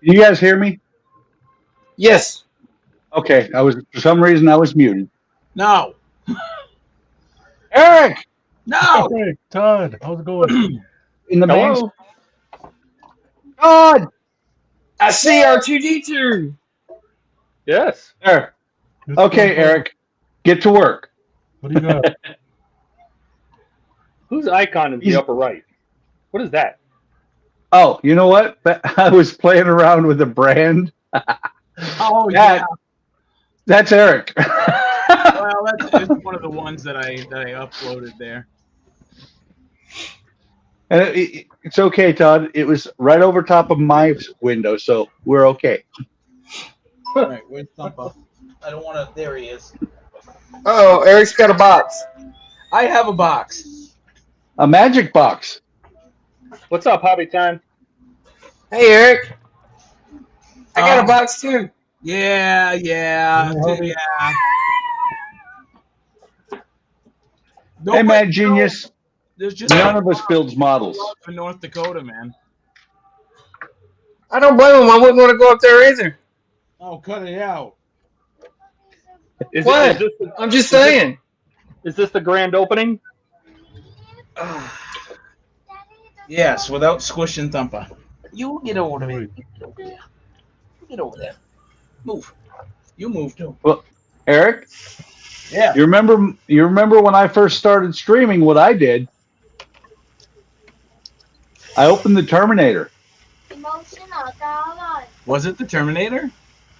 You guys hear me? Yes. Okay, for some reason I was muted. No. Eric! No. Hey, Todd, how's it going? In the main. Hello? God! I see R2D2. Yes. There. It's Okay, going Eric. Get to work. What do you got? Whose icon in the upper right? What is that? Oh, you know what? I was playing around with a brand. Oh, yeah. That's Eric. Well, that's one of the ones that I uploaded there. And it's okay, Todd. It was right over top of my window, so we're okay. All right, where's Thumper? I don't want to. There he is. Oh, Eric's got a box. I have a box. A magic box. What's up, Hobby Time? Hey, Eric. I got a box too. Yeah. Hey, man, genius. There's just None of us builds models. in North Dakota, man. I don't blame him. I wouldn't want to go up there either. Oh, cut it out. What? I'm just saying. Is this the grand opening? Yes, without squishing Thumper. You get over there. Get over there. Move. You move too. Well, Eric, Yeah. you remember when I first started streaming what I did? I opened the Terminator. Was it the Terminator?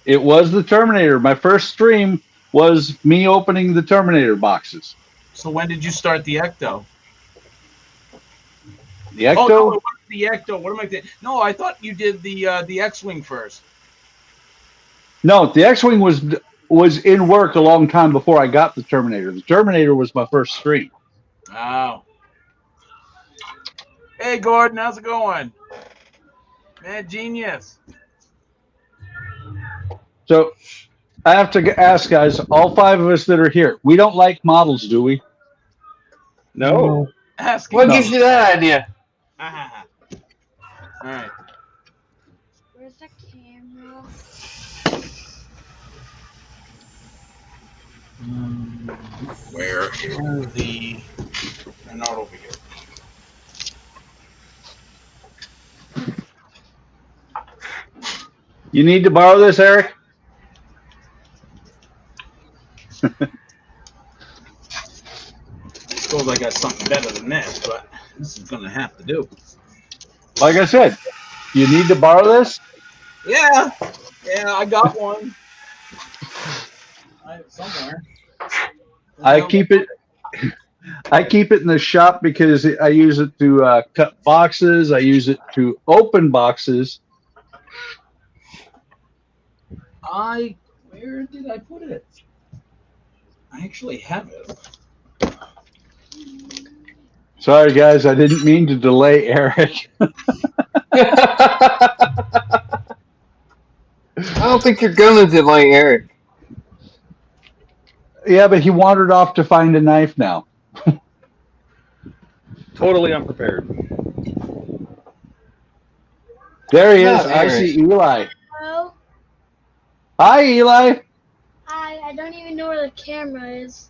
It was the Terminator. My first stream was me opening the Terminator boxes. So when did you start the Ecto? The Ecto? Oh, no, it wasn't the Ecto. What am I thinking? No, I thought you did the X-Wing first. No, the X-Wing was in work a long time before I got the Terminator. The Terminator was my first stream. Oh. Hey, Gordon, how's it going? Man, genius. So I have to ask, guys, all 5 of us that are here, we don't like models, do we? No. Ask What him. gives you that idea? Ah. All right. Where's the camera? Where is the... They're not over here. You need to borrow this, Eric? Suppose I got something better than this, but this is going to have to do. Like I said, you need to borrow this? Yeah, I got one. I have it somewhere. I keep it in the shop because I use it to cut boxes. I use it to open boxes. Where did I put it? I actually have it. Sorry, guys, I didn't mean to delay Eric. I don't think you're gonna delay Eric. Yeah, but he wandered off to find a knife now. Totally unprepared. There he is. Not I Eric. see Eli. Hello? Hi, Eli. Hi, I don't even know where the camera is.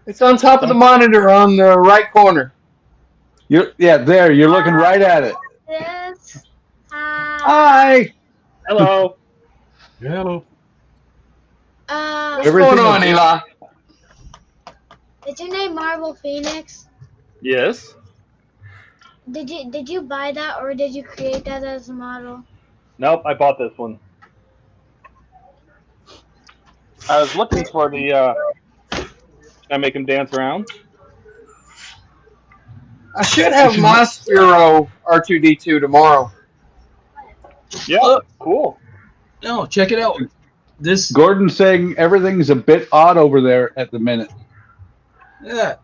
It's on top of the monitor on the right corner. There. You're looking right at it. This. Hi. Hi. Hello. Hello. What's Everything going on, is- Eli? Is your name MARVELPHX? Yes. Did you buy that or did you create that as a model? Nope, I bought this one. I was looking for the, I make him dance around. I should have my Spiro R2D2 tomorrow. Yeah, cool. No, check it out. This. Gordon's saying everything's a bit odd over there at the minute. Yeah.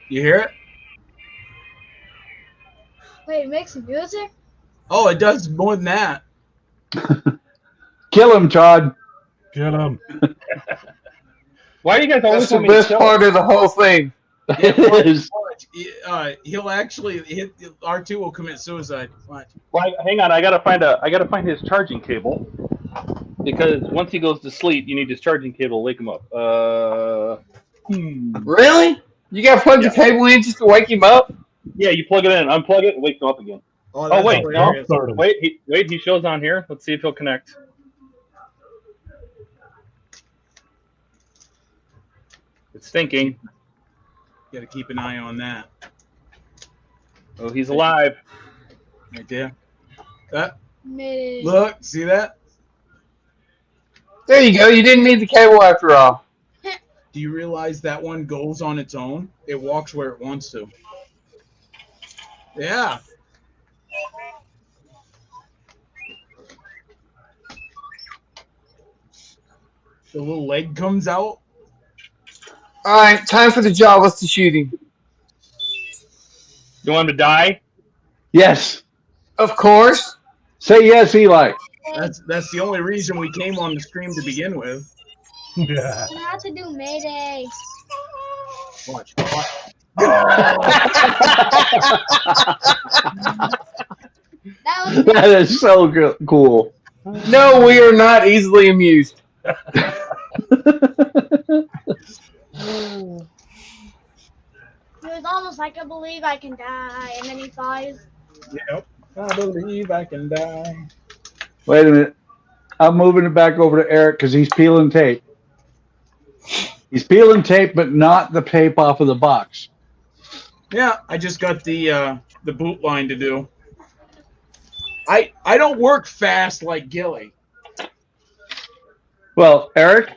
You hear it? Wait, it makes music? Oh, it does more than that. Kill him, Todd. Get him. Why do you guys always That's the want me to best kill part him? of the whole thing. It is. Watch. He'll actually hit. R2 will commit suicide. Watch. Well, hang on. I gotta find his charging cable. Because once he goes to sleep, you need his charging cable to wake him up. Really? You got to plug the cable in just to wake him up? Yeah, you plug it in, unplug it, and wake him up again. Oh, Oh wait, no. hilarious. Wait, he shows on here. Let's see if he'll connect. It's thinking. Got to keep an eye on that. Oh, he's alive. Right there. Mayday. Look, see that? There you go. You didn't need the cable after all. Do you realize that one goes on its own? It walks where it wants to. Yeah. The little leg comes out. All right, time for the job. Let's the shooting. You want him to die? Yes. Of course. Say yes, Eli. That's the only reason we came on the stream to begin with. Yeah. You have to do Mayday. Watch. That is so cool. No, we are not easily amused. It was almost like I believe I can die, and then he flies. Yep. I believe I can die. Wait a minute. I'm moving it back over to Eric because he's peeling tape. He's peeling tape, but not the tape off of the box. Yeah, I just got the boot line to do. I don't work fast like Gilly. Well, Eric,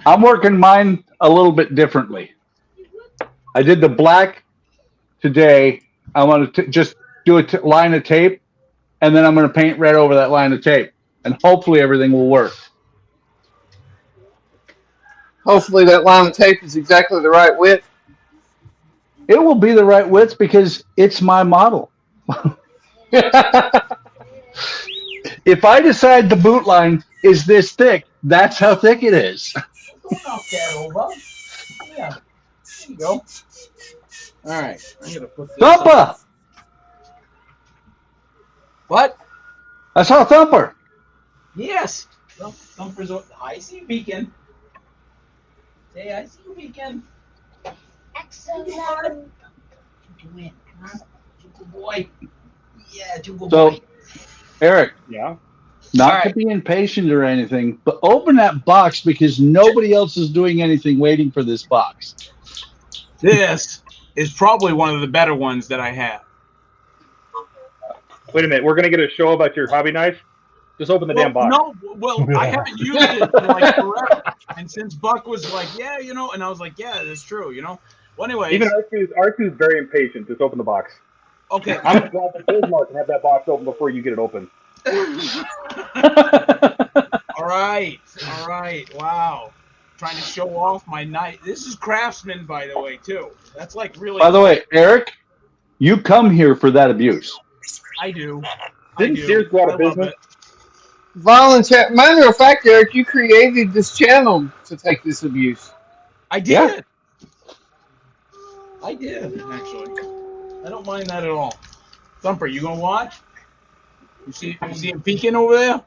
I'm working mine a little bit differently. I did the black today. I want to just do a line of tape, and then I'm going to paint red over that line of tape, and hopefully everything will work. Hopefully that line of tape is exactly the right width. It will be the right width because it's my model. If I decide the boot line is this thick, that's how thick it is. Knock that over. Yeah. There you go. All right. I'm gonna put this. Thumper! What? I saw Thumper. Yes. Thumper's. I see you peeking. Say, I see you peeking. Excellent. You win. Come on. Good boy. Yeah, good So, boy. Eric, Yeah. not to be impatient or anything, but open that box because nobody else is doing anything waiting for this box. This is probably one of the better ones that I have. Wait a minute. We're gonna get a show about your hobby knife. Just open the damn box. No, well, I haven't used it in like forever. And since Buck was like, yeah, you know, and I was like, yeah, that's true, you know. Well, anyways. Even R2's very impatient. Just open the box. Okay. I'm glad that Bismarck can have that box open before you get it open. All right. Wow. Trying to show off my knife. This is Craftsman, by the way, too. That's like really. By the way, Eric, you come here for that abuse. I do. Didn't Sears go out of business? Volunteer. Matter of fact, Eric, you created this channel to take this abuse. I did. Yeah. I did, actually. I don't mind that at all. Thumper, you gonna watch? You see him peeking over there?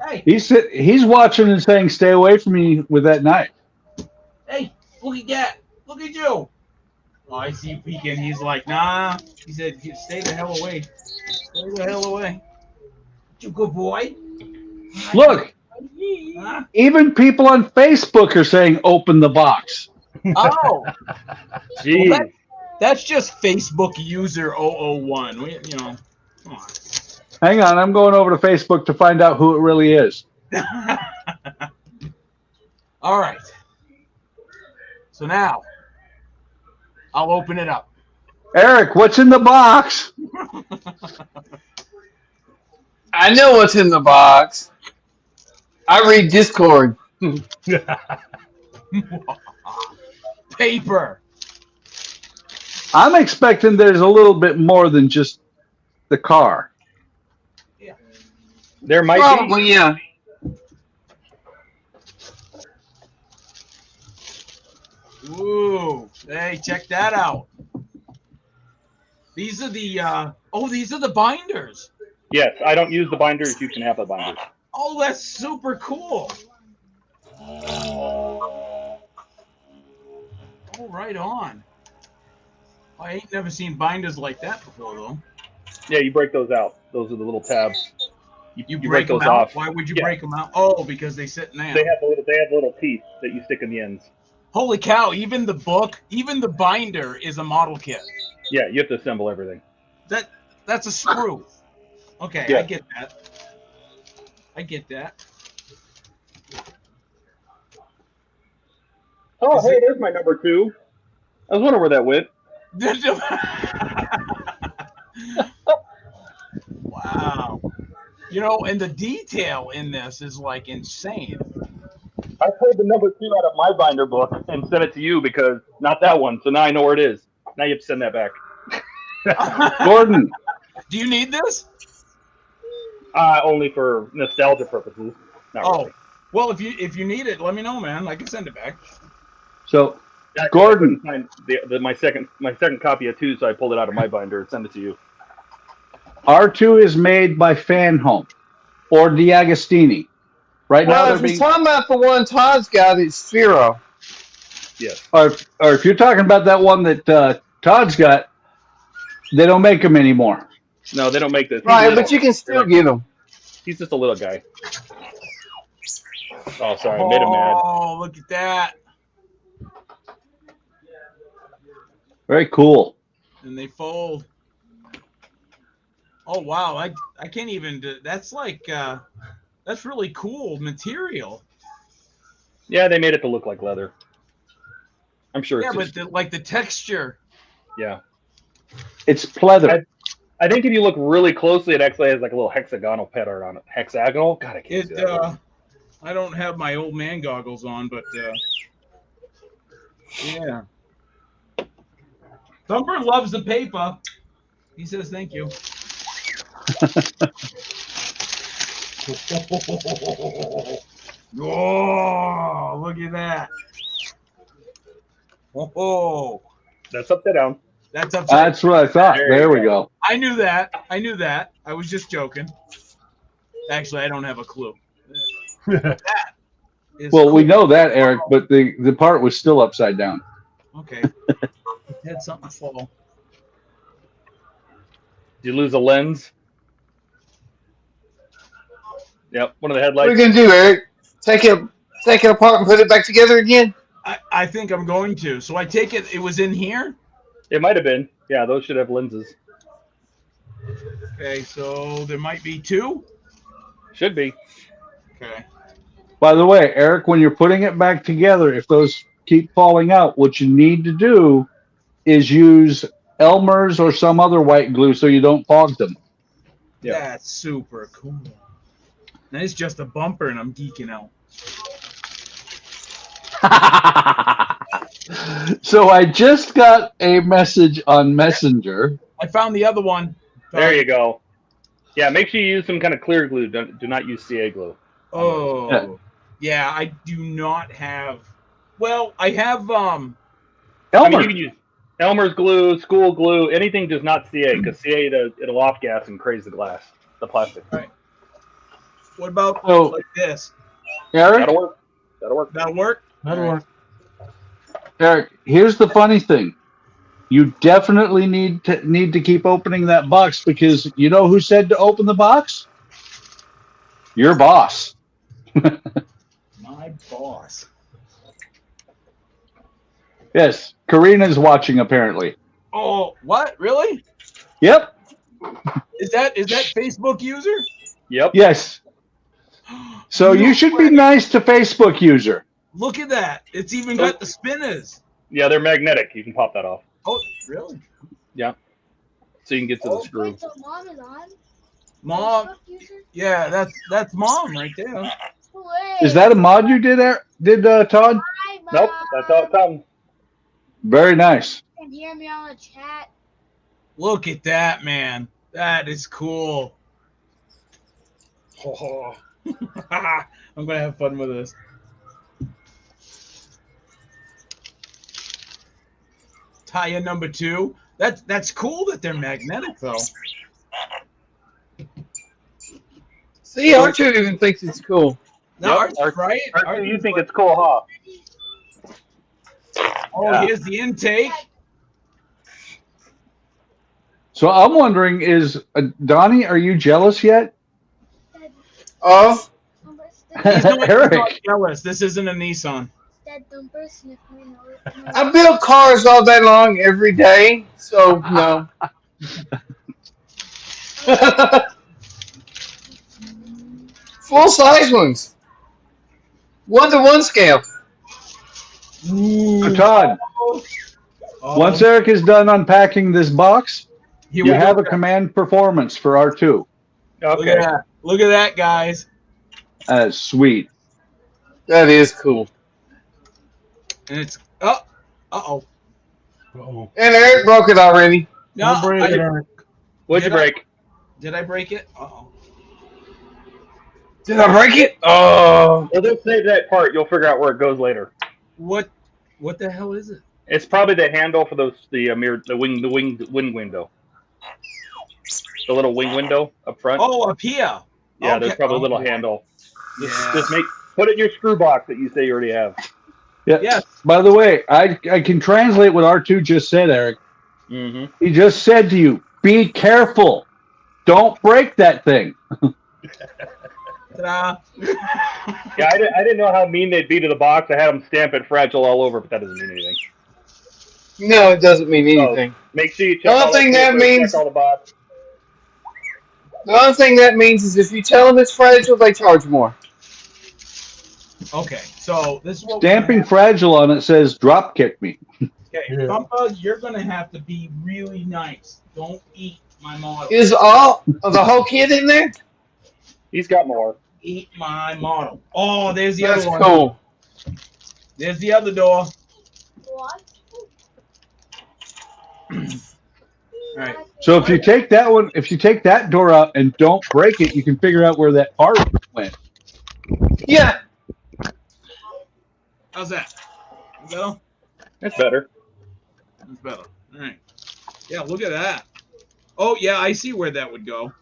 Hey, He's watching and saying, "Stay away from me with that knife." hey, look at that. Look at you. Oh, I see you peeking. He's like, nah. He said, stay the hell away. Stay the hell away. You good boy. Look, Huh? even people on Facebook are saying, "Open the box." Oh, Jeez. well, that's just Facebook user 001. You know, come on. Hang on, I'm going over to Facebook to find out who it really is. All right. So now, I'll open it up. Eric, what's in the box? I know what's in the box. I read Discord. Paper. I'm expecting there's a little bit more than just the car. There might Probably, yeah. Ooh, hey, check that out. These are the these are the binders. Yes, I don't use the binders. You can have the binders. Oh, that's super cool. Oh, right on. I ain't never seen binders like that before, though. Yeah, you break those out. Those are the little tabs. You break those them out? off. Why would you Yeah. break them out? Oh, because they sit in there. They have little teeth that you stick in the ends. Holy cow, even the book, even the binder is a model kit. Yeah, you have to assemble everything. That's a screw. Okay, Yeah. I get that. I get that. Oh, Is hey, it- there's my number 2. I was wondering where that went. Wow. You know, and the detail in this is like insane. I pulled the number 2 out of my binder book and sent it to you because not that one. So now I know where it is. Now you have to send that back. Gordon, Do you need this? Only for nostalgia purposes. Not really. Well, if you need it, let me know, man. I can send it back. so Actually, Gordon. I couldn't find my second copy of 2, so I pulled it out of my binder and sent it to you. R2 is made by Fan Home or D'Agostini. Right now, Well, they're if you're being, talking about the one Todd's got, it's Sphero. Yes. or if you're talking about that one that Todd's got, they don't make them anymore. No, they don't make this. He's Right, little. but you can still get them. He's just a little guy. Oh, sorry, I made him mad. Oh, look at that. Very cool. And they fold. Oh, wow. I can't even do, that's like that's really cool material. Yeah, they made it to look like leather. I'm sure Yeah, it's but just, like the texture. yeah. It's pleather. I think if you look really closely, it actually has like a little hexagonal pattern on it. Hexagonal? God, I can't It see that. I don't have my old man goggles on, but yeah. Thumper loves the paper. He says thank you. Oh, look at that. Oh, That's upside down. that's upside. That's what I thought. There we go. I knew that. I knew that. I was just joking. Actually, I don't have a clue. Is Well, we cool. know that, Eric, but the part was still upside down. Okay. It had something fall. Did you lose a lens? Yep, one of the What are headlights. you gonna do, Eric? Take it apart and put it back together again? I think I'm going to. So I take it it was in here? It might have been. Yeah, those should have lenses. Okay, so there might be 2. Should be. Okay. By the way, Eric, when you're putting it back together, if those keep falling out, what you need to do is use Elmer's or some other white glue so you don't fog them. Yeah. That's super cool. And it's just a bumper and I'm geeking out. So I just got a message on Messenger. I found the other one. There you go. Yeah, make sure you use some kind of clear glue. Do not use CA glue. Oh. Yeah, I do not have. Well, I have I mean, Elmer. you can use Elmer's glue, school glue, anything just not CA, because CA it'll off gas and craze the glass, the plastic. Right. What about Oh. like this? Eric, That'll work. That'll work. That'll work? That'll work. Eric, here's the funny thing. You definitely need to keep opening that box because you know who said to open the box? Your boss. My boss. Yes, Karina's watching apparently. Oh, what? Really? Yep. Is that Facebook user? Yep. Yes. So No you should be way. nice to Facebook user. Look at that. It's even got the spinners. Yeah, they're magnetic. You can pop that off. Oh, really? So you can get to the screw. Wait, so mom is on? Mom. Facebook user? Yeah, that's mom right there. Wait. Is that a mod you did, Todd? Hi, Mom. Nope, that's how it comes. Very nice. You can hear me on the chat. Look at that, man. That is cool. Oh. I'm gonna have fun with this. tire number 2. That's cool that they're magnetic though. See, R2 even thinks it's cool. No, Yep, right? R2, you think it's cool, huh? Oh, Yeah. here's the intake. So I'm wondering, is Donnie, are you jealous yet? Oh, He's not Eric. jealous. This isn't a Nissan. That dumper sniff my nose. I build cars all day long, every day, so no. Full size ones. 1-to-1 scale. So Todd, Oh, once Eric is done unpacking this box, here you we have go. a command performance for R2. Look Okay. at that. Look at that, guys. That's sweet. That is cool. And it's oh, Uh-oh. And Eric broke it already. no, Don't break it, Eric. What'd you Did I- break? did I break it? Uh-oh. Did I break it? Oh. Well, just save that part. You'll figure out where it goes later. What the hell is it? It's probably the handle for the wing window. The little wing window up front. Oh, up here. yeah, okay. there's probably a little Okay. handle. Yeah. Just put it in your screw box that you say you already have. Yeah. Yes. By the way, I can translate what R2 just said, Eric. Mm-hmm. He just said to you, be careful. Don't break that thing. Ta-da. Yeah, I didn't know how mean they'd be to the box. I had them stamp it fragile all over, but that doesn't mean anything. No, it doesn't mean anything. Make sure you check The only all thing that paper, check means- all the box. The only thing that means is if you tell them it's fragile, they charge more. Okay, so this is what Stamping fragile on it says, drop kick me. Okay, Yeah. Thumpa, you're gonna have to be really nice. Don't eat my model. Is all of the whole kit in there? He's got more. Eat my model. Oh, there's the That's other one. cool. There's the other door. What? All right. So if you take that one, if you take that door out and don't break it, you can figure out where that part went. Yeah. How's that? Is that all? That's better. That's better. All right. Yeah, look at that. Oh, yeah, I see where that would go.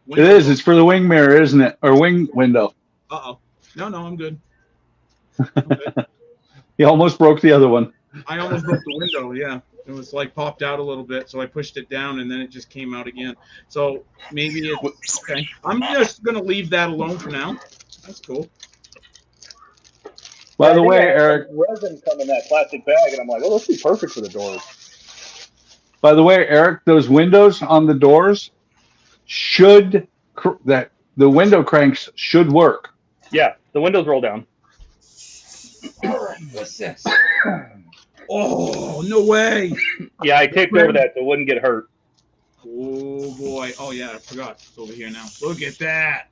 It is. It's for the wing mirror, isn't it? Or wing window. Uh-oh. No, I'm good. I'm good. You almost broke the other one. I almost broke the window, yeah. It was like popped out a little bit, so I pushed it down and then it just came out again. So maybe it's okay. I'm just gonna leave that alone for now. That's cool. By I the think way, I had Eric. some resin come in that plastic bag, and I'm like, oh, this would be perfect for the doors. By the way, Eric, those windows on the doors should the window cranks should work. Yeah, the windows roll down. All right, what's this? Oh, no way. Yeah, I taped over that so it wouldn't get hurt. Oh boy. Oh yeah, I forgot. It's over here now. Look at that.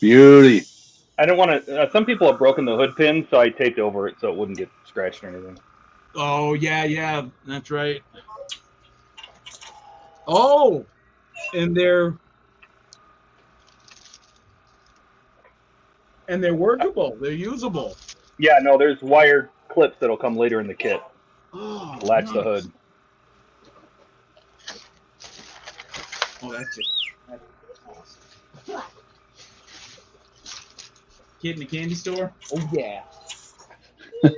Beauty. I don't want to. Some people have broken the hood pin, so I taped over it so it wouldn't get scratched or anything. Oh yeah, that's right. Oh, and they're workable. They're usable. Yeah, no, there's wire clips that'll come later in the kit. Oh, Latch the nice. hood. Oh, that's it. That's awesome. Kid in the candy store? Oh yeah. So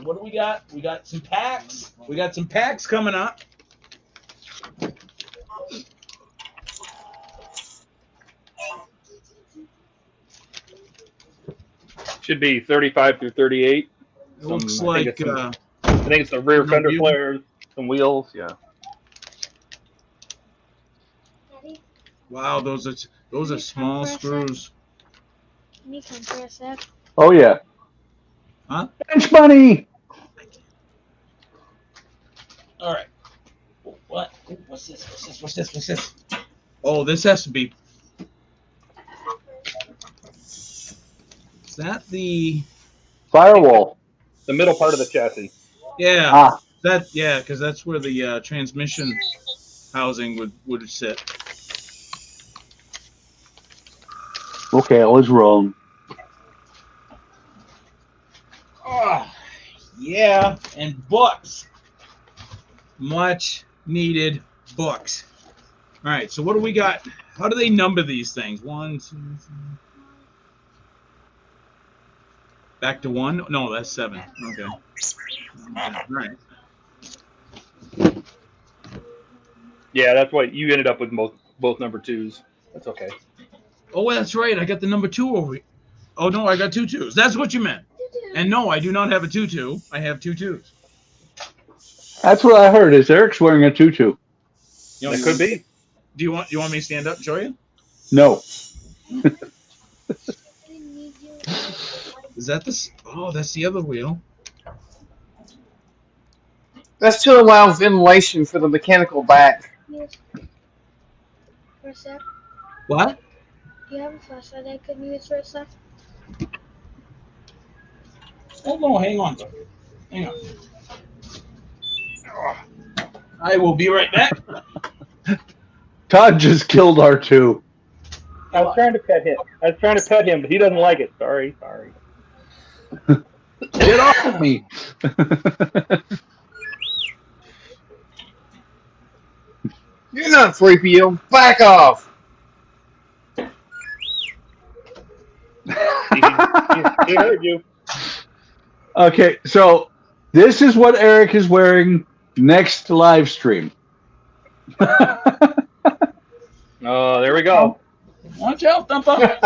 what do we got? We got some packs. We got some packs coming up. Should be 35 through 38. It looks I like think it's I think it's the rear fender wheel. flares, some wheels. Yeah. Daddy, wow, those are small screws. can you come for a sec? Oh yeah. Huh? Bench money. All right. What? What's this? What's this? Oh, this has to be. Is that the? Firewall. The middle part of the chassis. Yeah. Ah. Because that's where the transmission housing would sit. Okay, I was wrong. Oh, yeah. Yeah, and books. Much needed books. All right, so what do we got? How do they number these things? 1, 2, 3. Back to 1? No, that's 7. Okay. All right. Yeah, that's why you ended up with both number 2s. That's okay. Oh, that's right. I got the number 2 over here. Oh, no, I got 2 2s. That's what you meant. And no, I do not have a 2 2. I have 2 2s. That's what I heard. Is Eric's wearing a tutu? It could be. Do you want me to stand up and show you? No. Is that this? Oh, that's the other wheel. That's to allow ventilation for the mechanical back. Yes. For a sec. What? Do you have a flashlight I could use for a sec? Oh, no, hang on. Hang on. I will be right back. Todd just killed R2. I was trying to pet him. But he doesn't like it. Sorry. Get off me. You're not 3PO. Back off. He heard you. Okay, so this is what Eric is wearing next live stream. Oh, there we go. Watch out, Thumper.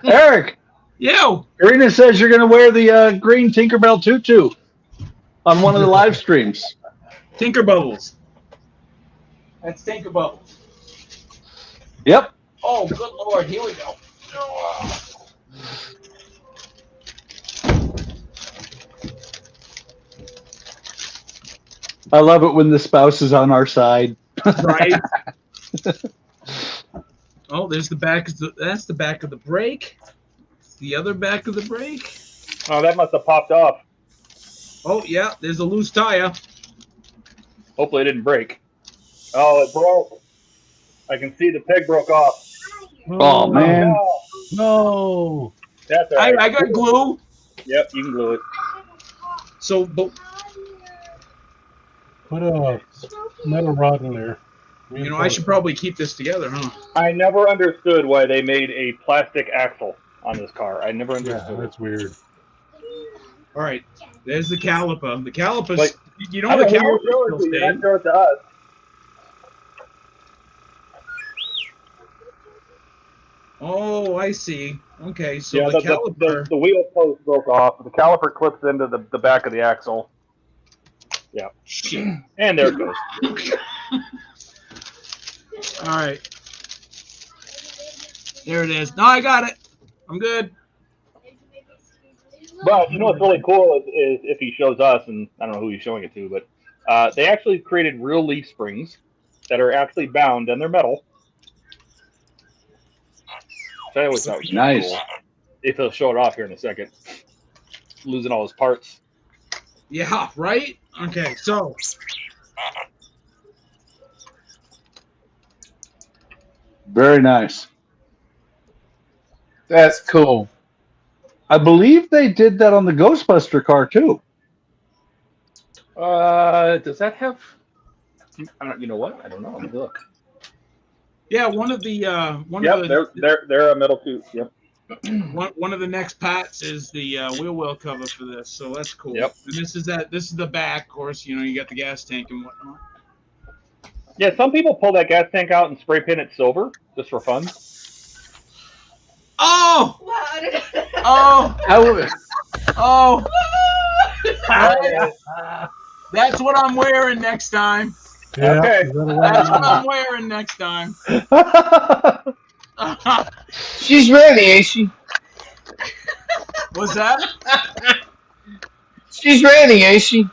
Eric, Yo. Karina says you're going to wear the green Tinkerbell tutu on one of the live streams. Tinker Bubbles. That's Tinker Bubbles. Yep. Oh, good Lord. Here we go. I love it when the spouse is on our side. Right. Oh, there's the back. That's the back of the brake. The other back of the brake. Oh, that must have popped off. Oh, yeah. There's a loose tire. Hopefully it didn't break. Oh, it broke. I can see the peg broke off. Oh, man. No. No. That's all right. I got glue. Yep, you can glue it. So, but Put a metal rod in there. you know, I should probably keep this together, huh? I never understood why they made a plastic axle on this car. I never Yeah, understood. that's weird. All right. There's the caliper. The caliper's. Like, You know the I don't know caliper's who still you're showing it to. You're not staying. showing it to us. Oh, I see. Okay, so Yeah, the caliper. the wheel post broke off. The caliper clips into the back of the axle. Yeah. Shit. And there it goes. All right. There it is. No, I got it. I'm good. But you know what's really cool is if he shows us, and I don't know who he's showing it to, but they actually created real leaf springs that are actually bound and they're metal. So I always thought was Nice. cool. If he'll show it off here in a second. Losing all his parts. Yeah, right? Okay, so. Very nice. That's cool. I believe they did that on the Ghostbuster car, too. Does that have? You know what? I don't know. Let me look. Yeah, one of the Yep, they're a metal too. Yep. one of the next parts is the wheel well cover for this, so that's cool. Yep. And this is the back, of course. You know, you got the gas tank and whatnot. Yeah, some people pull that gas tank out and spray paint it silver just for fun. Oh! Oh! I would, Oh! That's what I'm wearing next time. Yeah, Okay. is that a That's what way- I'm wearing next time. She's ready, ain't she? What's that? She's ready, ain't she?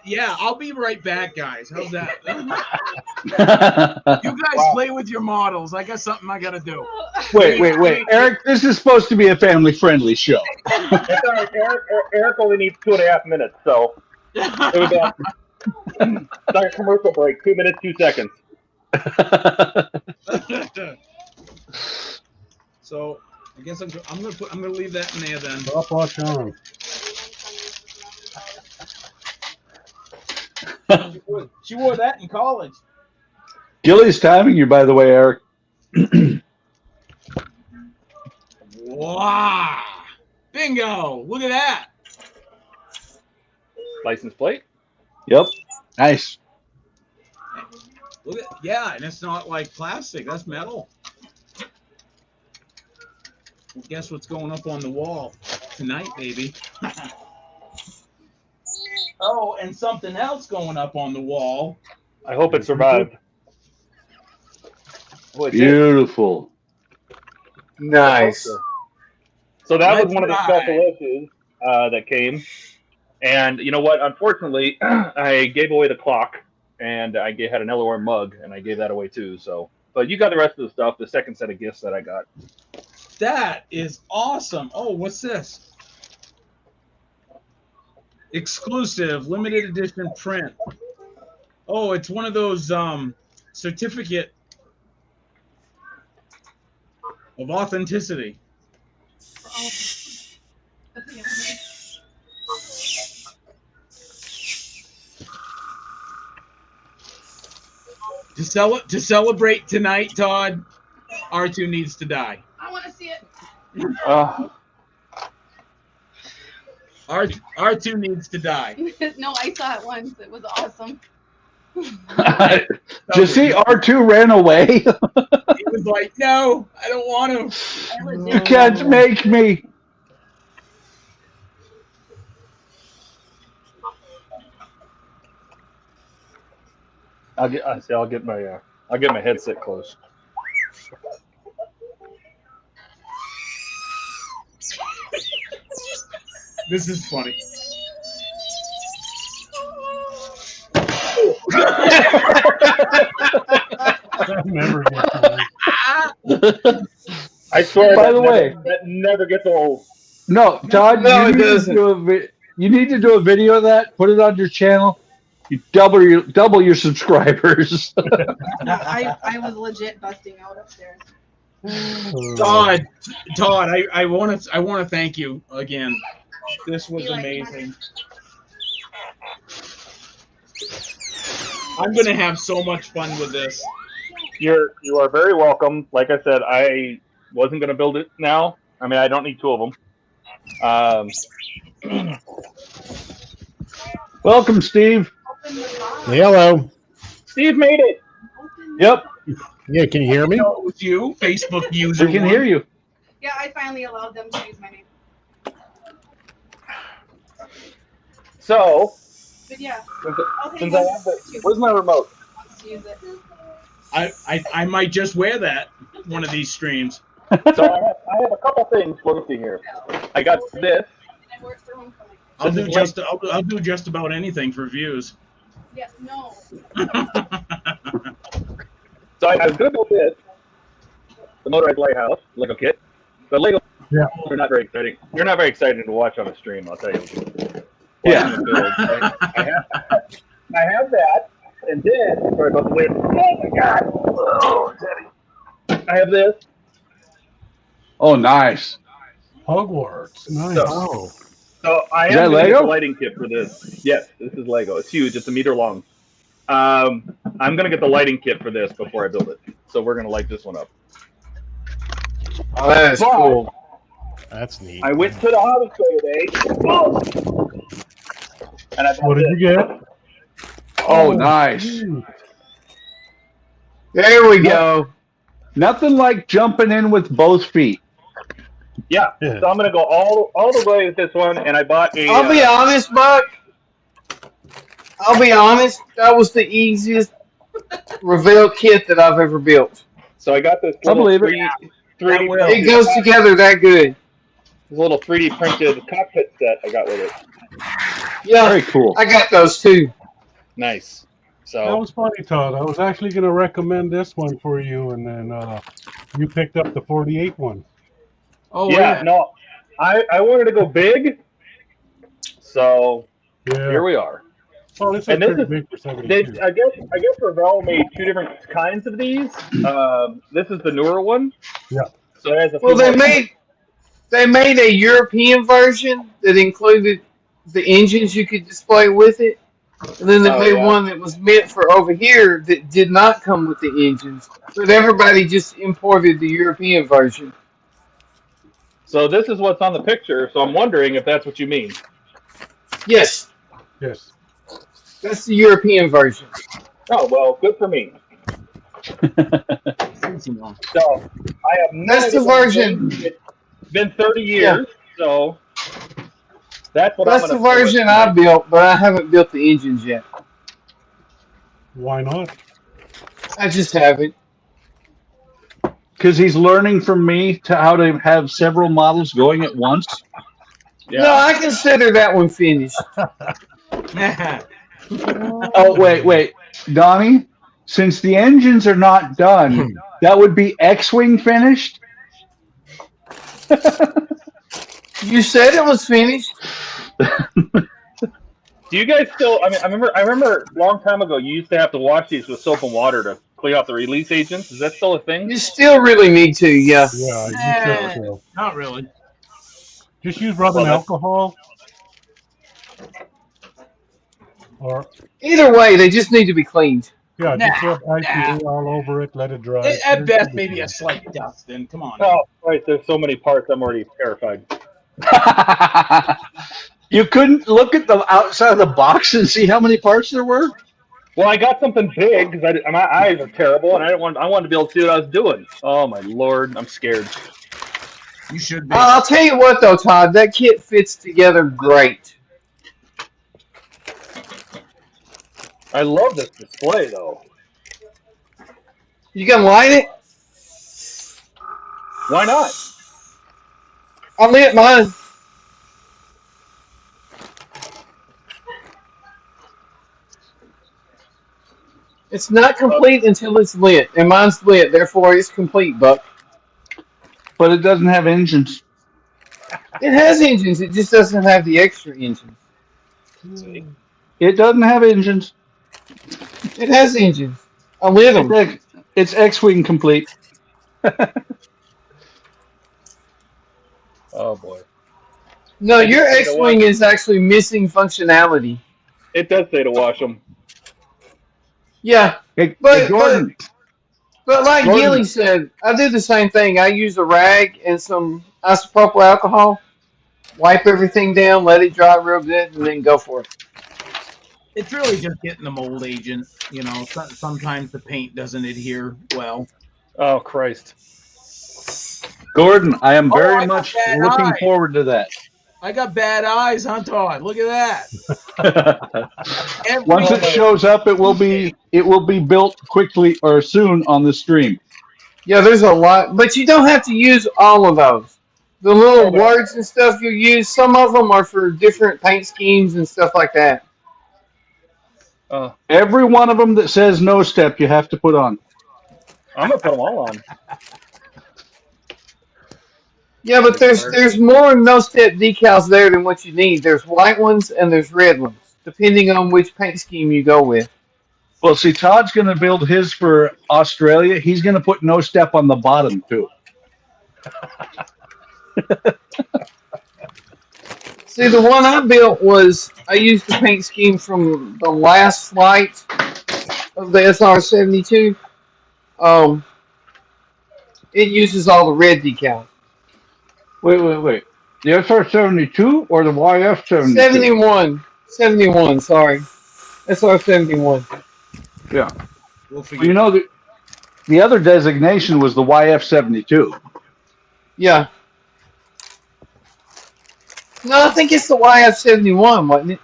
Yeah, I'll be right back, guys. How's that? You guys play with your models. I got something I gotta do. wait. Eric, this is supposed to be a family-friendly show. It's all right. Eric only needs 2.5 minutes, so it was it's like a commercial break. 2 minutes, 2 seconds. So I guess I'm gonna leave that in there then. Stop watch on. She wore that in college. Gilly's timing you, by the way, Eric. Wow! Bingo! Look at that. License plate. Yep. Nice. Look at yeah, and it's not like plastic. That's metal. Well, guess what's going up on the wall tonight, baby? Oh, and something else going up on the wall. I hope it survived. Oh, it did. Beautiful. Nice. So that Let's was one of the ride. special issues that came. And you know what? Unfortunately, I gave away the clock, and I had an LOR mug, and I gave that away too. So, but you got the rest of the stuff, the second set of gifts that I got. That is awesome. Oh, what's this? Exclusive, limited edition print. Oh, it's one of those certificate of authenticity. To celebrate tonight, Todd, R2 needs to die. I want to see it. R2 needs to die. No, I saw it once. It was awesome. Did you see R2 ran away? He was like, no, I don't want to. I legit- You can't make me. I'll get my headset close. This is funny. That never gets old. I swear. By the way, that never gets old. no, Todd, No, you, it need to doesn't. you need to do a video of that. Put it on your channel. You double your subscribers. I was legit busting out upstairs. Todd, I want to thank you again. This was amazing. I'm gonna have so much fun with this. You are very welcome. Like I said, I wasn't going to build it now. I mean, I don't need two of them. Welcome, Steve. Hello. Steve made it. Yep, Yeah, can you hear me? No, it was you, Facebook user. we can hear you. Yeah, I finally allowed them to use my name. So, But yeah, I'll take since I have the, where's my remote? wants to use it. I might just wear that one of these streams. So I have a couple things. Let me see here. I got this. And I work for homecoming. I'll do just about anything for views. Yeah, no. So I was going to build this, the motorized lighthouse Lego kit. But Lego, Yeah. they're not very exciting. They're not very exciting to watch on a stream. I'll tell you. Yeah. Watching them build, right? I have that, and then sorry about the wind. Oh my God! Oh, Teddy. I have this. Oh, nice. Hogwarts. Nice. So- So I Is am that going to get Lego? the lighting kit for this. Yes, this is Lego. It's huge. It's a meter long. I'm going to get the lighting kit for this before I build it. So we're going to light this one up. Oh, that's But cool. That's neat. I went to the hobby store today. And I bought What did you this. get? Oh, nice. Geez. There we go. Nothing like jumping in with both feet. Yeah. Yeah. So I'm going to go all the way with this one. And I bought a... I'll be honest, Buck. I'll be honest. That was the easiest reveal kit that I've ever built. So I got this I little believe it. 3D will. It goes together that good. This little 3D printed cockpit set I got with it. Yeah, Very cool. I got those too. Nice. That So was funny, Todd. I was actually going to recommend this one for you, and then you picked up the 48 one. Oh yeah, no, I wanted to go big. So Yeah. here we are. Oh, this is And this pretty is- big for They, 72. I guess Revell made two different kinds of these. This is the newer one. Yeah. So it has a Well, few they more- made a European version that included the engines you could display with it. And then they Oh, made yeah. one that was meant for over here that did not come with the engines. But everybody just imported the European version. So this is what's on the picture. So I'm wondering if that's what you mean. Yes, Yes. that's the European version. Oh well, good for me. Since you know. So I have no That's the idea what I'm version. doing. It's been 30 Yeah. years, so that's what That's I'm the going to version I built, but I haven't built the engines yet. Why not? I just haven't. Because he's learning from me to how to have several models going at once. Yeah. No, I consider that one finished. Oh, wait. Donnie, since the engines are not done, that would be X-Wing finished? You said it was finished. Do you guys still? I mean, I remember a long time ago you used to have to wash these with soap and water to clean out the release agents. Is that still a thing? You still really need to, yeah. Yeah, you should. So. Not really. Just use rubbing alcohol. Or Either way, they just need to be cleaned. yeah, just Nah, rub IPA all over it. Let it dry. At best, maybe a slight dust. Then come on. Oh, right. There's so many parts. I'm already terrified. You couldn't look at the outside of the box and see how many parts there were? Well, I got something big because my eyes are terrible, and I wanted to be able to see what I was doing. Oh my lord, I'm scared. You should be. I'll tell you what, though, Todd, that kit fits together great. I love this display, though. You gonna light it? Why not? I lit mine. It's not complete until it's lit, and mine's lit, therefore it's complete, Buck. But it doesn't have engines. It has engines, it just doesn't have the extra engines. It doesn't have engines. It has engines. I lit them. It's X-Wing complete. Oh boy. No, your You know X-Wing what? is actually missing functionality. It does say to wash them. Yeah, Hey, But- Gordon, but like Gordon. Gilly said, I do the same thing. I use a rag and some isopropyl alcohol, wipe everything down, let it dry real good, and then go for it. It's really just getting the mold agent. You know, sometimes the paint doesn't adhere well. Oh Christ. Gordon, I am I very got much bad looking eyes. forward to that. I got bad eyes, huh, Todd? Look at that. Every Once it shows up, it will be built quickly or soon on the stream. Yeah, there's a lot, but you don't have to use all of those. The little Okay. words and stuff you use, some of them are for different paint schemes and stuff like that. Every one of them that says no step, you have to put on. I'm gonna put them all on. Yeah, but there's more no-step decals there than what you need. There's white ones and there's red ones, depending on which paint scheme you go with. Well, see, Todd's going to build his for Australia. He's going to put no step on the bottom, too. See, the one I built I used the paint scheme from the last flight of the SR-72. It uses all the red decals. Wait. The SR-72 or the YF-72? 71, sorry. SR-71. Yeah. We'll figure You know, the other designation was the YF-72. Yeah. No, I think it's the YF-71, wasn't it?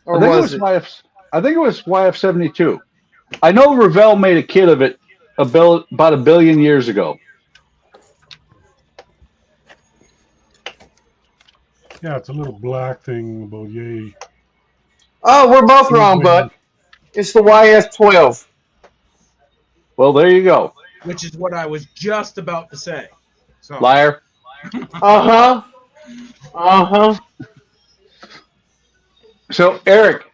Or I think was it it? was I think it was YF-72. I know Revell made a kit of it about 1 billion years ago. Yeah, it's a little black thing about yay. Oh, we're both wrong, Buck. It's the YF-12. Well, there you go. which is what I was just about to say. So, Liar. Uh-huh. Uh-huh. So, Eric,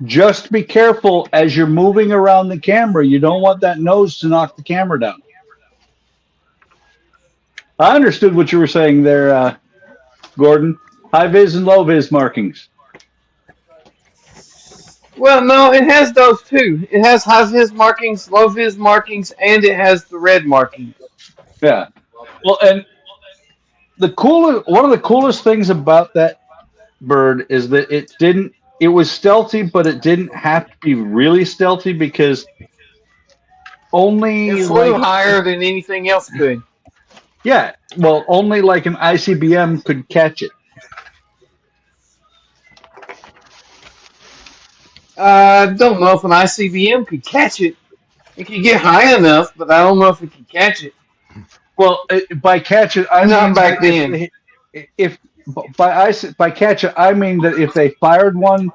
just be careful as you're moving around the camera. You don't want that nose to knock the camera down. I understood what you were saying there, Gordon. High vis and low vis markings. Well, no, it has those too. It has high vis markings, low vis markings, and it has the red markings. Yeah. Well, and one of the coolest things about that bird is that it was stealthy, but it didn't have to be really stealthy because only It flew like higher than anything else could. yeah, well, only like an ICBM could catch it. I don't know if an ICBM could catch it. It could get high enough, but I don't know if it could catch it. Well, by catch it, I Not mean back that then. if by catch it, I mean that if they fired one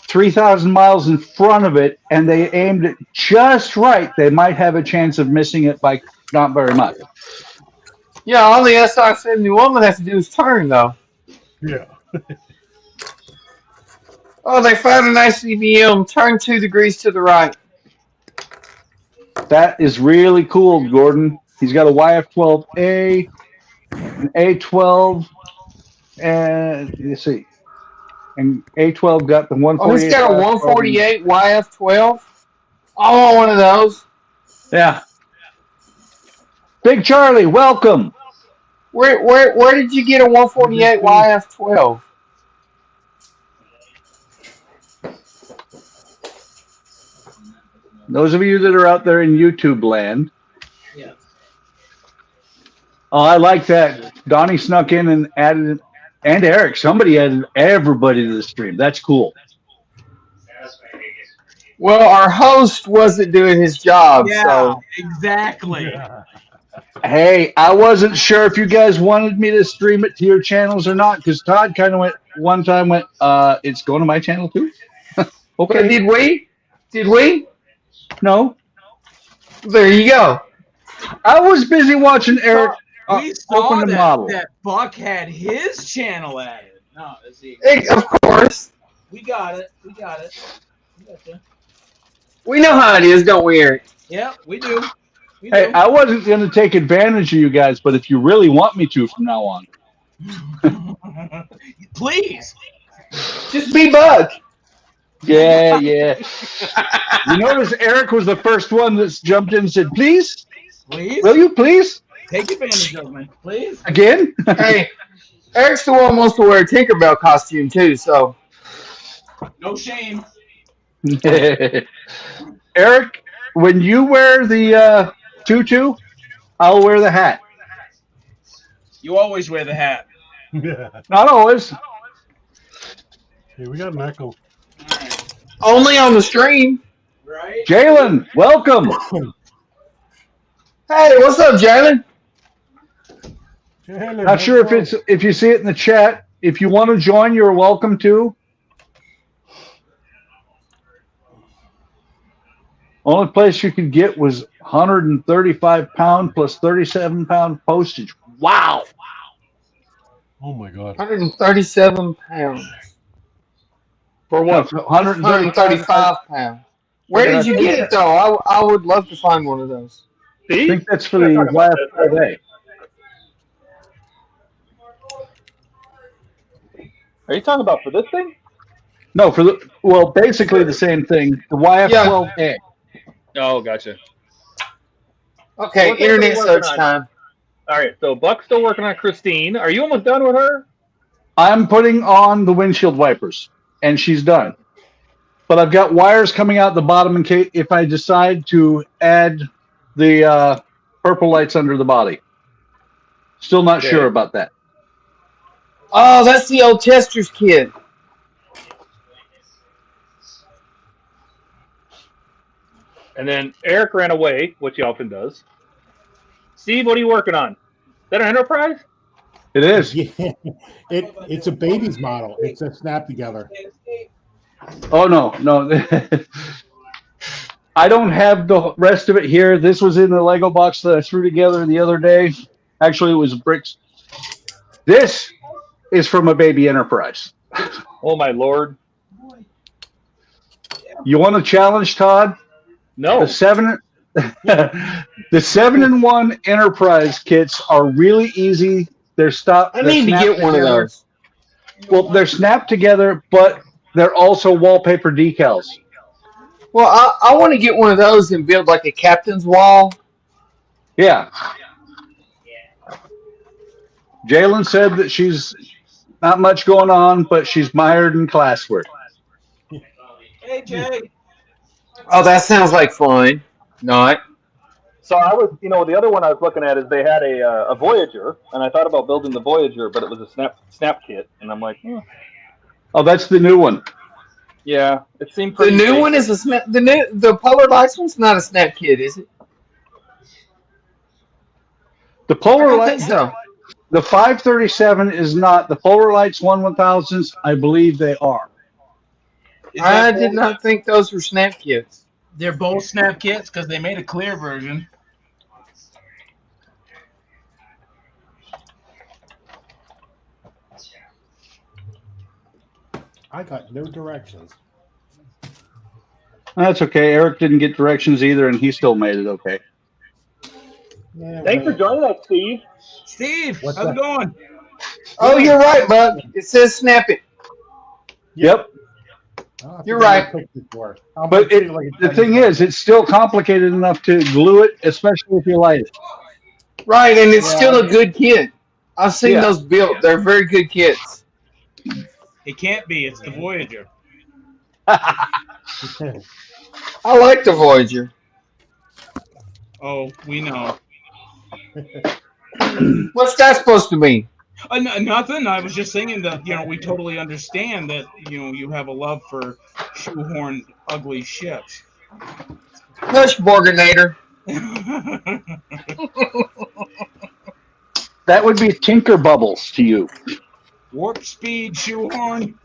3,000 miles in front of it and they aimed it just right, they might have a chance of missing it by not very much. Yeah, all the SR-71 would have to do is turn, though. Yeah. Oh, they fired an ICBM. Turn 2 degrees to the right. That is really cool, Gordon. He's got a YF-12A, an A-12, and let's see. And A-12 got the 148. Oh, he's got a 148 YF-12. I want one of those. Yeah. Big Charlie, welcome. Where did you get a 148 YF-12? Those of you that are out there in YouTube land. Yeah. Oh, I like that. Donnie snuck in and added, and Eric. Somebody added everybody to the stream. That's cool. Well, our host wasn't doing his job, Yeah, so exactly. Yeah. Hey, I wasn't sure if you guys wanted me to stream it to your channels or not, because Todd kind of went, it's going to my channel too? But Okay. did we? Did we? No. There you go. I was busy watching Eric We saw open the model. that Buck had his channel added. No, let's see. Of course. We got it. We got it. We gotcha. We know how it is, don't we, Eric? Yeah, we do. We Hey, do. I wasn't going to take advantage of you guys, but if you really want me to from now on. Please. Just be Buck. Yeah, yeah. You notice Eric was the first one that's jumped in and said, please? Please. Will you please? Take advantage of me. Please. Again? Hey, Eric's the one who wants to wear a Tinkerbell costume, too, so. No shame. Eric, when you wear the tutu, I'll wear the hat. You always wear the hat. Yeah. Not always. Hey, we got an echo. Alright. Only on the stream. Right? Jalen, welcome. Hey, what's up, Jalen? Jalen, Not sure if you see it in the chat. If you want to join, you're welcome to. Only place you could get was 135 pound plus 37 pound postage. Wow. Oh my God. 137 pounds. For what? 135 pounds. Where did you get it, though? I would love to find one of those. I See? think that's for the YF-12A. Are you talking about for this thing? No, basically the same thing. The YF-12A. Oh, gotcha. Okay, What's internet everybody search working on? time. All right, so Buck's still working on Christine. Are you almost done with her? I'm putting on the windshield wipers, and she's done. But I've got wires coming out the bottom in case if I decide to add the purple lights under the body. Still not sure about that. Oh, that's the old Chester's kid. And then Eric ran away, which he often does. Steve, what are you working on? Is that an Enterprise? It is. Yeah. It's a baby's model. It's a snap together. Oh, no. I don't have the rest of it here. This was in the Lego box that I threw together the other day. Actually, it was bricks. This is from a baby Enterprise. Oh, my Lord. You want a challenge, Todd? No. The 7-in-1 Enterprise kits are really easy. They're I need to get one of those. Well, they're snapped together, but they're also wallpaper decals. Well, I want to get one of those and build like a captain's wall. Yeah. Jalen said that she's not much going on, but she's mired in classwork. Hey, Jay. Oh, that sounds like fun. Not. So I was, the other one I was looking at is they had a Voyager, and I thought about building the Voyager, but it was a snap kit, and I'm like, Oh, that's the new one. yeah, it seemed The pretty. new basic. one is a snap. The Polar Lights one's not a snap kit, is it? The I Polar don't Light, think so. the 537 is not. The Polar Lights 1000s, I believe they are. Is I that did both- not think those were snap kits. They're both snap kits because they made a clear version. I got no directions. That's okay. Eric didn't get directions either, and he still made it okay. Yeah, Thanks for joining us, Steve. Steve, What's how's it that? going? Oh, you're right, Buck. It says snap it. Yep. Oh, You're right. But the thing is, it's still complicated enough to glue it, especially if you light it. Right, and it's Yeah. still a good kit. I've seen Yeah. those built. They're very good kits. It can't be. It's the Voyager. I like the Voyager. Oh, we know. What's that supposed to mean? Nothing. I was just saying that we totally understand that you have a love for shoehorned ugly shit. Hush, Borganator. That would be Tinker Bubbles to you. Warp speed shoehorn.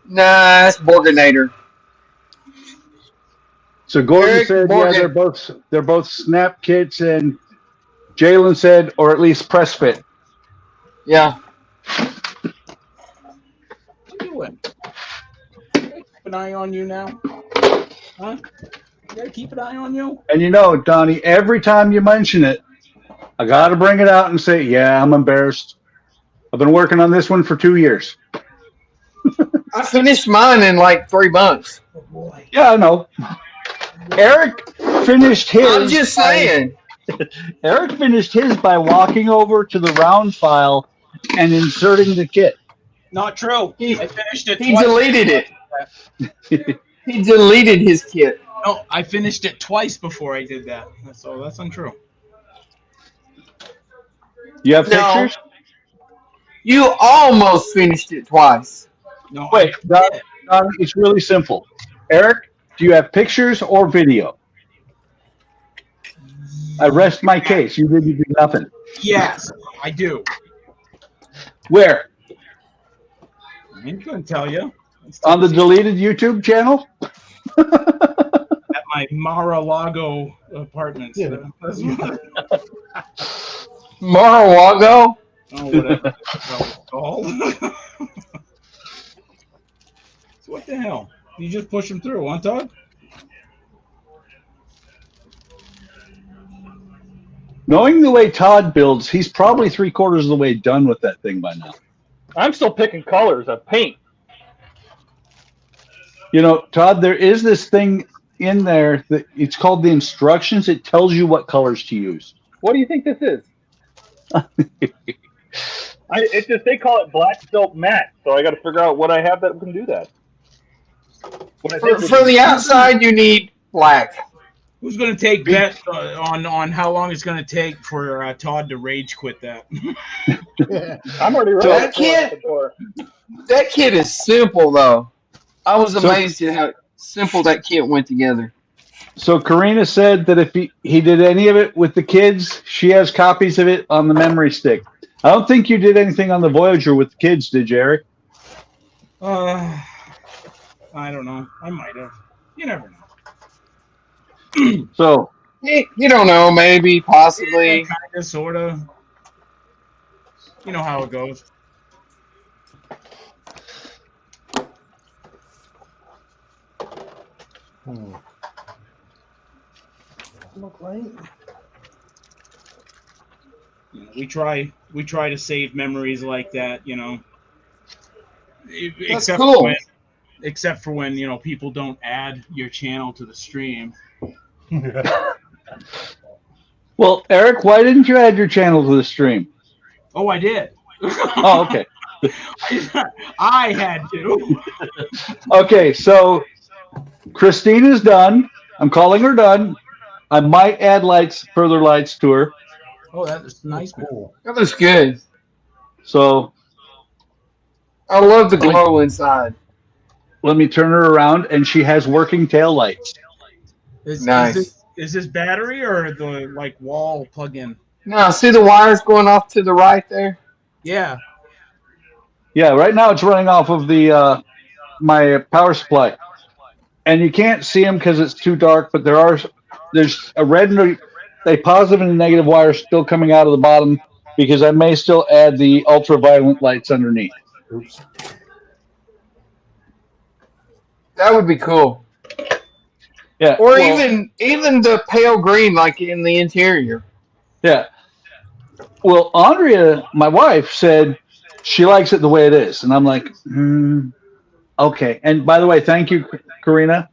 Nah, it's Borganator. So Gordon Eric said, Morgan. yeah, they're both snap kits, and Jalen said, or at least press fit. Yeah. What you doing? Keep an eye on you now. Huh? You gotta keep an eye on you. And Donnie, every time you mention it, I got to bring it out and say, yeah, I'm embarrassed. I've been working on this one for 2 years. I finished mine in like 3 months. Oh boy. Yeah, I know. Eric finished his. I'm just saying. Eric finished his by walking over to the round file and inserting the kit. Not true. He- I finished it He twice. deleted it. He deleted his kit. No, I finished it twice before I did that. So that's untrue. You have No. pictures? You almost finished it twice. No, Wait, Donnie, it's really simple. Eric, do you have pictures or video? I rest my case. You didn't do nothing. Yes, I do. Where? I couldn't tell you. On the deleted YouTube channel? At my Mar-a-Lago apartments. Yeah. Mar-a-Lago? Oh, whatever it's called. So what the hell? You just push him through, huh, Todd? Knowing the way Todd builds, he's probably 3/4 of the way done with that thing by now. I'm still picking colors of paint. Todd, there is this thing in there that it's called the instructions. It tells you what colors to use. What do you think this is? They call it black silk matte, so I got to figure out what I have that can do that. For the outside, you need black. Who's going to take bets on how long it's going to take for Todd to rage quit that? I'm already ready. That kit is simple, though. I was amazed at how simple that kit went together. So Karina said that if he did any of it with the kids, she has copies of it on the memory stick. I don't think you did anything on the Voyager with the kids, did you, Eric? I don't know. I might have. You never know. So You don't know, maybe, possibly. Kind of, sort of. You know how it goes. Look right. We try to save memories like that, you know. That's cool. Except for when, you know, people don't add your channel to the stream. Well, Eric, why didn't you add your channel to the stream? Oh, I did. Oh, okay. I had to. Okay, so Christina's done. I'm calling her done. I might add further lights to her. Oh, that's nice. Cool. That looks good. So I love the glow inside. let me turn her around, and she has working tail lights. Nice. Is this battery or the like wall plug-in? Now, see the wires going off to the right there? Yeah. Yeah, right now it's running off of the my power supply, and you can't see them because it's too dark. But there's a red and a positive and a negative wire still coming out of the bottom because I may still add the ultraviolet lights underneath. Oops. That would be cool. Yeah, Or even the pale green, like in the interior. Yeah. Well, Andrea, my wife, said she likes it the way it is, and I'm like, okay. And by the way, thank you, Karina.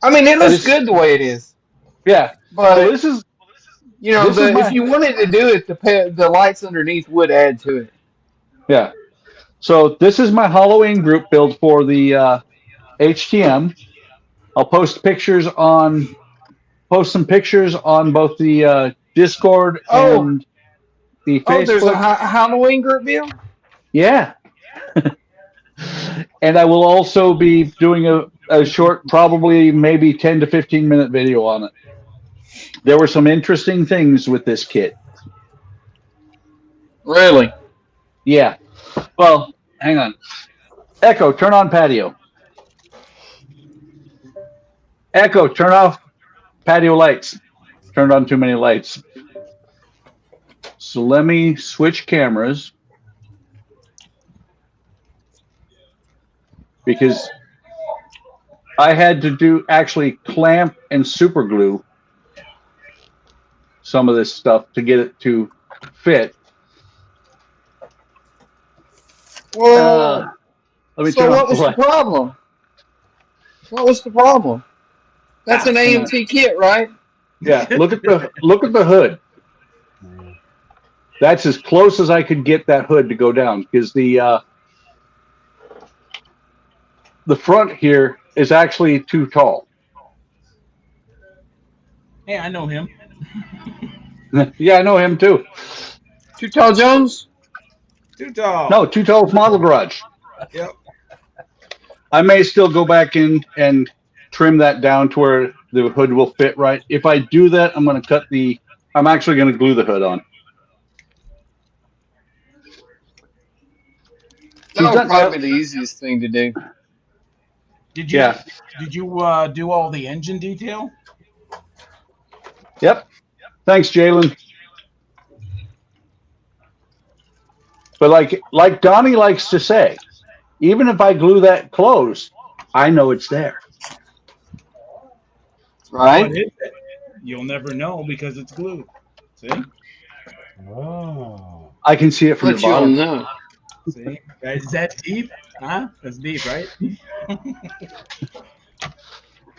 I mean, it looks good the way it is. Yeah, but so this is, you know, if you wanted to do it, the lights underneath would add to it. Yeah. So this is my Halloween group build for the HTM. I'll post some pictures on both the Discord and the Facebook. Oh, there's a Halloween group build? Yeah. And I will also be doing a short, probably maybe 10 to 15 minute video on it. There were some interesting things with this kit. Really? Yeah. Well, hang on. Echo, turn on patio. Echo, turn off patio lights. Turned on too many lights. So let me switch cameras. Because I had to actually clamp and super glue some of this stuff to get it to fit. Well, let me so turn what off was the the light. problem? What was the problem? That's an AMT kit, right? Yeah, look at the hood. That's as close as I could get that hood to go down because the front here is actually too tall. Hey, I know him. Yeah, I know him too. Too Tall Jones? Too tall. No, Too Tall Model Garage. Yep. I may still go back in and trim that down to where the hood will fit right. If I do that, I'm going to I'm actually going to glue the hood on. That would probably be the easiest thing to do. Did you? Yeah. Did you do all the engine detail? Yep. Thanks, Jalen. But like Donnie likes to say, even if I glue that closed, I know it's there. Right? You'll never know because it's glued. See? Oh. I can see it from the bottom. You'll know. See? Is that deep? Huh? That's deep, right?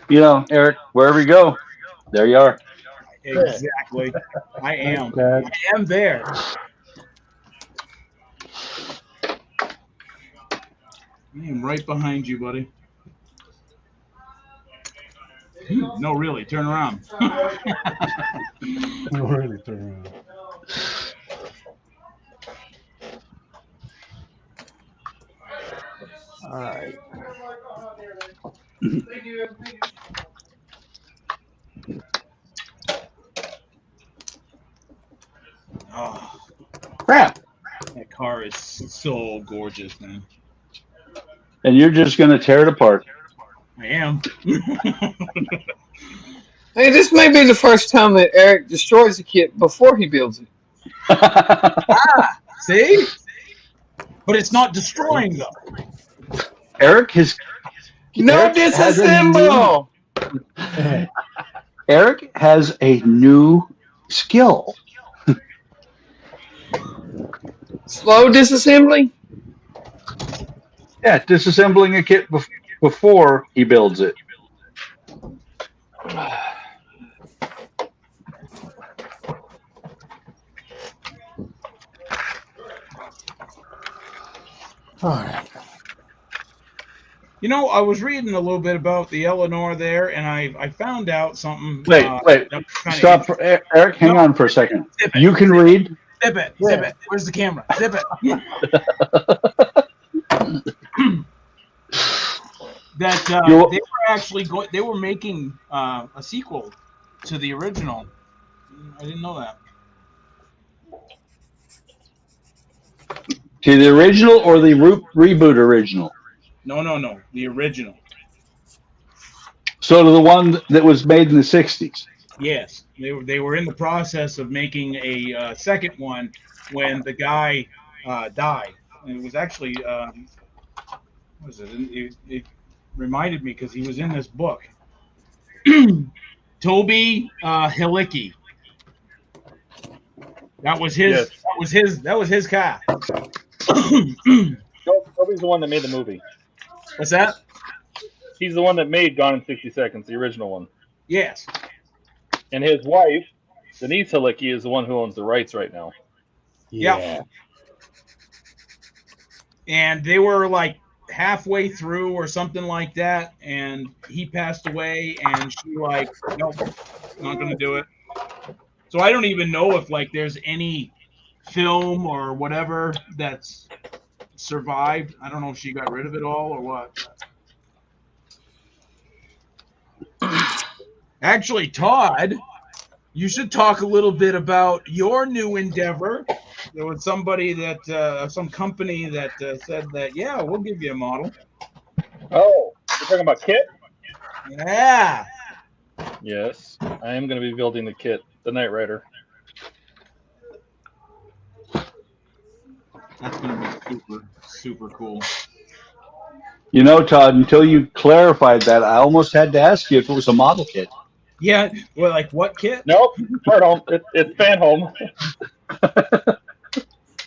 You know, Eric, wherever you go, there you are. Exactly. I am. Dad. I am there. I am right behind you, buddy. No, really. Turn around. Really turn around. All right. Oh, Crap. that car is so gorgeous, man. And you're just going to tear it apart. I am. Hey, this may be the first time that Eric destroys a kit before he builds it. See? But it's not destroying, though. Eric has disassemble! Eric has a new skill. Slow disassembly? Yeah, disassembling a kit before he builds it. All right. You know, I was reading a little bit about the Eleanor there, and I found out something. Wait, that was kinda stop, Eric. Hang No. on for a second. Zip it. You can read. Zip it. Yeah. Zip it. Where's the camera? Zip it. That they were actually going. They were making a sequel to the original. I didn't know that. To the original or the reboot original? No. The original. So to the one that was made in the 60s. Yes, they were in the process of making a second one when the guy died. And it was actually what was it? It reminded me because he was in this book. Toby Hilicki. That was his. Yes. That was his car. Toby's the one that made the movie. What's that? He's the one that made Gone in 60 Seconds, the original one. Yes. And his wife, Denise Halicki, is the one who owns the rights right now. Yeah. And they were like halfway through or something like that, and he passed away, and she like, nope, not gonna do it. So I don't even know if like there's any film or whatever that's survived. I don't know if she got rid of it all or what. Actually, Todd, you should talk a little bit about your new endeavor. There was somebody that, some company that said that, yeah, we'll give you a model. Oh, you're talking about Kit? Yeah. Yes, I am going to be building the Kit, the Knight Rider. That's going to be super, super cool. You know, Todd, until you clarified that, I almost had to ask you if it was a model kit. Yeah, well, like what kit? Nope, Part Home. It's Fan Home.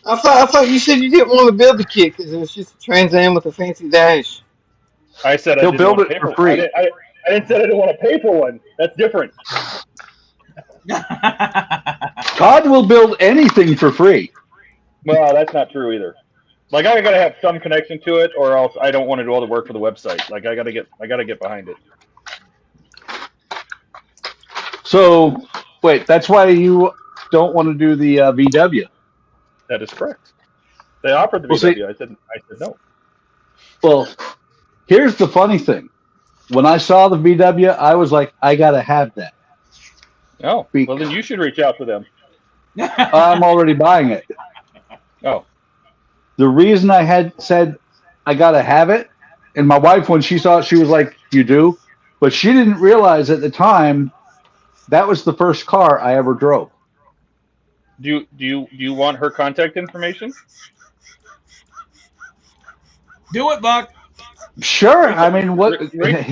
I thought you said you didn't want to build the kit because it was just a Trans Am with a fancy dash. I said I He'll didn't build want to it pay for free. I didn't say I didn't want to pay for one. That's different. Todd will build anything for free. Well, that's not true either. Like I gotta have some connection to it, or else I don't want to do all the work for the website. Like I gotta get behind it. So, wait, that's why you don't want to do the VW. That is correct. They offered the Well, VW. see- I said no. Well, here's the funny thing. When I saw the VW, I was like, I got to have that. Oh, well then you should reach out to them. I'm already buying it. Oh, The reason I had said I got to have it, and my wife, when she saw it, she was like, you do? But she didn't realize at the time that was the first car I ever drove. do you want her contact information? Do it, Buck. Sure. I mean, what?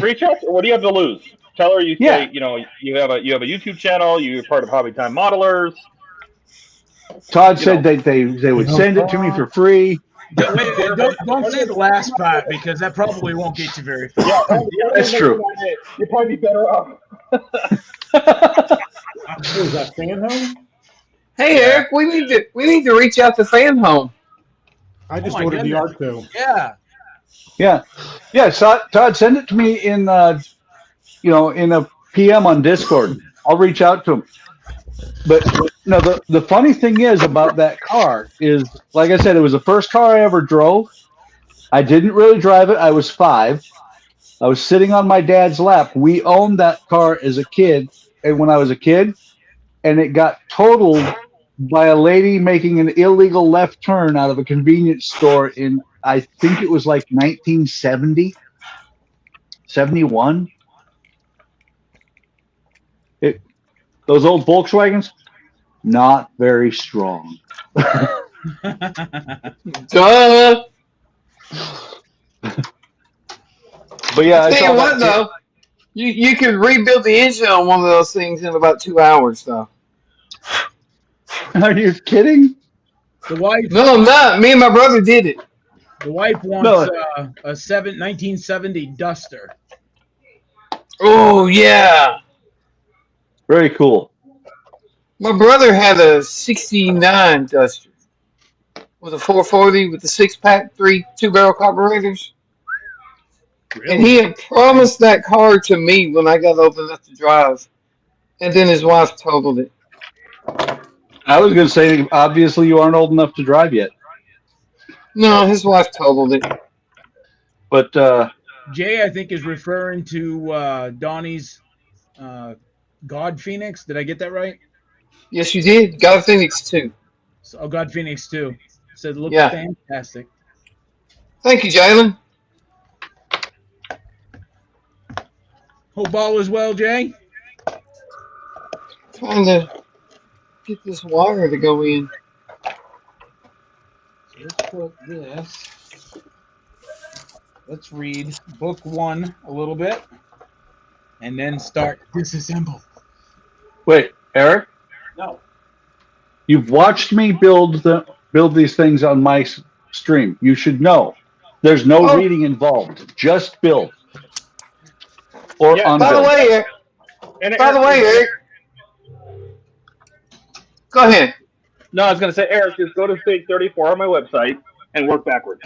Reach out. What do you have to lose? Tell her you say, Yeah. you know, you have a YouTube channel. You're part of Hobby Time Modelers. Todd said they would send it to me for free. Don't say the last part because that probably won't get you very far. Yeah, That's true. You'd probably be better off. What is that, Fan Home? Hey Eric, we need to reach out to Fan Home. I just my ordered the goodness. art too. Yeah. Yeah. So, Todd, send it to me in in a PM on Discord. I'll reach out to him. But no, the funny thing is about that car is, like I said, it was the first car I ever drove. I didn't really drive it. I was 5. I was sitting on my dad's lap. We owned that car as a kid, and when I was a kid, and it got totaled by a lady making an illegal left turn out of a convenience store in, I think it was like 1970, 71. Those old Volkswagens, not very strong. Duh. But yeah, I Tell saw you what that. though, you could rebuild the engine on one of those things in about 2 hours though. Are you kidding? The wife. No, I'm not. Me and my brother did it. The wife wants No. a 1970 Duster. Oh yeah. Very cool. My brother had a '69 Duster with a 440 with the 6-pack, 2-barrel carburetors. And he had promised that car to me when I got old enough to drive. And then his wife totaled it. I was going to say, obviously, you aren't old enough to drive yet. No, his wife totaled it. But Jay, I think, is referring to Donnie's God Phoenix. Did I get that right? Yes, you did. Got a Phoenix too. So, oh, God Phoenix 2. Said looked Yeah. fantastic. Thank you, Jalen. Hope all is well, Jay. Trying to get this wire to go in. So let's put this. Let's read book 1 a little bit, and then start disassemble. wait, Eric, No. you've watched me build these things on my stream. You should know there's no reading involved. Just build or Yeah, By the unbuild. way, Eric. Eric. Go ahead. No, I was going to say, Eric, just go to page 34 on my website and work backwards.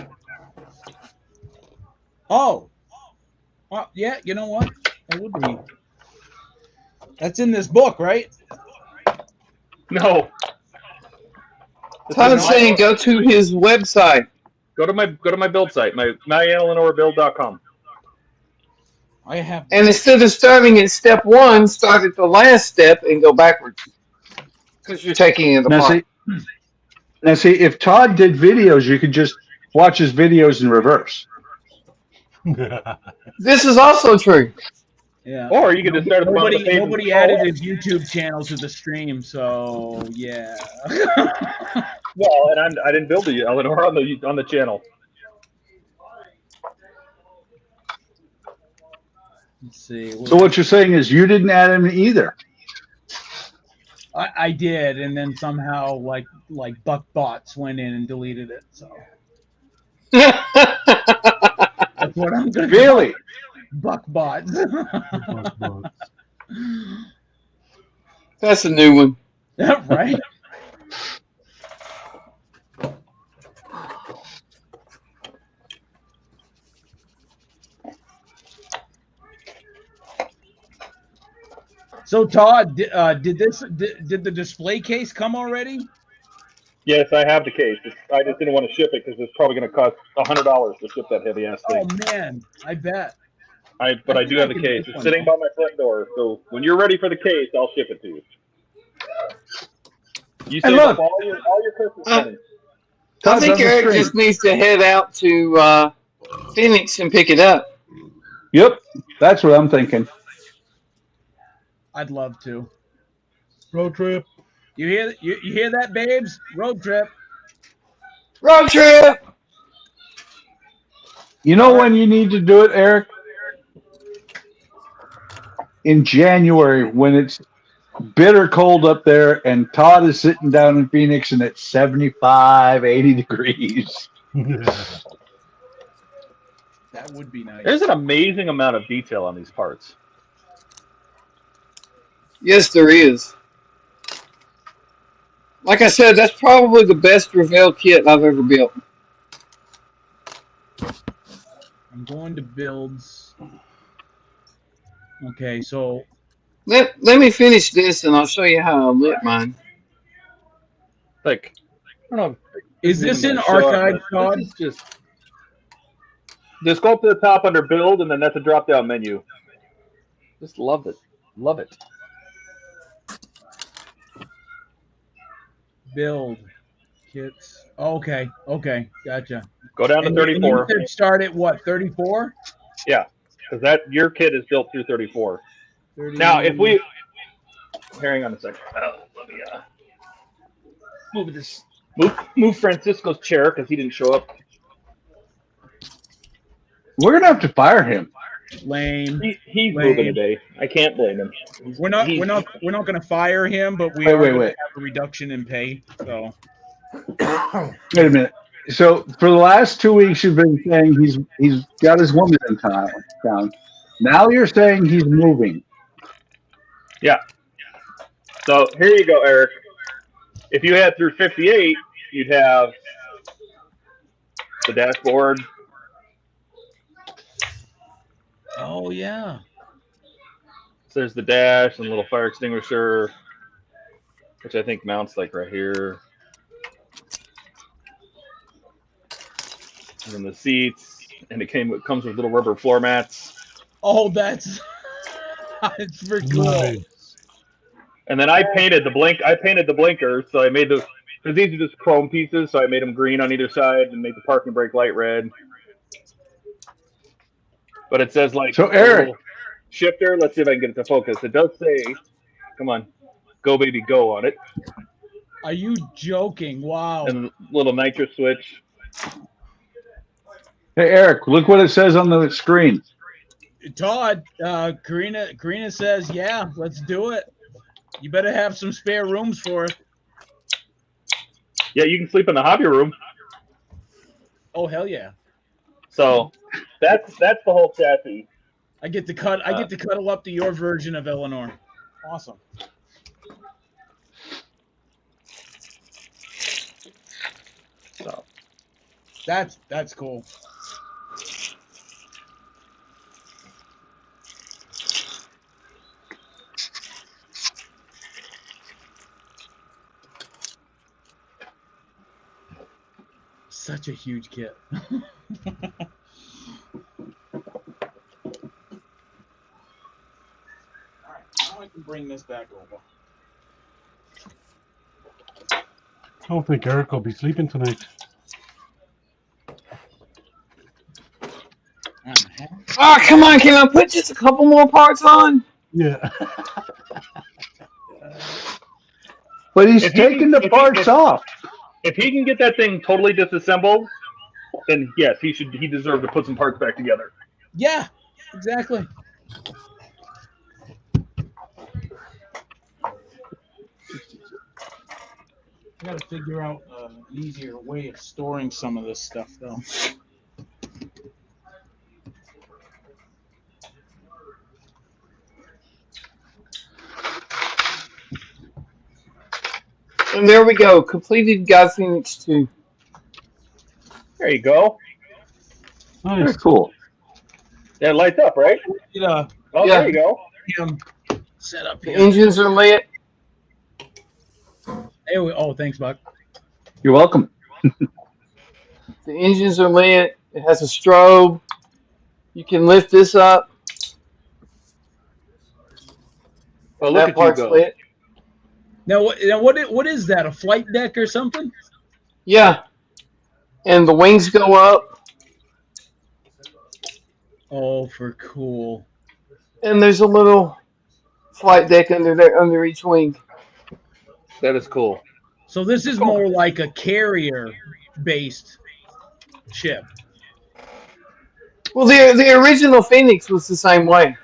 Oh. Well, yeah, you know what? I would read. That's in this book, right? No. Todd's saying go to his website. Go to my build site, myeleanorbuild.com. I have. And instead of starting at step 1, start at the last step and go backwards. Because you're taking it apart. Now see, if Todd did videos, you could just watch his videos in reverse. This is also true. Yeah. Or you could just start at the bottom of the page. Nobody added his YouTube channel to the stream, so yeah. Well, and I didn't build it, Eleanor, on the channel. Let's see. So what you're saying is you didn't add him either. I did, and then somehow like BuckBots went in and deleted it. So that's what I'm gonna Really? BuckBots. That's a new one. Right. So Todd, did the display case come already? Yes, I have the case. I just didn't want to ship it because it's probably going to cost $100 to ship that heavy ass thing. Oh man, I bet. But I do have the case. It's sitting by my front door. So when you're ready for the case, I'll ship it to you. You save up all your Christmas money. I think Eric just needs to head out to Phoenix and pick it up. Yep, that's what I'm thinking. I'd love to. Road trip. You hear that, babes? Road trip. Road trip. You know when you need to do it, Eric? In January, when it's bitter cold up there and Todd is sitting down in Phoenix and it's 75, 80 degrees. That would be nice. There's an amazing amount of detail on these parts. Yes, there is. Like I said, that's probably the best Revell kit I've ever built. I'm going to builds. Okay, so Let me finish this and I'll show you how I lit mine. Like, I don't know. is this in Show up, archive, but Todd? this is just go up to the top under build, and then that's a drop down menu. Just love it. Love it. Build kits. Okay, gotcha. Go down to And 34. you said start at what? 34? Yeah, because your kit is built through 34. Now, if we hang on a second, let me move this. Move Francisco's chair because he didn't show up. We're gonna have to fire him. Lame. He's Lame. moving today. I can't blame him. We're not going to fire him, but we Wait, are wait, gonna wait. have a reduction in pay. So Wait a minute. So for the last 2 weeks, you've been saying he's got his woman in town. Now you're saying he's moving. Yeah. So here you go, Eric. If you had through 58, you'd have the dashboard. Oh yeah. So there's the dash and a little fire extinguisher, which I think mounts like right here. And then the seats, and it comes with little rubber floor mats. Oh, that's it's pretty cool. Nice. And then I painted the blinkers, so I made those. Because these are just chrome pieces, so I made them green on either side and made the parking brake light red. But it says like So Eric, shifter. Let's see if I can get it to focus. It does say, "Come on, go baby, go" on it. Are you joking? Wow. And a little nitro switch. hey Eric, look what it says on the screen. Todd, Karina says, yeah, let's do it. You better have some spare rooms for it. Yeah, you can sleep in the hobby room. Oh hell yeah. So that's the whole chassis. I get to cuddle up to your version of Eleanor. Awesome. So That's cool. Such a huge kit. All right, now I can bring this back over. I don't think Eric will be sleeping tonight. Oh, come on. Can I put just a couple more parts on? Yeah. But he's taking the parts off. If he can get that thing totally disassembled, then yes, he deserved to put some parts back together. Yeah, exactly. I gotta figure out an easier way of storing some of this stuff, though. And there we go. Completed God Phoenix 2. There you go. Very Nice. cool. Yeah, it lights up, right? Yeah. Oh, Yeah. there you go. Him set up The here. engines are lit. Oh, thanks, Buck. You're welcome. The engines are lit. It has a strobe. You can lift this up. Oh, look That at you part's go. lit. Now, what is that? A flight deck or something? Yeah. And the wings go up. Oh, for cool. And there's a little flight deck under there, under each wing. That is cool. So this is more like a carrier-based ship. Well, the original Phoenix was the same way.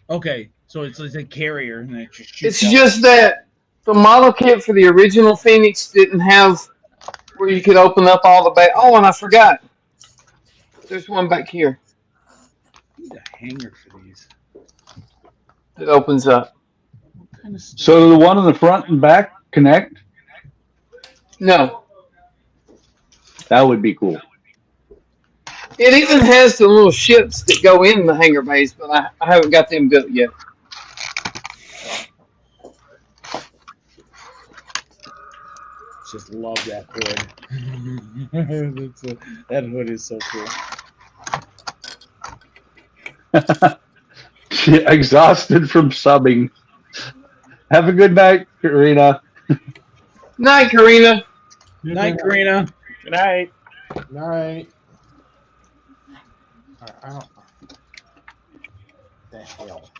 Okay, so it's a carrier, and it just It's shoots out. just that the model kit for the original Phoenix didn't have where you could open up all the back. Oh, and I forgot. There's one back here I need a hanger for these. that opens up. What kind of stuff? So the one in the front and back connect? No. That would be cool. It even has the little ships that go in the hangar bays, but I haven't got them built yet. Just love that hood. That hood is so cool. Exhausted from subbing. Have a good night, Karina. Night, Karina. Night, Karina. Good night. All right. I don't. The hell.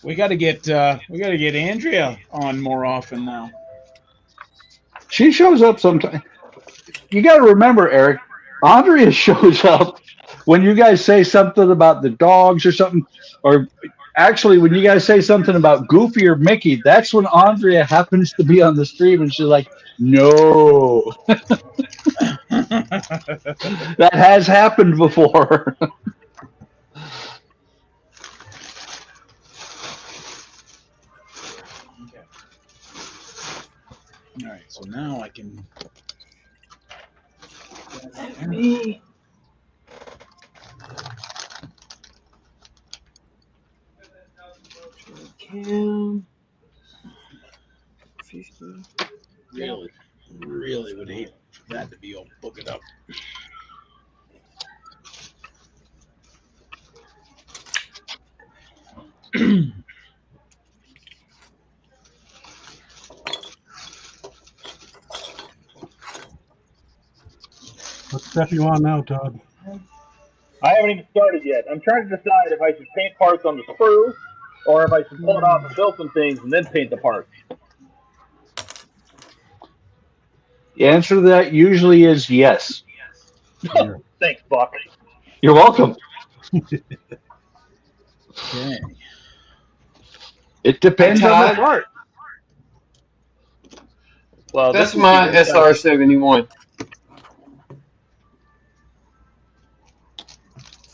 We gotta get Andrea on more often now. She shows up sometime. You got to remember, Eric, Andrea shows up when you guys say something about the dogs or something, or actually when you guys say something about Goofy or Mickey, that's when Andrea happens to be on the stream and she's like, no. That has happened before. Okay. All right, so now I can. Me. Cam. 50. Really would hate for that to be all booked up. What step you on now, Todd? I haven't even started yet. I'm trying to decide if I should paint parts on the sprue or if I should pull it off and build some things and then paint the parts. The answer to that usually is yes. Thanks, Buck. You're welcome. Okay. It depends on the Todd? part. Well, That's this is my the inside. SR-71.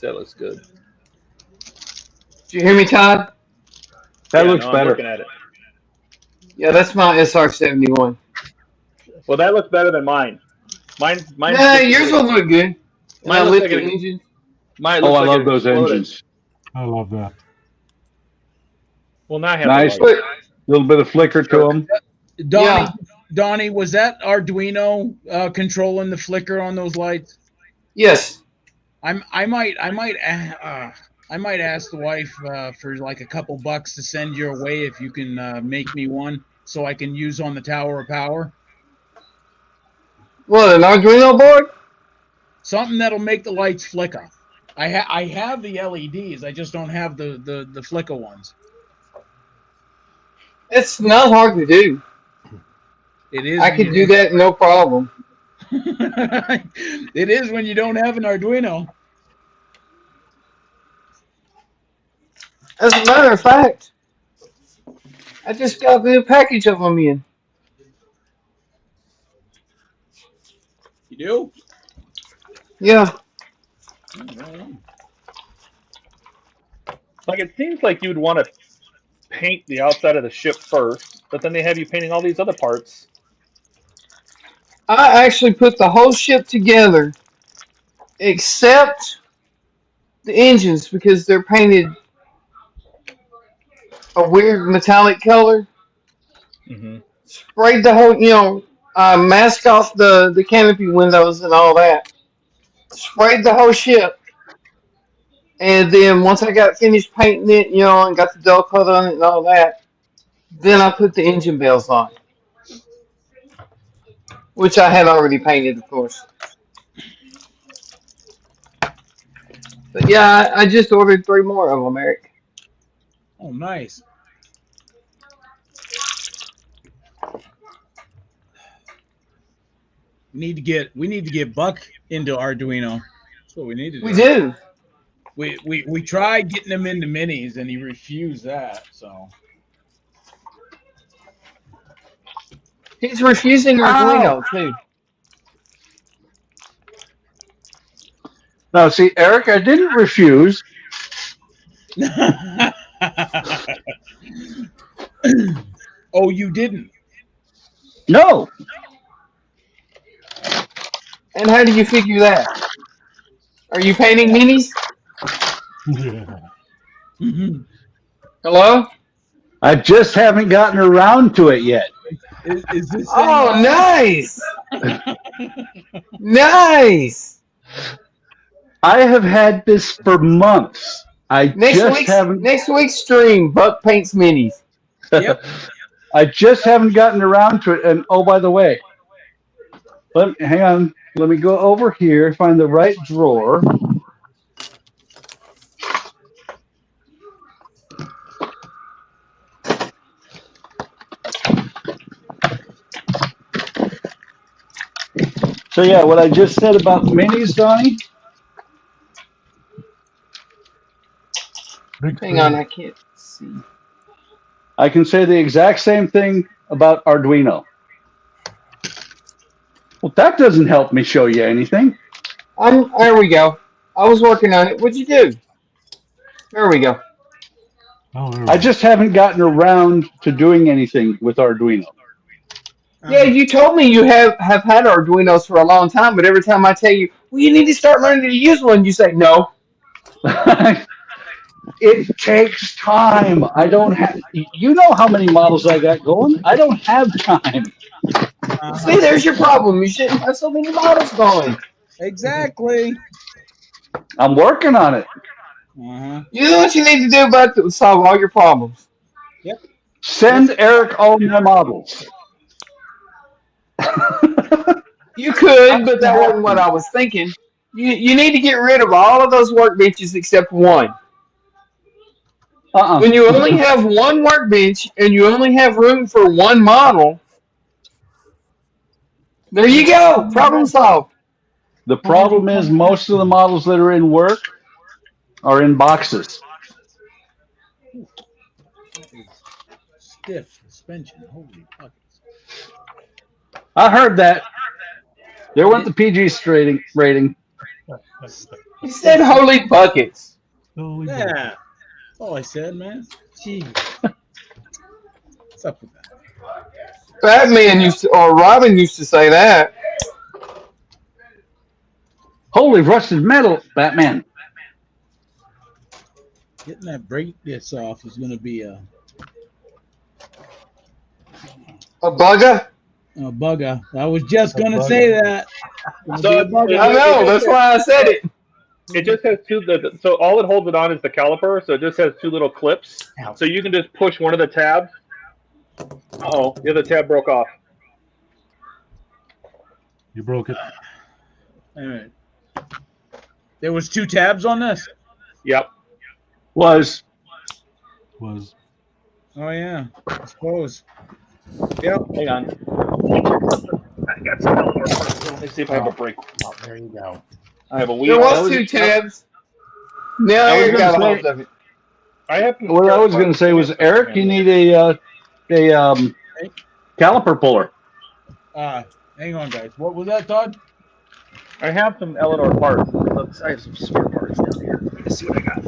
That looks good. Did you hear me, Todd? That Yeah, looks no, I'm better. looking at it. Yeah, that's my SR-71. Well, that looks better than mine. Mine. Nah, yours will look good. And Mine I looks lit like the an- engine. Mine Oh, looks I like love it those exploded. engines. I love that. Well, now I have Nice. the light. But A little bit of flicker to them. Donnie, Donnie, was that Arduino controlling the flicker on those lights? yes, I might ask the wife for like a couple bucks to send your way if you can make me one so I can use on the Tower of Power. what, an Arduino board? Something that'll make the lights flicker. I have the LEDs. I just don't have the flicker ones. It's not hard to do. It is. I could do that no problem. It is when you don't have an Arduino. As a matter of fact, I just got the package of them in. You do? Yeah. Like, it seems like you'd want to paint the outside of the ship first, but then they have you painting all these other parts. I actually put the whole ship together except the engines because they're painted a weird metallic color. Mm-hmm. Sprayed the whole, masked off the canopy windows and all that. Sprayed the whole ship. And then once I got finished painting it, and got the dull coat on it and all that, then I put the engine bells on. Which I had already painted, of course. But yeah, I just ordered 3 more of them, Eric. Oh, nice. We need to get Buck into Arduino. That's what we need to do. We do. We tried getting him into minis and he refused that. So He's refusing Arduino, too. Now, see, Eric, I didn't refuse. Oh, you didn't? No. And how do you figure that? Are you painting minis? Yeah. Mm-hmm. Hello? I just haven't gotten around to it yet. Is this? Oh, nice! Nice! I have had this for months. I Next week's stream, Buck paints minis. Yep. I just haven't gotten around to it. And oh, by the way, hang on. Let me go over here, find the right drawer. So yeah, what I just said about minis, Donnie, Big Hang on, screen. I can't see. I can say the exact same thing about Arduino. Well, that doesn't help me show you anything. There we go. I was working on it. What'd you do? There we go. Oh, there we I go. just haven't gotten around to doing anything with Arduino. Yeah, you told me you have had Arduinos for a long time, but every time I tell you, well, you need to start learning to use one, you say no. It takes time. I don't have. You know how many models I got going. I don't have time. See, there's your problem. You shouldn't have so many models going. Exactly. I'm working on it. You know what you need to do about to solve all your problems? Yep. Send Eric all my models. You could, but that wasn't what I was thinking. You need to get rid of all of those workbenches except one. When you only have one workbench and you only have room for one model, there you go. Problem solved. The problem is most of the models that are in work are in boxes. Stiff suspension. Holy buckets. I heard that. There went the PG rating. You said holy buckets. Holy Yeah. bucket. That's all I said, man. Jeez. What's up with that? Batman used to, or Robin used to say that. Holy rusted metal, Batman. Getting that brake disc off is going to be a bugger? A bugger. I was just going to say that. So I know. That's why I said it. It just has two. So all it holds it on is the caliper. So it just has two little clips. So you can just push one of the tabs. Uh-oh, the other tab broke off. You broke it. All right. There was 2 tabs on this? Yep. Was. Oh, yeah. I suppose. Yep. Hang on. I got some help. Let me see if I have a break. Oh, there you go. I have a wheel. There was 2 tabs. Now I got a hold of it. I have. What I was going to say was, Eric, you need a caliper puller. Hang on, guys. What was that, Todd? I have some Eleanor parts. I have some spare parts down here. Let's see what I got.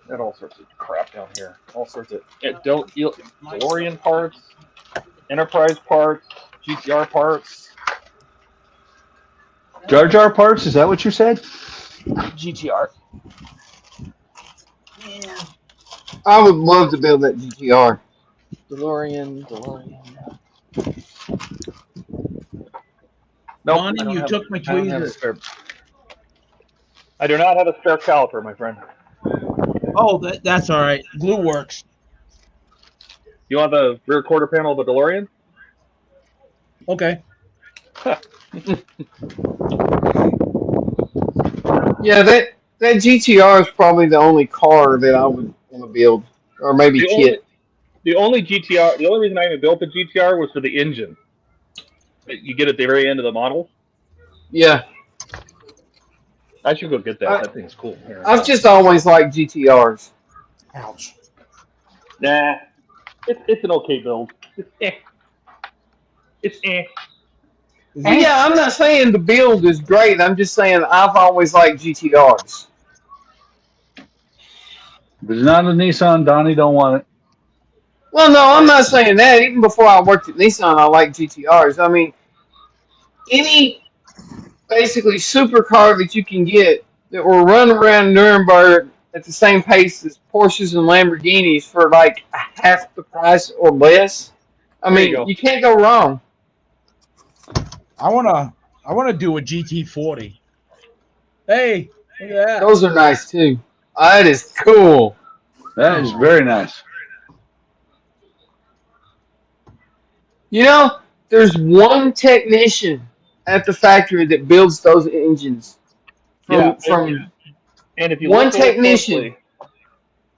Got all sorts of crap down here. All sorts of DeLorean parts, Enterprise parts, GTR parts. Jar Jar parts? Is that what you said? GTR. Yeah. I would love to build that GTR. DeLorean. Nope, Donnie, you took my tweezers. I do not have a spare caliper, my friend. Oh, that's all right. Glue works. You want the rear quarter panel of the DeLorean? Okay. Yeah, that GTR is probably the only car that I would want to build, or maybe kit. The only reason I even built the GTR was for the engine. You get at the very end of the model. Yeah. I should go get that. That thing's cool. Here. I've just always liked GTRs. Ouch. Nah, it's an okay build. It's eh. Yeah, I'm not saying the build is great. I'm just saying I've always liked GTRs. If it's not a Nissan, Donnie don't want it. Well, no, I'm not saying that. Even before I worked at Nissan, I liked GTRs. I mean, any basically supercar that you can get that will run around Nuremberg at the same pace as Porsches and Lamborghinis for like half the price or less. I mean, you can't go wrong. I wanna do a GT40. Hey, look at that. Those are nice too. That is cool. That is very nice. You know, there's one technician at the factory that builds those engines. And if you one look really technician. closely,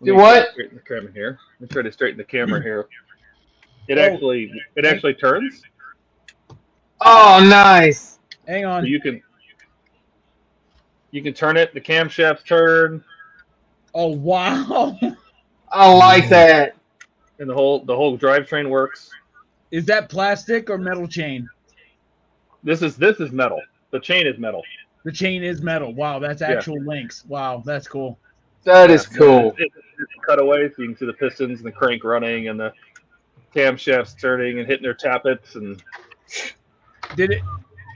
Do what? Straighten the camera here. Let me try to straighten the camera here. It actually turns. Oh, nice. Hang on. So you can turn it. The camshafts turn. Oh wow! I like that. And the whole drivetrain works. Is that plastic or metal chain? This is metal. The chain is metal. The chain is metal. Wow, that's actual links. Wow, that's cool. That is cool. It's a cutaway, so you can see the pistons and the crank running and the camshafts turning and hitting their tappets. And did it?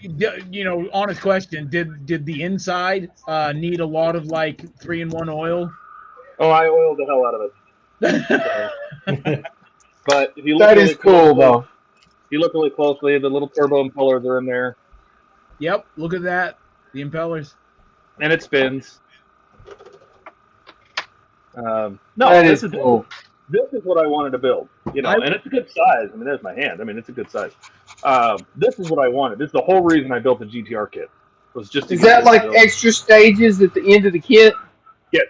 You know, honest question. Did the inside need a lot of like 3-in-1 oil? Oh, I oiled the hell out of it. But if you look That really is cool, though. If you look really closely, the little turbo impellers are in there. Yep, look at that. The impellers. And it spins. No, that is cool. This is what I wanted to build, you know, and it's a good size. I mean, there's my hand. I mean, it's a good size. This is what I wanted. This is the whole reason I built the GTR kit. Was just to Is that like extra stages at the end of the kit? Yes.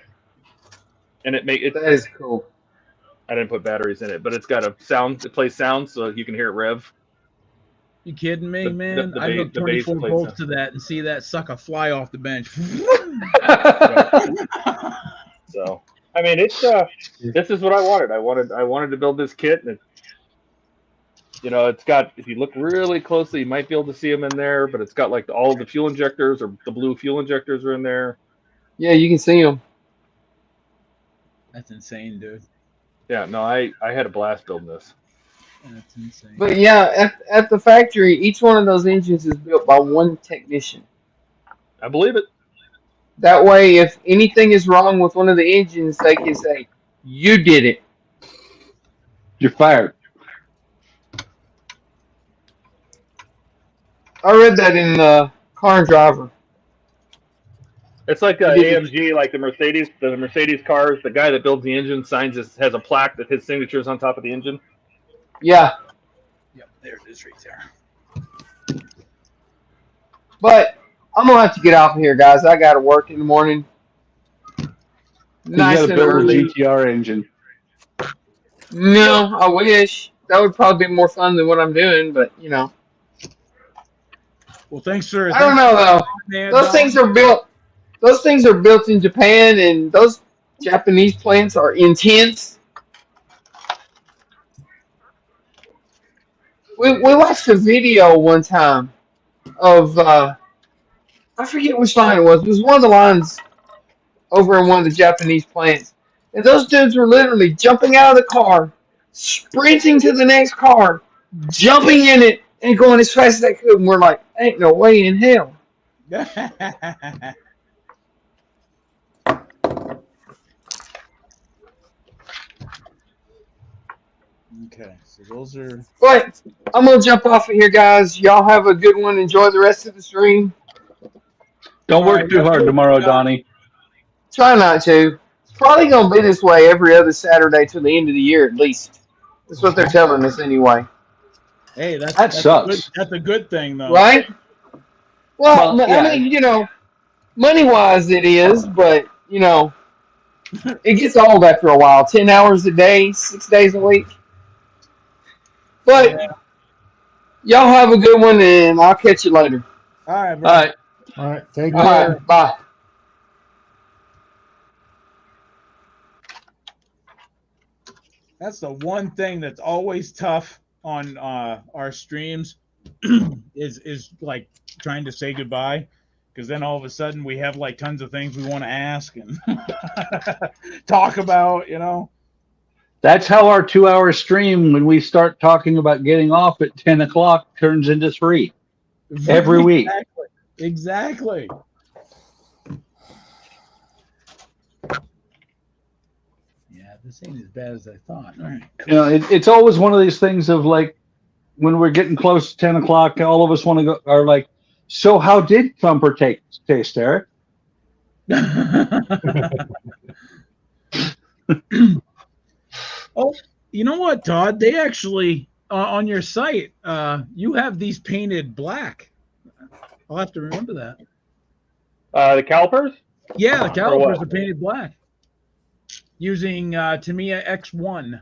And that is cool. I didn't put batteries in it, but it's got a sound. It plays sound, so you can hear it rev. You kidding me, man? I hooked the bass 24 volts to that and see that sucker fly off the bench. So, I mean, it's this is what I wanted. I wanted to build this kit, and you know, it's got. If you look really closely, you might be able to see them in there, but it's got like all the fuel injectors, or the blue fuel injectors are in there. Yeah, you can see them. That's insane, dude. Yeah, no, I had a blast building this. That's insane. But yeah, at the factory, each one of those engines is built by one technician. I believe it. That way, if anything is wrong with one of the engines, they can say, "You did it." You're fired. I read that in Car and Driver. It's like AMG, like the Mercedes cars. The guy that builds the engine has a plaque that his signature is on top of the engine. Yeah. Yep, there it is right there. But I'm gonna have to get off of here, guys. I gotta work in the morning. Nice you gotta and build early. a GTR engine. No, I wish. That would probably be more fun than what I'm doing, but you know. Well, thanks, sir. I don't know though. Those things are built. Those things are built in Japan, and those Japanese plants are intense. We watched a video one time of I forget which line it was. It was one of the lines over in one of the Japanese plants, and those dudes were literally jumping out of the car, sprinting to the next car, jumping in it, and going as fast as they could. And we're like, ain't no way in hell. Okay, so those are. But I'm gonna jump off of here, guys. Y'all have a good one. Enjoy the rest of the stream. Don't work too hard tomorrow, Donnie. Try not to. It's probably gonna be this way every other Saturday till the end of the year at least. That's what they're telling us anyway. Hey, that sucks. That's a good thing, though. Right? Well, yeah. I mean, you know, money-wise it is, but, you know, it gets old after a while. 10 hours a day, 6 days a week. But y'all have a good one, and I'll catch you later. All right, bro. All right. All right. Take All care. right, bye. That's the one thing that's always tough on our streams is like trying to say goodbye, because then all of a sudden we have like tons of things we want to ask and talk about, you know. That's how our 2-hour stream, when we start talking about getting off at 10 o'clock, turns into 3 every week. Exactly. Yeah, this ain't as bad as I thought. All right. You know, it's always one of these things of like, when we're getting close to 10 o'clock, all of us want to go, are like, so how did Thumper taste, Eric? Oh, you know what, Todd? They actually, on your site, you have these painted black. I'll have to remember that. The calipers? Yeah, the calipers are painted black. Using Tamiya X1.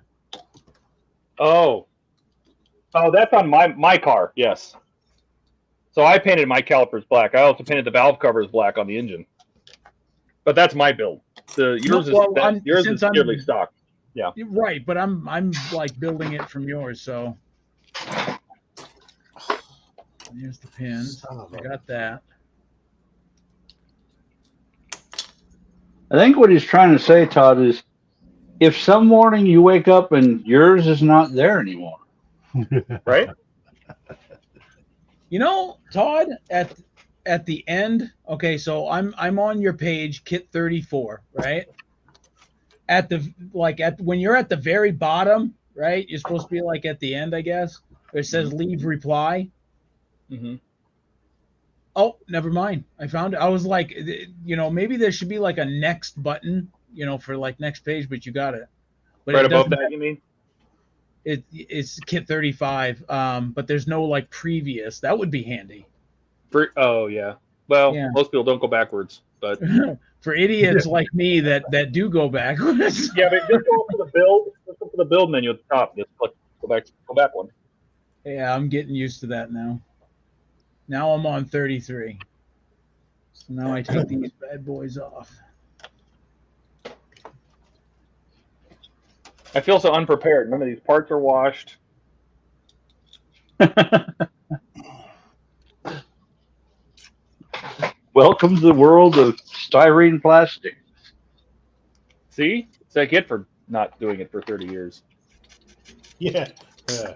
Oh, that's on my car. Yes. So I painted my calipers black. I also painted the valve covers black on the engine. But that's my build. Yours is purely stock. Yeah. Right, but I'm like building it from yours, so here's the pins. I got that. I think what he's trying to say, Todd, is if some morning you wake up and yours is not there anymore. Right? You know, Todd, at the end, okay, so I'm on your page, Kit 34, right? When you're at the very bottom, right? You're supposed to be like at the end, I guess. Where it says leave reply. Mm-hmm. Oh, never mind. I found it. I was like, you know, maybe there should be like a next button, you know, for like next page, but you got it. But right above that, you mean? It's Kit 35, but there's no like previous. That would be handy. Oh yeah. Well, Yeah. most people don't go backwards, but for idiots like me that do go backwards. yeah, but just go for the build. Just go for the build menu at the top. Just click go back one. Yeah, I'm getting used to that now. Now I'm on 33. So now I take these bad boys off. I feel so unprepared. None of these parts are washed. Welcome to the world of styrene plastic. See? It's like it for not doing it for 30 years. Yeah. Yeah.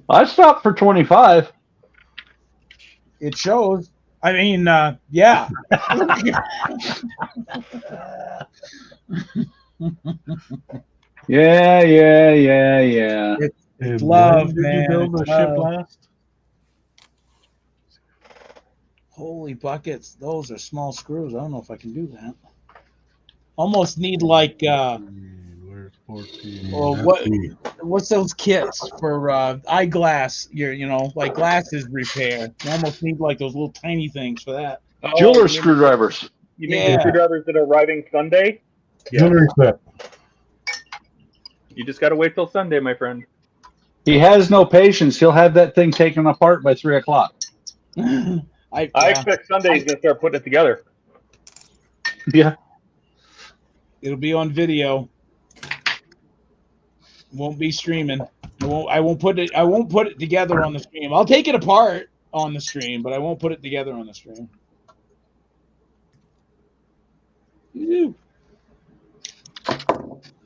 I stopped for 25. It shows. I mean, yeah. Yeah. It's love, Did man. you build the It's ship love. last? Holy buckets. Those are small screws. I don't know if I can do that. Almost need like Where's 14? or what's those kits for eyeglass, you know, like glasses repair. You almost need like those little tiny things for that. Jeweler screwdrivers. You mean the screwdrivers that are arriving Sunday? Jewelry set. You just got to wait till Sunday, my friend. He has no patience. He'll have that thing taken apart by 3 o'clock. I expect Sunday he's going to start putting it together. Yeah. It'll be on video. Won't be streaming. I won't put it together on the stream. I'll take it apart on the stream, but I won't put it together on the stream. Ew.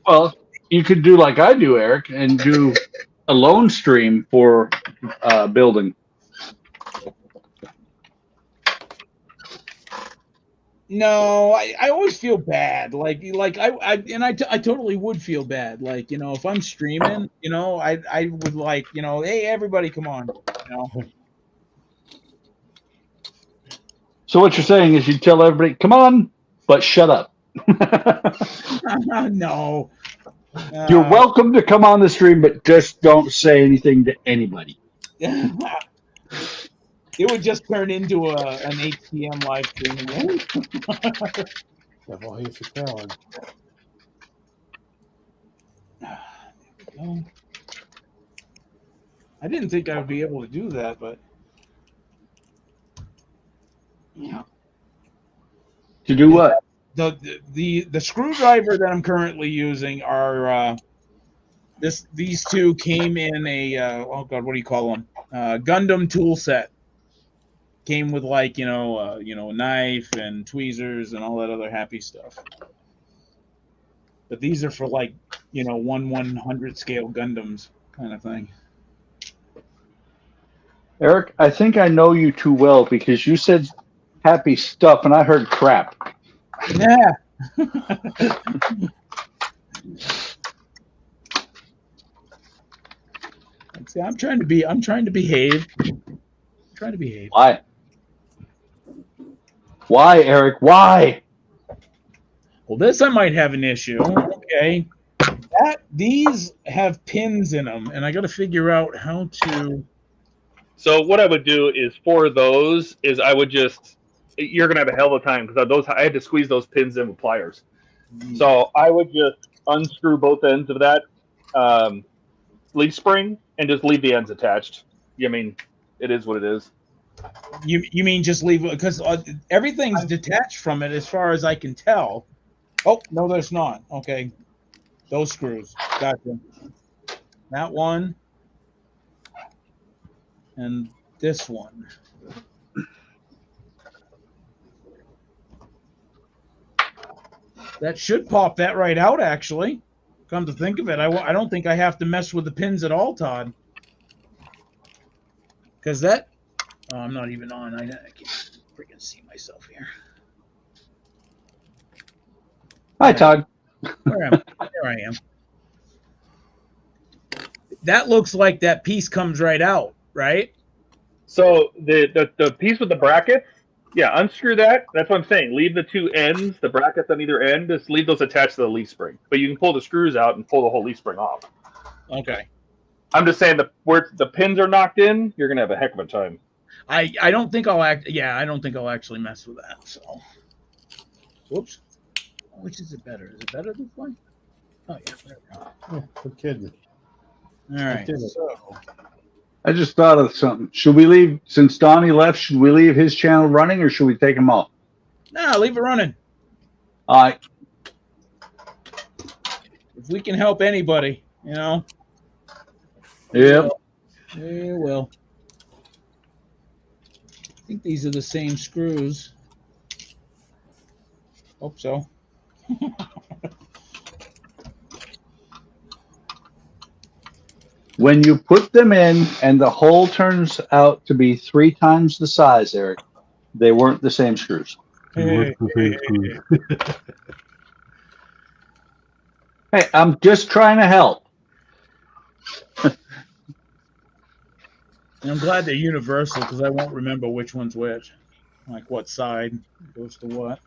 Well, you could do like I do, Eric, and do a lone stream for building. No, I always feel bad. I totally would feel bad. Like, you know, if I'm streaming, you know, I would like, you know, hey, everybody, come on, you know. So what you're saying is you tell everybody, come on, but shut up. No. You're welcome to come on the stream, but just don't say anything to anybody. It would just turn into an HTM live stream again. Devil hates a challenge. There we go. I didn't think I would be able to do that, but yeah. To do what? The screwdriver that I'm currently using are these two came in a oh god, what do you call them? Gundam tool set. Came with like, you know, a knife and tweezers and all that other happy stuff. But these are for like, you know, 1/100 scale Gundams kind of thing. Eric, I think I know you too well because you said happy stuff and I heard crap. Yeah. See, I'm trying to behave. Why? Why, Eric? Why? Well, this I might have an issue. Okay. These have pins in them, and I got to figure out how to. So what I would do is for those is I would just, you're gonna have a hell of a time because those I had to squeeze those pins in with pliers. So I would just unscrew both ends of that leaf spring and just leave the ends attached. I mean, it is what it is. You mean just leave it because everything's detached from it as far as I can tell. Oh no, there's not. Okay, those screws. Gotcha. That one and this one. That should pop that right out. Actually, come to think of it, I don't think I have to mess with the pins at all, Todd. Because that. Oh, I'm not even on. I can't freaking see myself here. Hi, Todd. Where am I? There I am. That looks like that piece comes right out, right? So the piece with the brackets, yeah, unscrew that. That's what I'm saying. Leave the two ends, the brackets on either end. Just leave those attached to the leaf spring. But you can pull the screws out and pull the whole leaf spring off. Okay. I'm just saying that where the pins are knocked in, you're gonna have a heck of a time. I don't think I'll I don't think I'll actually mess with that. So, whoops. Which is it better? Is it better this way? Oh yeah, there we go. Oh, good kid. All right. So, I just thought of something. Should we leave, since Donnie left, should we leave his channel running or should we take him off? No, leave it running. All right. If we can help anybody, you know. Yep. Yeah, well. I think these are the same screws. Hope so. When you put them in and the hole turns out to be 3 times the size, Eric, they weren't the same screws. Hey, Hey, I'm just trying to help. And I'm glad they're universal because I won't remember which one's which. Like what side goes to what.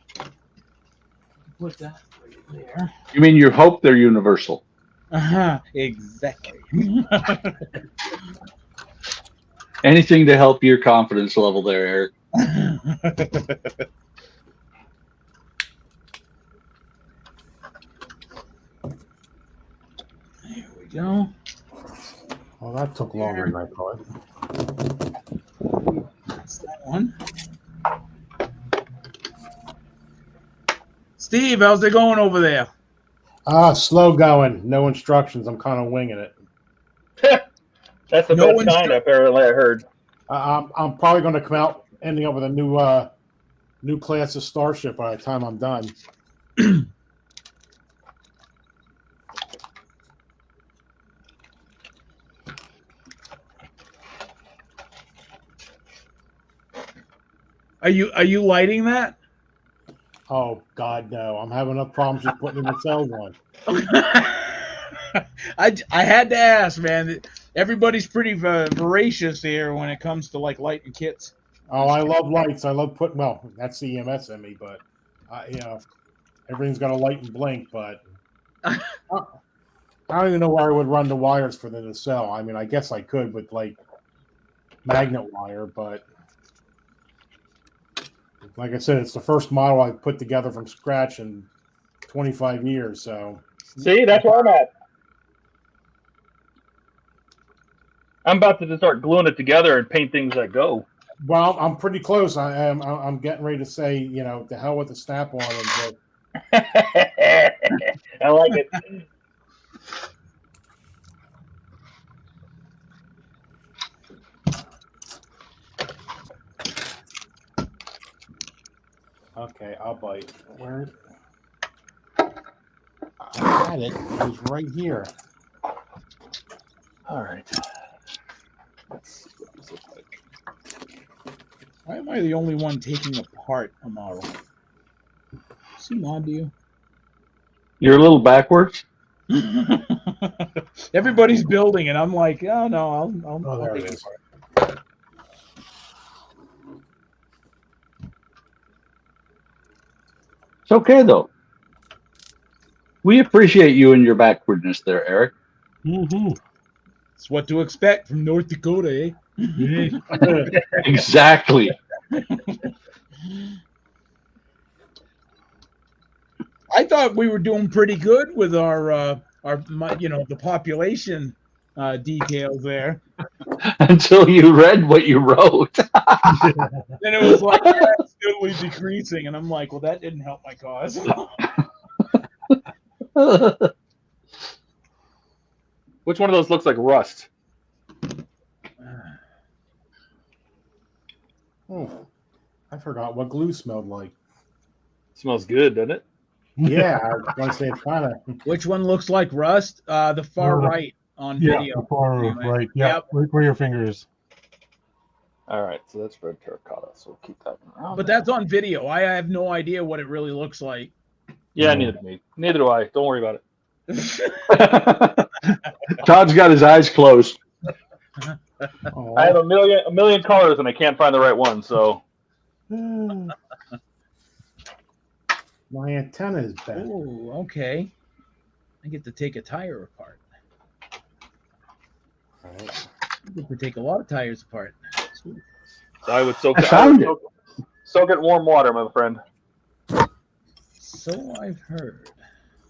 Put that right there. You mean you hope they're universal? Exactly. Anything to help your confidence level there, Eric. There we go. well, that took longer than I thought. That's that one. Steve, how's it going over there? Slow going. No instructions. I'm kind of winging it. That's the No best kind, apparently, I heard. I'm probably going to come out ending up with a new class of Starship by the time I'm done. Are you lighting that? Oh God, no! I'm having enough problems just putting in the cells on. I had to ask, man. Everybody's pretty voracious here when it comes to like lighting kits. Oh, I love lights. I love putting. Well, that's the EMS in me, but you know, everything's got a light and blink. But I don't even know where I would run the wires for the cell. I mean, I guess I could with like magnet wire, but like I said, it's the first model I've put together from scratch in 25 years. So See, that's where I'm at. I'm about to just start gluing it together and paint things that go. well, I'm pretty close. I'm getting ready to say, you know, the hell with the snap on it. I like it. Okay, I'll bite. Where? I had it. It was right here. All right. Why am I the only one taking apart a model? Seem odd to you? You're a little backwards. Everybody's building, and I'm like, oh no, Oh, there it is. It's okay, though. We appreciate you and your backwardness there, Eric. Mm-hmm. It's what to expect from North Dakota, eh? Exactly. I thought we were doing pretty good with our the population details there. until you read what you wrote. Then it was like steadily decreasing, and I'm like, well, that didn't help my cause. Which one of those looks like rust? Oh, I forgot what glue smelled like. Smells good, doesn't it? Yeah, I was going to say it's kind of. Which one looks like rust? The far right on Yeah, video. the far Anyway. right. Yeah, Yep. right where your finger is. All right, so that's red terracotta, so we'll keep that one around. But that's on video. I have no idea what it really looks like. Yeah, neither do me. Neither do I. Don't worry about it. Todd's got his eyes closed. Oh, I have a million colors and I can't find the right one. So my antenna is bad. Oh, okay. I get to take a tire apart. Right. I get to take a lot of tires apart. So I would soak I it. found it. Soak it in warm water, my friend. So I've heard.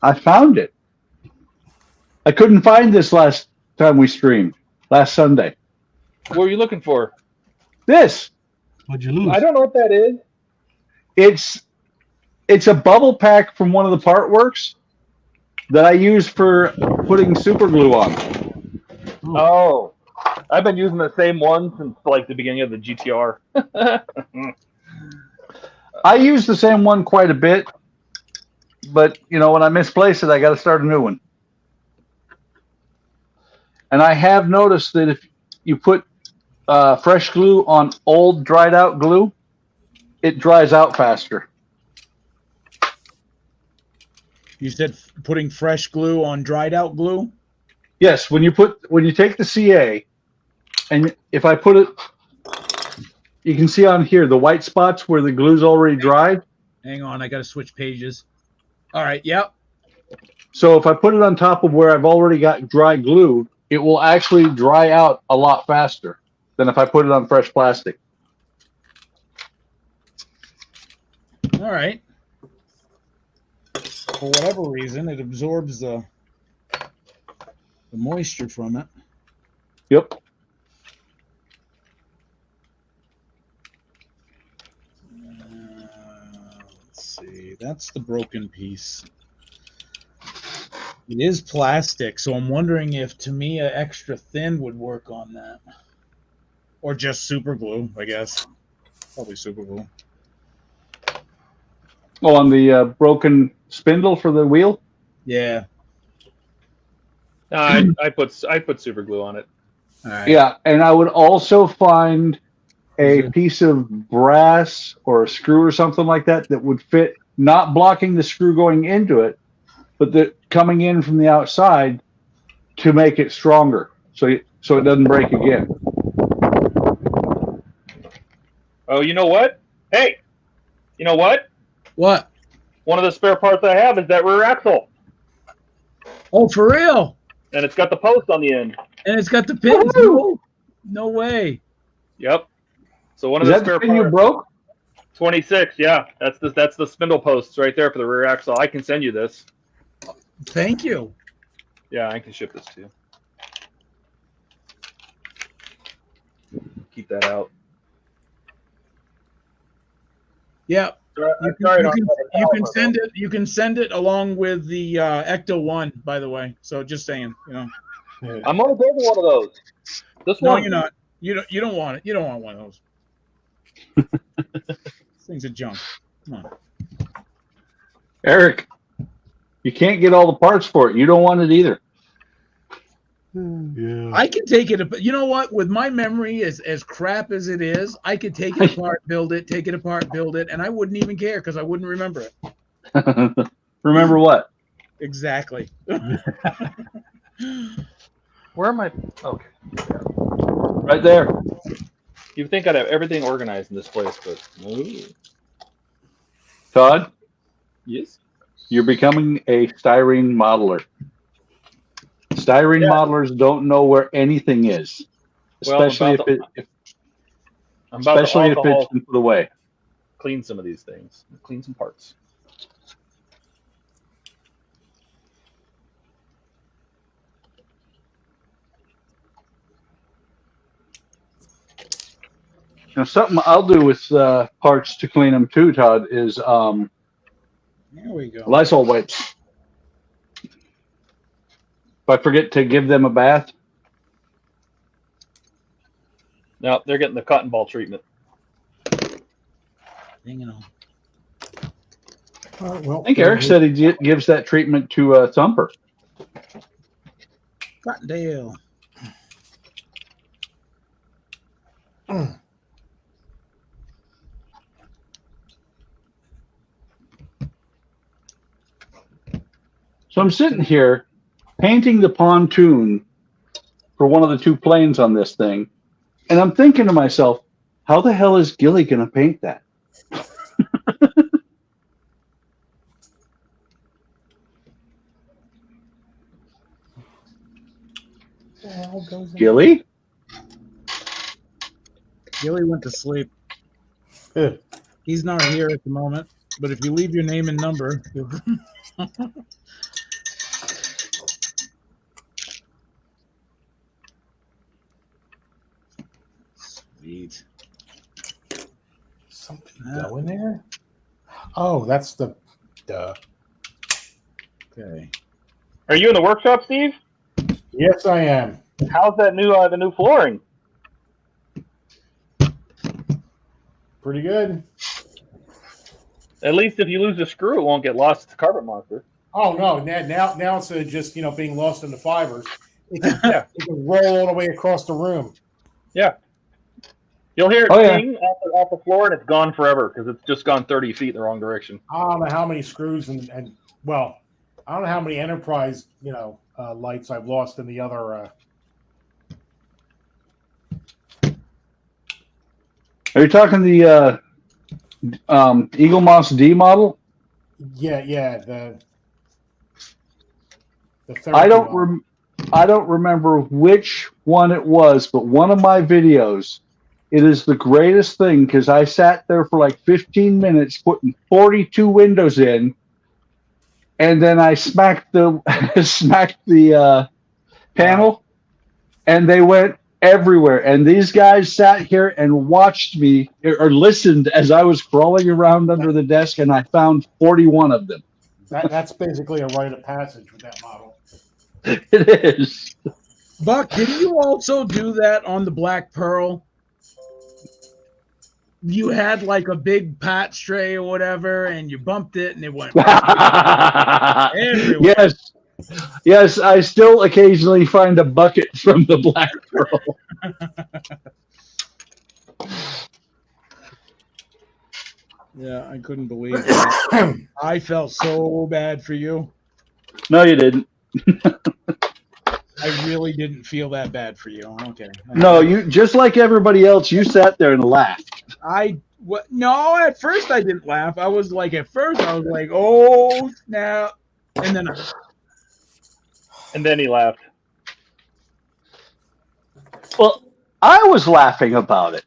I found it. I couldn't find this last time we streamed, last Sunday. What were you looking for? This. What'd you lose? I don't know what that is. It's a bubble pack from one of the part works that I use for putting super glue on. Oh, I've been using the same one since like the beginning of the GTR. I use the same one quite a bit, but you know, when I misplace it, I got to start a new one. And I have noticed that if you put fresh glue on old dried out glue, it dries out faster. You said putting fresh glue on dried out glue? Yes, when you take the CA, and if I put it, you can see on here the white spots where the glue's already dried. Hang on, I got to switch pages. All right, yep. So if I put it on top of where I've already got dry glue, it will actually dry out a lot faster than if I put it on fresh plastic. All right. For whatever reason, it absorbs the moisture from it. Yep. Let's see. That's the broken piece. It is plastic, so I'm wondering if Tamiya extra thin would work on that. Or just super glue, I guess. Probably super glue. Oh, on the broken spindle for the wheel? Yeah. I put super glue on it. All right. Yeah, and I would also find a piece of brass or a screw or something like that that would fit, not blocking the screw going into it, but the coming in from the outside to make it stronger, so it doesn't break again. Oh, you know what? Hey, you know what? What? One of the spare parts I have is that rear axle, Oh, for real? and it's got the post on the end. And it's got the pins. No way. Yep. So one Is of the that spare the thing you parts. broke? 26. Yeah, that's the spindle posts right there for the rear axle. I can send you this. Thank you. Yeah, I can ship this to you. Keep that out. Yeah. Sorry, You can send it. You can send it along with the Ecto 1, by the way. So just saying, you know. I'm gonna build one of those. This No, one. you're not. You don't want it. You don't want one of those. This thing's a junk. Come on. Eric, you can't get all the parts for it. You don't want it either. Yeah. I can take it. You know what? With my memory as crap as it is, I could take it apart, build it, take it apart, build it, and I wouldn't even care because I wouldn't remember it. Remember what? Exactly. Where am I? Okay. Right there. You think I'd have everything organized in this place, but no. Todd, Yes. you're becoming a styrene modeler. Styrene modelers don't know where anything is, Well, especially I'm about to especially if alcohol it's put away. clean some of these things. Clean some parts. Now, something I'll do with parts to clean them too, Todd, is There we go. Lysol wipes. If I forget to give them a bath, No, they're getting the cotton ball treatment. Hang on. All right, well, I think Eric said he gives that treatment to Thumper. Cottondale. So I'm sitting here painting the pontoon for one of the two planes on this thing, and I'm thinking to myself, how the hell is Gilly going to paint that? Gilly? Gilly went to sleep. Good. He's not here at the moment, but if you leave your name and number, sweet. Something go in there? Oh, that's the. Duh. Okay. Are you in the workshop, Steve? Yes, I am. How's that new the new flooring? Pretty good. At least if you lose a screw, it won't get lost to Carpet Monster. Oh no! Now instead of just being lost in the fibers, it can, it can roll all the way across the room. Yeah. You'll hear it Oh, yeah. ding off the floor, and it's gone forever because it's just gone 30 feet in the wrong direction. I don't know how many screws and well, I don't know how many Enterprise lights I've lost in the other. Are you talking the Eagle Moss D model? Yeah, the I therapy I don't remember which one it was, but one of my videos, it is the greatest thing because I sat there for like 15 minutes putting 42 windows in, and then I smacked the panel, and they went everywhere. And these guys sat here and watched me or listened as I was crawling around under the desk, and I found 41 of them. That's basically a rite of passage with that model. It is. Buck, did you also do that on the Black Pearl? You had like a big pat tray or whatever, and you bumped it, and it went everywhere. Yes, I still occasionally find a bucket from the Black Pearl. Yeah, I couldn't believe it. I felt so bad for you. No, you didn't. I really didn't feel that bad for you. Okay. No, you just like everybody else. You sat there and laughed. No, at first I didn't laugh. I was like, oh snap, and then he laughed. Well, I was laughing about it.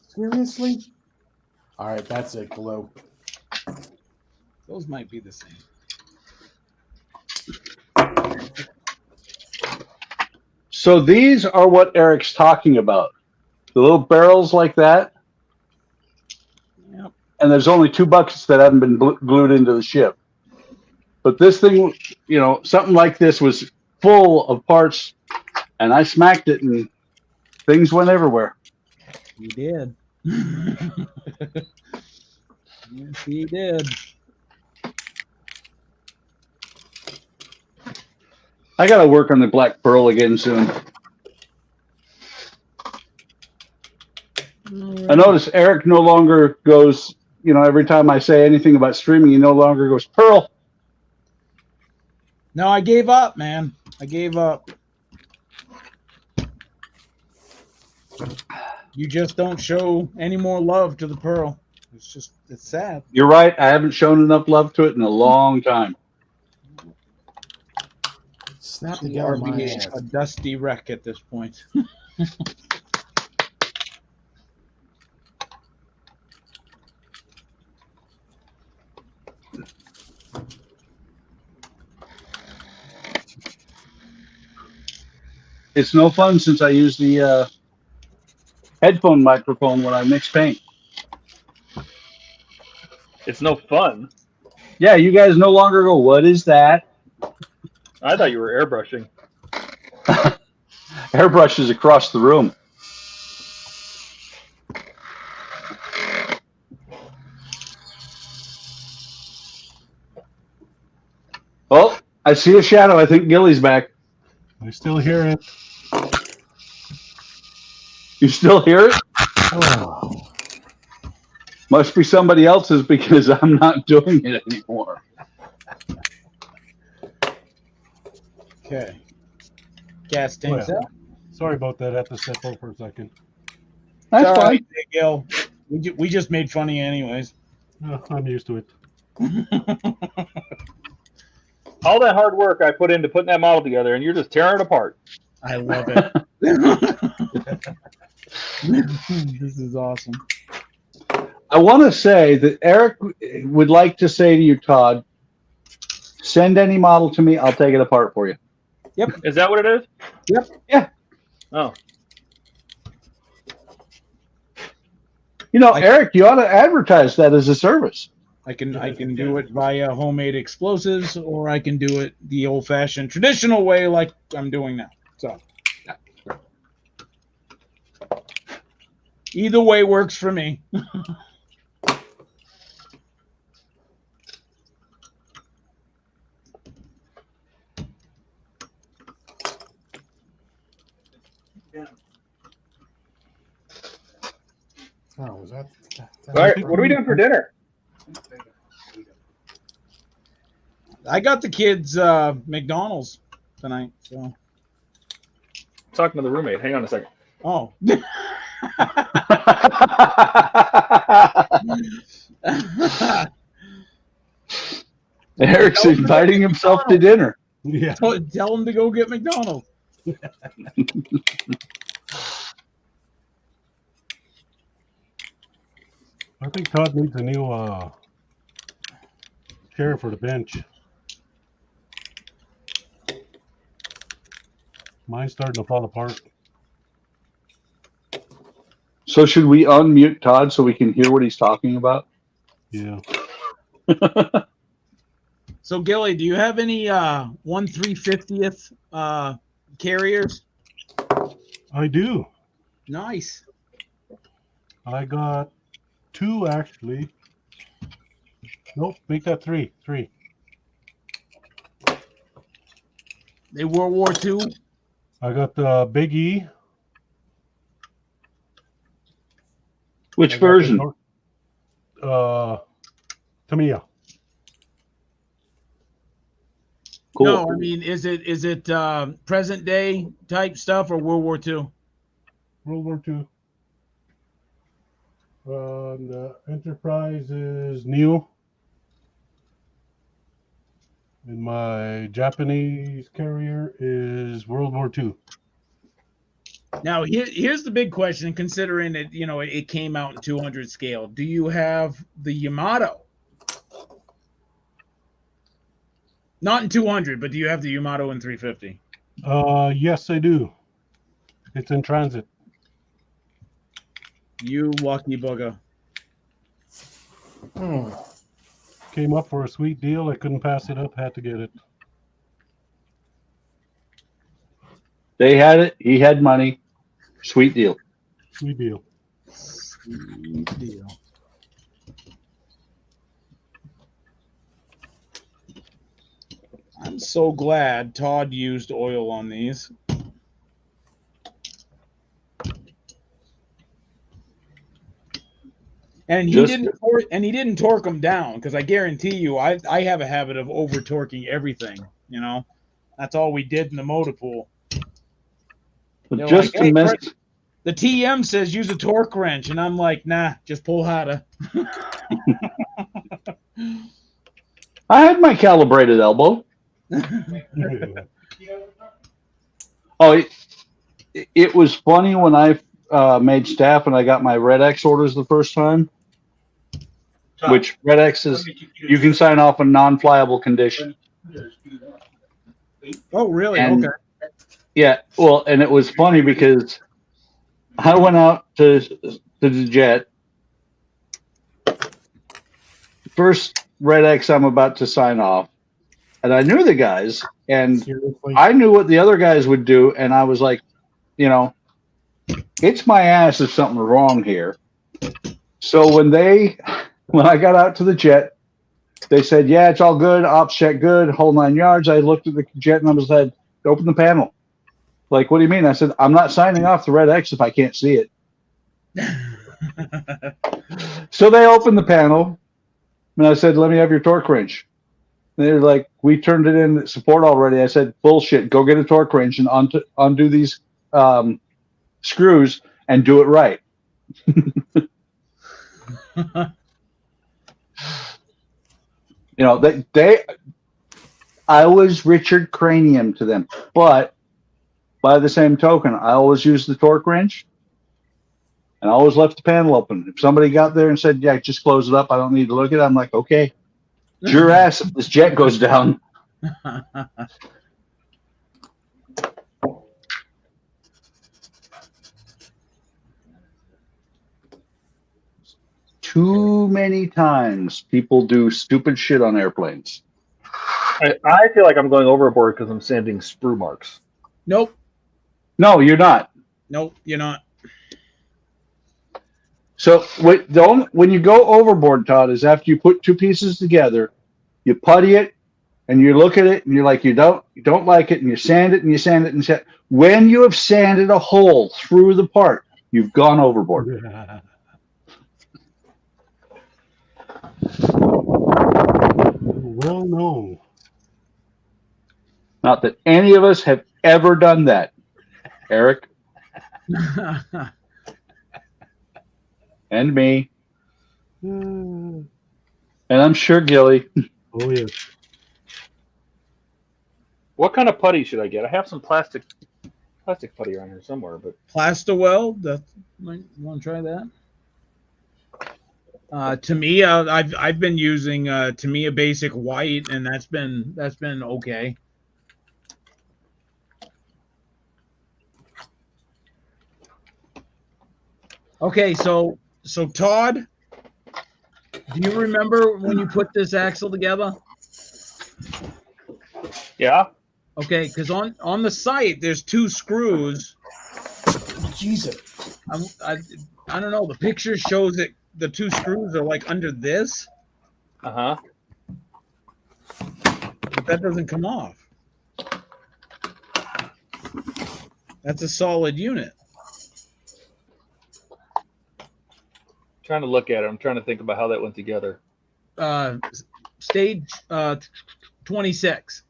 Seriously? All right, that's it, Glue. Those might be the same. So these are what Eric's talking about. The little barrels like that. Yep. And there's only 2 buckets that haven't been glued into the ship. But this thing, something like this was full of parts, and I smacked it, and things went everywhere. You did. Yes, he did. I got to work on the Black Pearl again soon. I notice Eric no longer goes, every time I say anything about streaming, he no longer goes, Pearl. No, I gave up, man. I gave up. You just don't show any more love to the Pearl. It's sad. You're right. I haven't shown enough love to it in a long time. Snap You together are my being ass. a dusty wreck at this point. It's no fun since I use the headphone microphone when I mix paint. It's no fun. Yeah, you guys no longer go, what is that? I thought you were airbrushing. Airbrush is across the room. Oh, I see a shadow. I think Gilly's back. I still hear it. You still hear it? Oh. Must be somebody else's because I'm not doing it anymore. Okay. Gas tanks Well, out. Sorry about that. I had to step over for a second. That's All fine. right, Big Gil. We just made fun of you anyways. I'm used to it. All that hard work I put into putting that model together, and you're just tearing it apart. I love it. This is awesome. I want to say that Eric would like to say to you, Todd, send any model to me. I'll take it apart for you. Yep. Is that what it is? Yep. Yeah. Oh. You know, Eric, you ought to advertise that as a service. I can do it via homemade explosives, or I can do it the old-fashioned traditional way like I'm doing now. So either way works for me. Oh, was that? All right, what are we doing for dinner? I got the kids McDonald's tonight. So Talking to the roommate. Hang on a second. oh. Eric's inviting himself to dinner. Yeah. Tell them to go get McDonald's. I think Todd needs a new chair for the bench. Mine's starting to fall apart. So should we unmute Todd so we can hear what he's talking about? Yeah. So Gilly, do you have any 1/350th carriers? I do. Nice. I got 2 actually. Nope, make that 3. 3. They World War II. I got the Big E. Which I got the version? Tamiya. Cool. No, I mean, is it present day type stuff or World War II? World War II. The Enterprise is new. And my Japanese carrier is World War II. Now, here's the big question, considering it, it came out in 200 scale. Do you have the Yamato? Not in 200, but do you have the Yamato in 350? Yes, I do. It's in transit. You lucky bugger. Came up for a sweet deal. I couldn't pass it up. Had to get it. They had it. He had money. Sweet deal. Sweet deal. Sweet deal. I'm so glad Todd used oil on these. And he didn't torque them down, because I guarantee you, I have a habit of over torquing everything. That's all we did in the motor pool. But just to miss. The TM says use a torque wrench, and I'm like, nah, just pull harder. I had my calibrated elbow. Oh, it was funny when I made staff and I got my Red X orders the first time. Which Red X is, you can sign off a non-flyable condition. Oh, really? And, okay. yeah, well, and it was funny because I went out to the jet. First Red X I'm about to sign off. And I knew the guys, and Seriously? I knew what the other guys would do, and I was like, you know, it's my ass if something's wrong here. So when I got out to the jet, they said, yeah, it's all good, ops check good, whole 9 yards. I looked at the jet and I was like, open the panel. Like, what do you mean? I said, I'm not signing off the Red X if I can't see it. So they opened the panel, and I said, let me have your torque wrench. And they're like, we turned it in support already. I said, bullshit, go get a torque wrench and undo these screws and do it right. You know, I was Richard Cranium to them, but by the same token, I always used the torque wrench and I always left the panel open. If somebody got there and said, yeah, just close it up, I don't need to look at it, I'm like, okay, it's your ass if this jet goes down. Too many times people do stupid shit on airplanes. I feel like I'm going overboard because I'm sending sprue marks. Nope. No, you're not. Nope, you're not. So when you go overboard, Todd, is after you put two pieces together, you putty it, and you look at it, and you're like, you don't like it, and you sand it, and you sand it, and sand. When you have sanded a hole through the part, you've gone overboard. Well, no. Not that any of us have ever done that, Eric and me, and I'm sure Gilly. Oh, yes. What kind of putty should I get? I have some plastic putty around here somewhere, but Plastawell, you want to try that? To me, I've been using to me a basic white, and that's been okay. Okay, so Todd, do you remember when you put this axle together? yeah. Okay, because on the site there's 2 screws. Jesus. I don't know. The picture shows that the 2 screws are like under this. Uh-huh. But that doesn't come off. That's a solid unit. Trying to look at it. I'm trying to think about how that went together. Stage 26.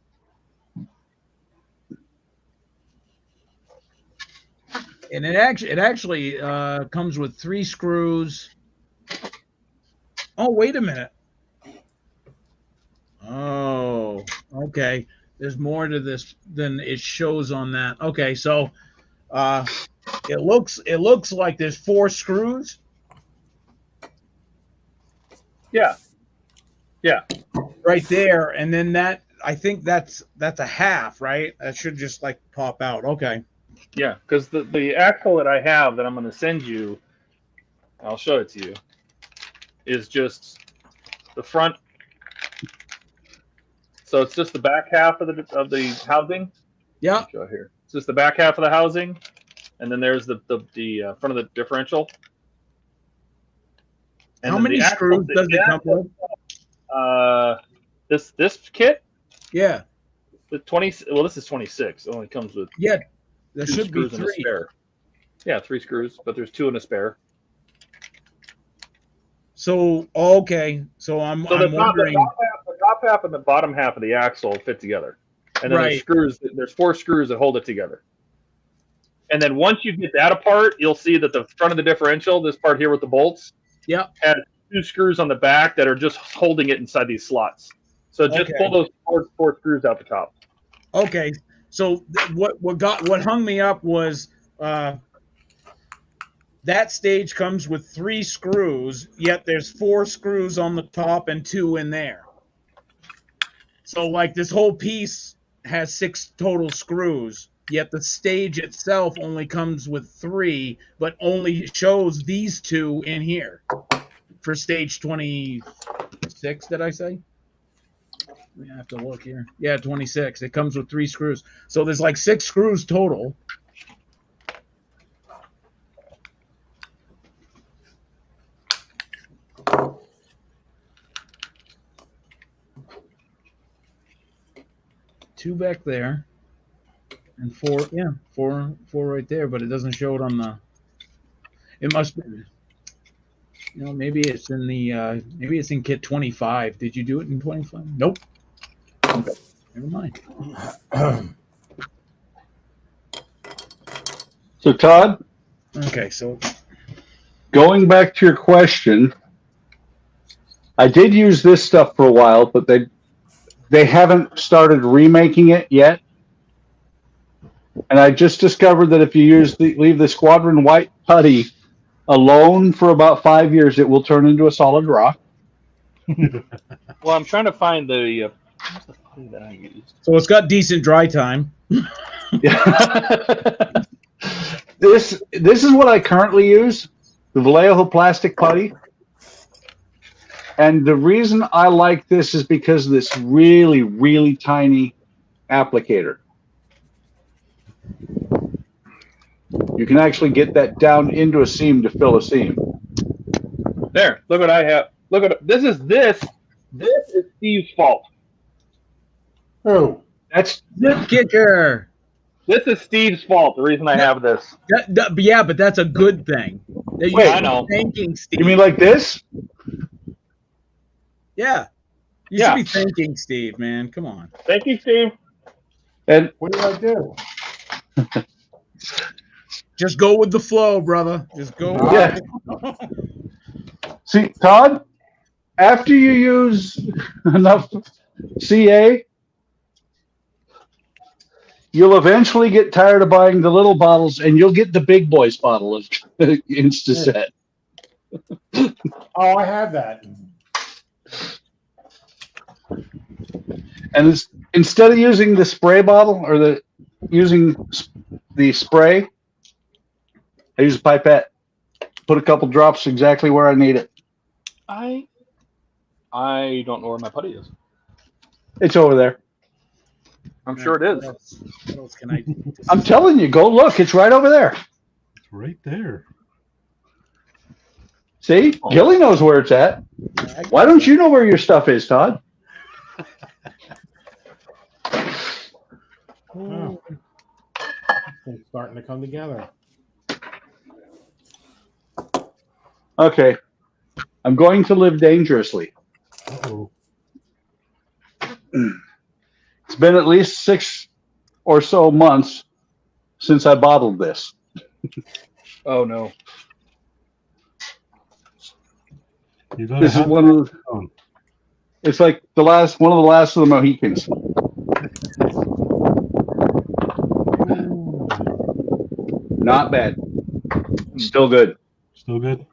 And it actually comes with 3 screws. Oh, wait a minute. Oh, okay. There's more to this than it shows on that. Okay, so it looks like there's 4 screws. Yeah. Yeah. Right there, and then that, I think that's a half, right? That should just like pop out. Okay. Yeah, because the axle that I have that I'm going to send you, I'll show it to you, is just the front. So it's just the back half of the housing. Yeah. Show here. It's just the back half of the housing, and then there's the front of the differential. And How then many the axle screws does it come with? This kit, Yeah. the 20. Well, this is 26. It only comes with Yeah. There 2 should be screws and a 3. spare. Yeah, 3 screws, but there's 2 in a spare. So okay. So I'm wondering. The top half and the bottom half of the axle fit together, and then Right. There's 4 screws that hold it together. And then once you get that apart, you'll see that the front of the differential, this part here with the bolts, Yeah. has 2 screws on the back that are just holding it inside these slots. So just Okay. pull those four screws out the top. Okay. So what hung me up was that stage comes with 3 screws, yet there's 4 screws on the top and 2 in there. So like this whole piece has 6 total screws. yet the stage itself only comes with 3, but only shows these 2 in here for stage 26. Did I say? We have to look here. Yeah, 26. It comes with 3 screws, so there's like 6 screws total. Two back there, and 4. Yeah, four right there. But it doesn't show it on the. It must be. You know, maybe it's in the. Maybe it's in kit 25. Did you do it in 25? Nope. Okay. Never mind. So Todd, Okay, so going back to your question, I did use this stuff for a while, but they haven't started remaking it yet. And I just discovered that if you leave the Squadron White putty alone for about 5 years, it will turn into a solid rock. Well, I'm trying to find the what's the putty that I used. so it's got decent dry time. This is what I currently use, the Vallejo plastic putty. And the reason I like this is because of this really, really tiny applicator. You can actually get that down into a seam to fill a seam. There, look what I have. Look at this is Steve's fault. Oh, That's Zip kicker. This is Steve's fault. The reason I have this. Yeah, but that's a good thing. That you Wait, should I know. be thanking Steve. you mean like this? Yeah. You Yeah. should be thanking Steve, man. Come on. Thank you, Steve. And what did I do? Just go with the flow, brother. Just go. yeah. See, Todd, after you use enough CA, you'll eventually get tired of buying the little bottles, and you'll get the big boys bottle of Instaset. Oh, I have that. And instead of using the spray bottle or using the spray, I use a pipette. Put a couple drops exactly where I need it. I don't know where my putty is. It's over there. I'm sure it is. What else can I do? I'm telling you, go look. It's right over there. It's right there. See? Gilly knows where it's at. Why don't you know where your stuff is, Todd? Oh. Things starting to come together. Okay. I'm going to live dangerously. Uh-oh. It's been at least 6 or so months since I bottled this. Oh no. You gotta This is have one of the, on. it's like one of the last of the Mohicans. Not bad. Still good. Still good?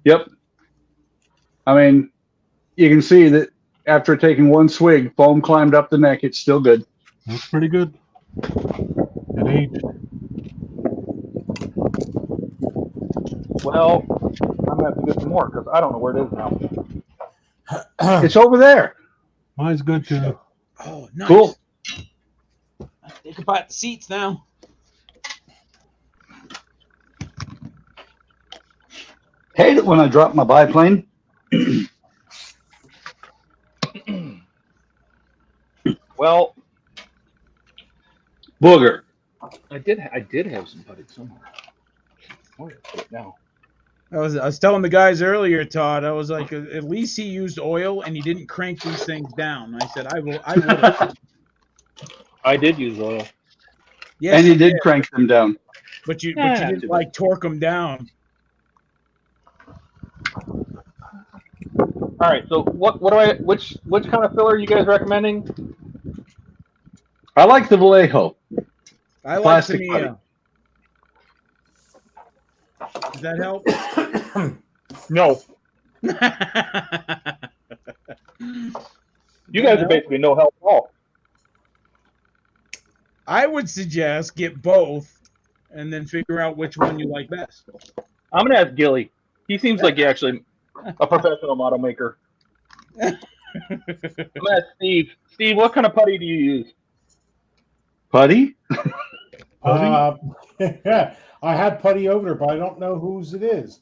Yep. I mean, you can see that after taking one swig, foam climbed up the neck. It's still good. That's pretty good. It aged. Well, I'm gonna have to get some more because I don't know where it is now. It's over there. Mine's good too. Oh, nice. Cool. They can buy the seats now. Hate it when I drop my biplane. Well, Booger. I did have some putty somewhere. Where is it now? I was telling the guys earlier, Todd. I was like, at least he used oil and he didn't crank these things down. I said, I would. I did use oil. Yes, And you did crank them down. but you Yeah, didn't like torque them down. All right. So which kind of filler are you guys recommending? I like the Vallejo. I like Plastic Tamiya. Does that help? No. You guys are basically no help at all. I would suggest get both, and then figure out which one you like best. I'm gonna ask Gilly. He seems like he actually a professional model maker. I'm gonna ask Steve. Steve, what kind of putty do you use? Putty? I had putty over there, but I don't know whose it is.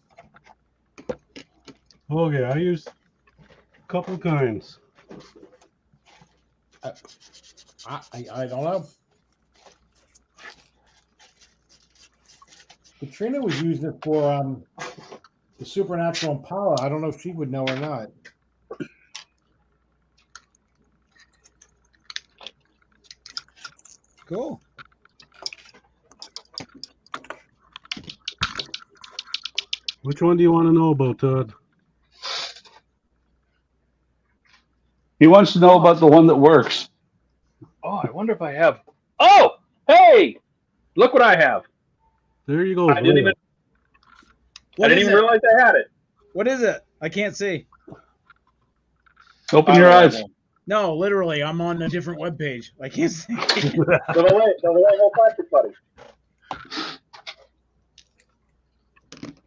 Okay, I use a couple kinds. I don't know. Katrina was using it for the Supernatural Impala. I don't know if she would know or not. Cool. Which one do you want to know about, Todd? He wants to know about the one that works. Oh, I wonder if I have. Oh, hey! Look what I have. There you go. I didn't even What is it? realize I had it. What is it? I can't see. Open your eyes. No, literally, I'm on a different web page. I can't see. The Vallejo plastic putty.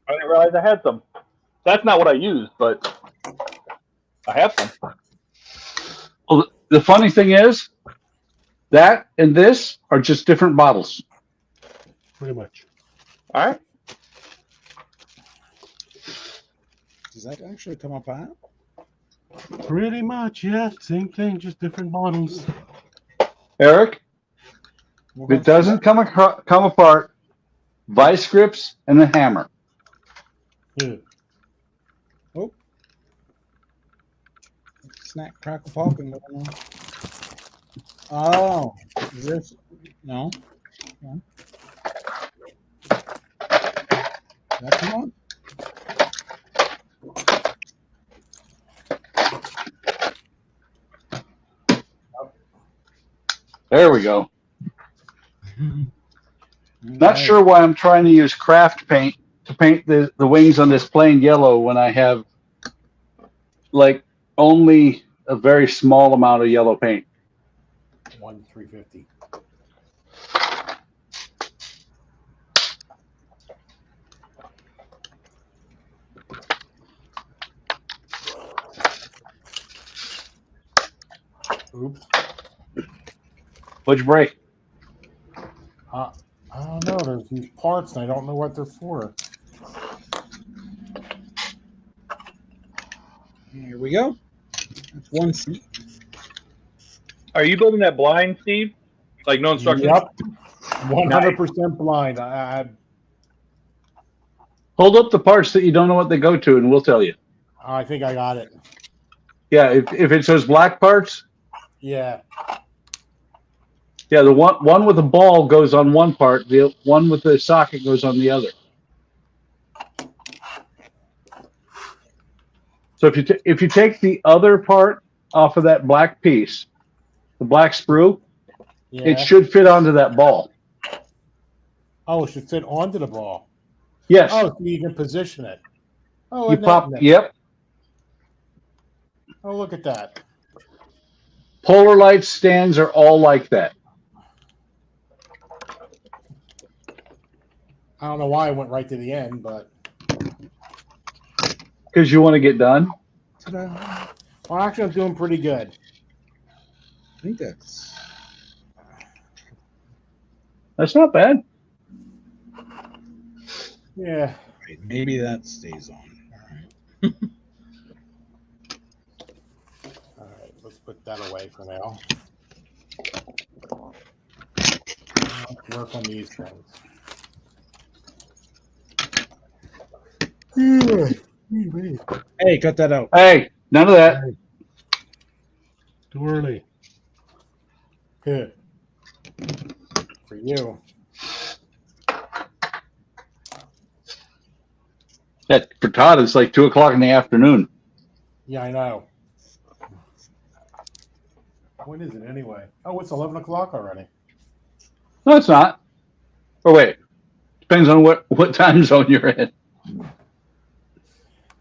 I didn't realize I had some. That's not what I used, but I have some. Well, the funny thing is, that and this are just different bottles. Pretty much. All right. Does that actually come up on? Pretty much, yeah. Same thing, just different bottles. Eric, if it doesn't come apart, vice grips and the hammer. Yeah. Oh. Snack, crackle, pop, and going on. Oh, is this? No. No. That come on? There we go. Not sure why I'm trying to use craft paint to paint the wings on this plain yellow when I have like only a very small amount of yellow paint. 1,350. Oops. What'd you break? I don't know. There's these parts, and I don't know what they're for. Here we go. That's one seat. Are you building that blind, Steve? Like no instructions? Yep. 100% blind. Hold up the parts that you don't know what they go to, and we'll tell you. I think I got it. Yeah, if it's those black parts, Yeah. yeah, the one with the ball goes on one part, the one with the socket goes on the other. So if you take the other part off of that black piece, the black sprue, Yeah. it should fit onto that ball. Oh, it should fit onto the ball. Yes. Oh, so you can position it. Oh, You isn't pop. that- Yep. Oh, look at that. Polar light stands are all like that. I don't know why I went right to the end, but Because you want to get done. Ta-da. well, actually, I'm doing pretty good. I think that's. That's not bad. Yeah. Right, maybe that stays on. All right. All right, let's put that away for now. Let's work on these things. Hey, cut that out. Hey, none of that. Too early. Good. For you. That for Todd, it's like 2 o'clock in the afternoon. Yeah, I know. When is it anyway? Oh, it's 11 o'clock already. No, it's not. Or wait, depends on what time zone you're in.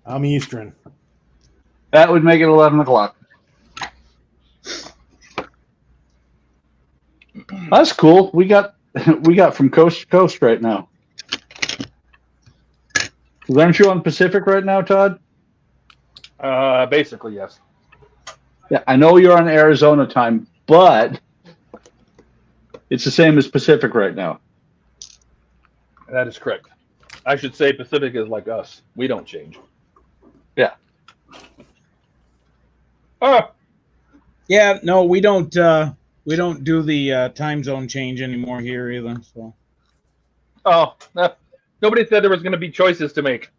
I'm Eastern. That would make it 11 o'clock. That's cool. We got from coast to coast right now. Aren't you on Pacific right now, Todd? Basically, yes. Yeah, I know you're on Arizona time, but it's the same as Pacific right now. That is correct. I should say Pacific is like us. We don't change. Yeah. Oh, Yeah, no, we don't do the time zone change anymore here either. So nobody said there was going to be choices to make.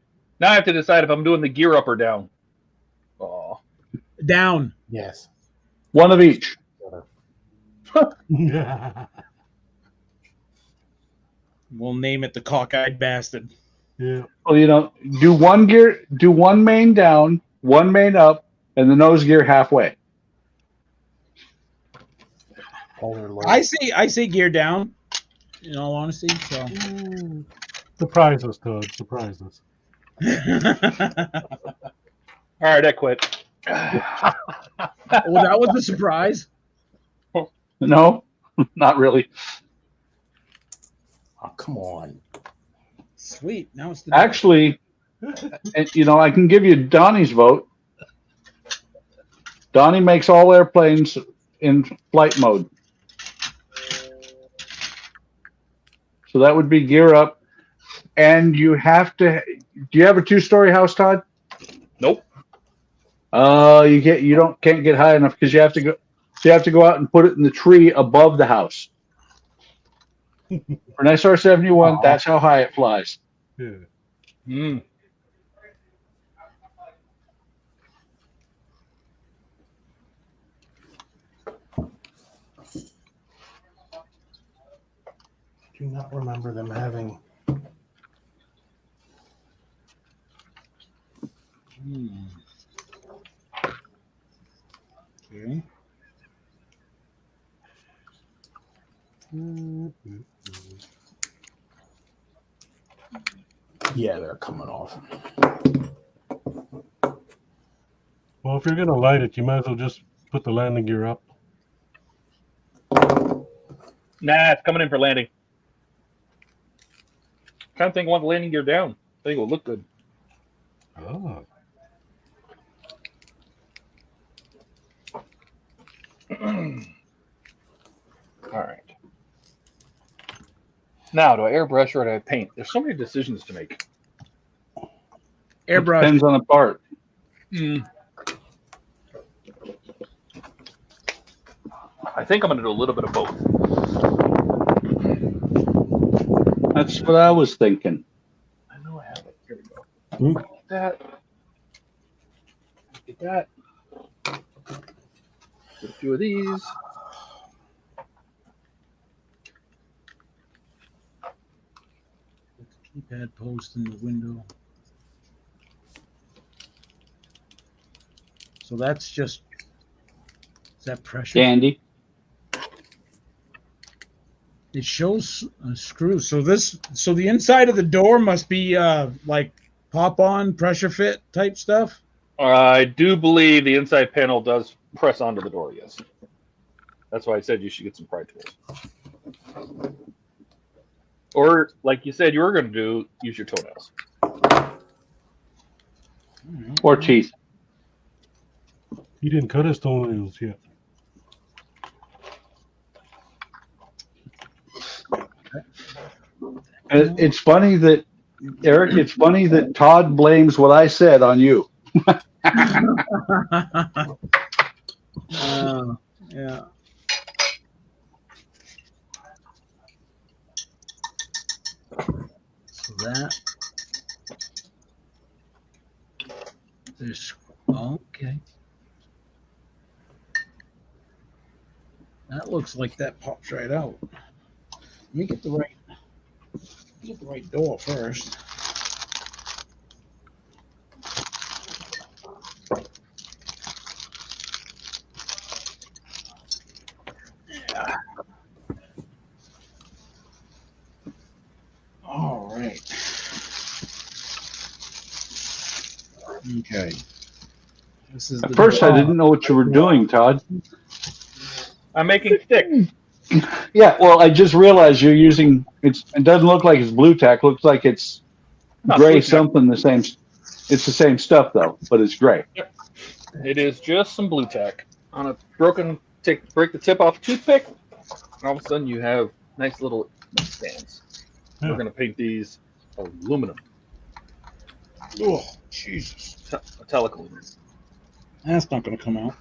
Now I have to decide if I'm doing the gear up or down. Oh, down. Yes. One of each. Yeah. We'll name it the cockeyed bastard. Yeah. Well, you know, do one main down, one main up, and the nose gear halfway. I say gear down. In all honesty, so Surprise us, Todd. Surprise us. all right, I quit. well, that was a surprise. No, not really. Oh, come on. Sweet. Now it's the Actually, you know, I can give you Donnie's vote. Donnie makes all airplanes in flight mode. So that would be gear up. And you have to, do you have a 2-story house, Todd? Nope. Can't get high enough because you have to go out and put it in the tree above the house. For an SR-71, that's how high it flies. Yeah. Mm. Do not remember them having. Okay. Yeah, they're coming off. Well, if you're gonna light it, you might as well just put the landing gear up. Nah, it's coming in for landing. Kind of think I want the landing gear down. I think it will look good. Oh. All right. Now, do I airbrush or do I paint? There's so many decisions to make. Airbrush. Depends on the part. I think I'm going to do a little bit of both. That's what I was thinking. I know I have it. Here we go. Hmm. Get that. Get that. Get a few of these. Keypad post in the window. So that's just, is that pressure? Dandy. It shows a screw. So the inside of the door must be like pop on pressure fit type stuff. I do believe the inside panel does press onto the door, yes. That's why I said you should get some pry tools. Or, like you said you were going to do, use your toenails. Or teeth. He didn't cut his toenails yet. It's funny that, Eric, it's funny that Todd blames what I said on you. Yeah. So that. There's, okay. That looks like that pops right out. Let me get the right door first. Yeah. All right. Okay. This is At first, I didn't know what you were doing, Todd. I'm making sticks. Yeah, well, I just realized you're using it doesn't look like it's blue tack. Looks like it's Not gray blue tack. something the same. It's the same stuff though, but it's gray. It is just some blue tack on a broken. Break the tip off a toothpick, and all of a sudden you have nice little stands. Yeah. We're gonna paint these aluminum, Oh, Jesus. metallic aluminum. That's not going to come out.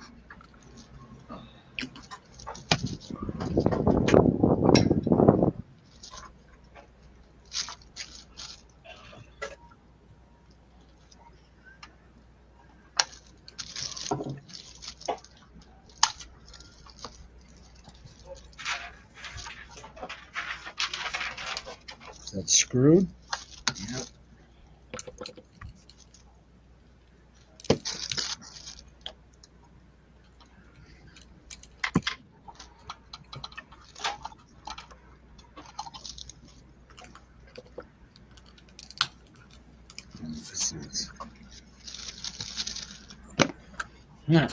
That's screwed. Yep. Yeah.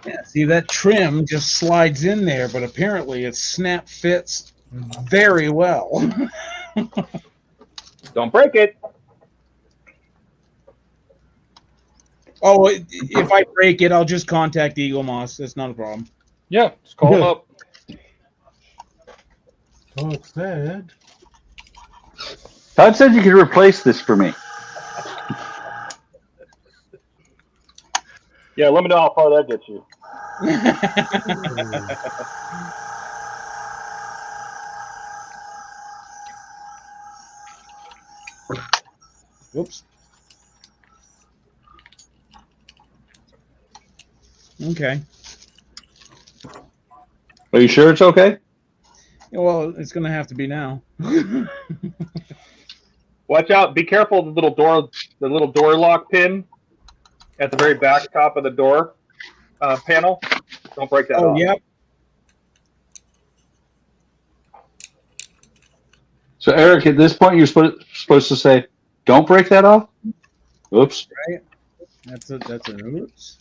Yeah, see, that trim just slides in there, but apparently it snap fits very well. Don't break it. Oh, if I break it, I'll just contact Eagle Moss. That's not a problem. Yeah, just call them up. Todd said. Todd said you could replace this for me. Yeah, let me know how far that gets you. Whoops. Okay. Are you sure it's okay? Yeah, well, it's going to have to be now. Watch out! Be careful of the little door lock pin at the very back top of the door panel. Don't break that off. Yep. So, Eric, at this point, you're supposed to say, "Don't break that off." Oops. Right. That's an oops.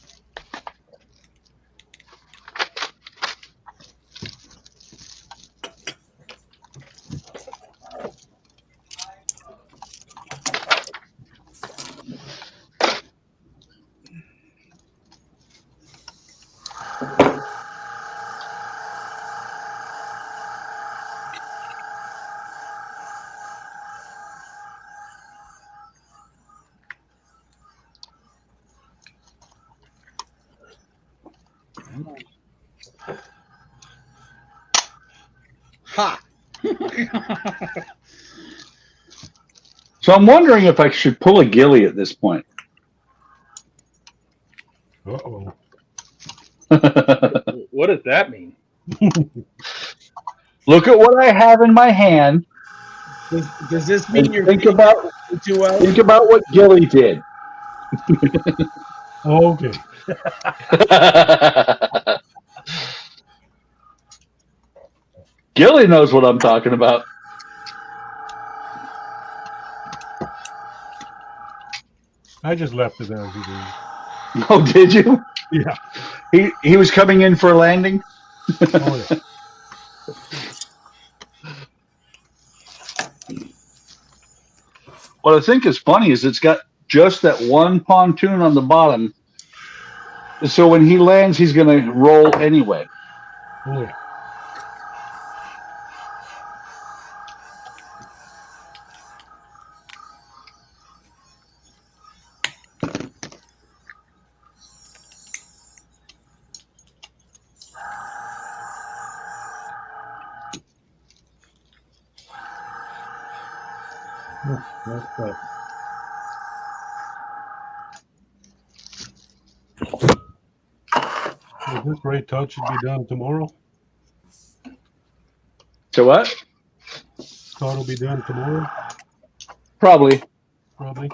Ha! So I'm wondering if I should pull a gilly at this point. Uh-oh. What does that mean? Look at what I have in my hand. Does this mean And you're think about too well? think about what Gilly did. Okay. Gilly knows what I'm talking about. I just left it as it is. Oh, did you? Yeah. He was coming in for a landing. Oh, yeah. What I think is funny is it's got just that one pontoon on the bottom. So when he lands, he's going to roll anyway. Oh, yeah. That's that. So this rate touch should be done tomorrow. So what? Todd will be done tomorrow, Probably. probably.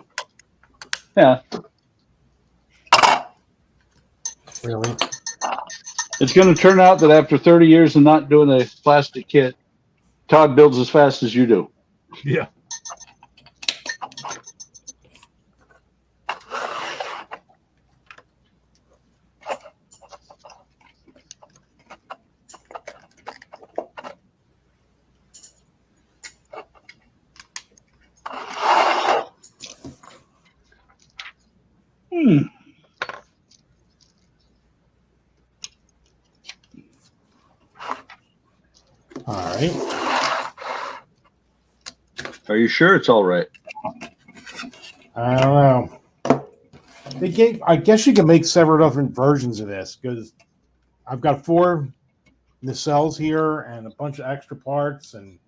Yeah, Really? it's going to turn out that after 30 years of not doing a plastic kit, Todd builds as fast as you do. Yeah. Hmm. All right. Are you sure it's all right? I don't know. They gave. I guess you can make several different versions of this because I've got 4 nacelles here and a bunch of extra parts, and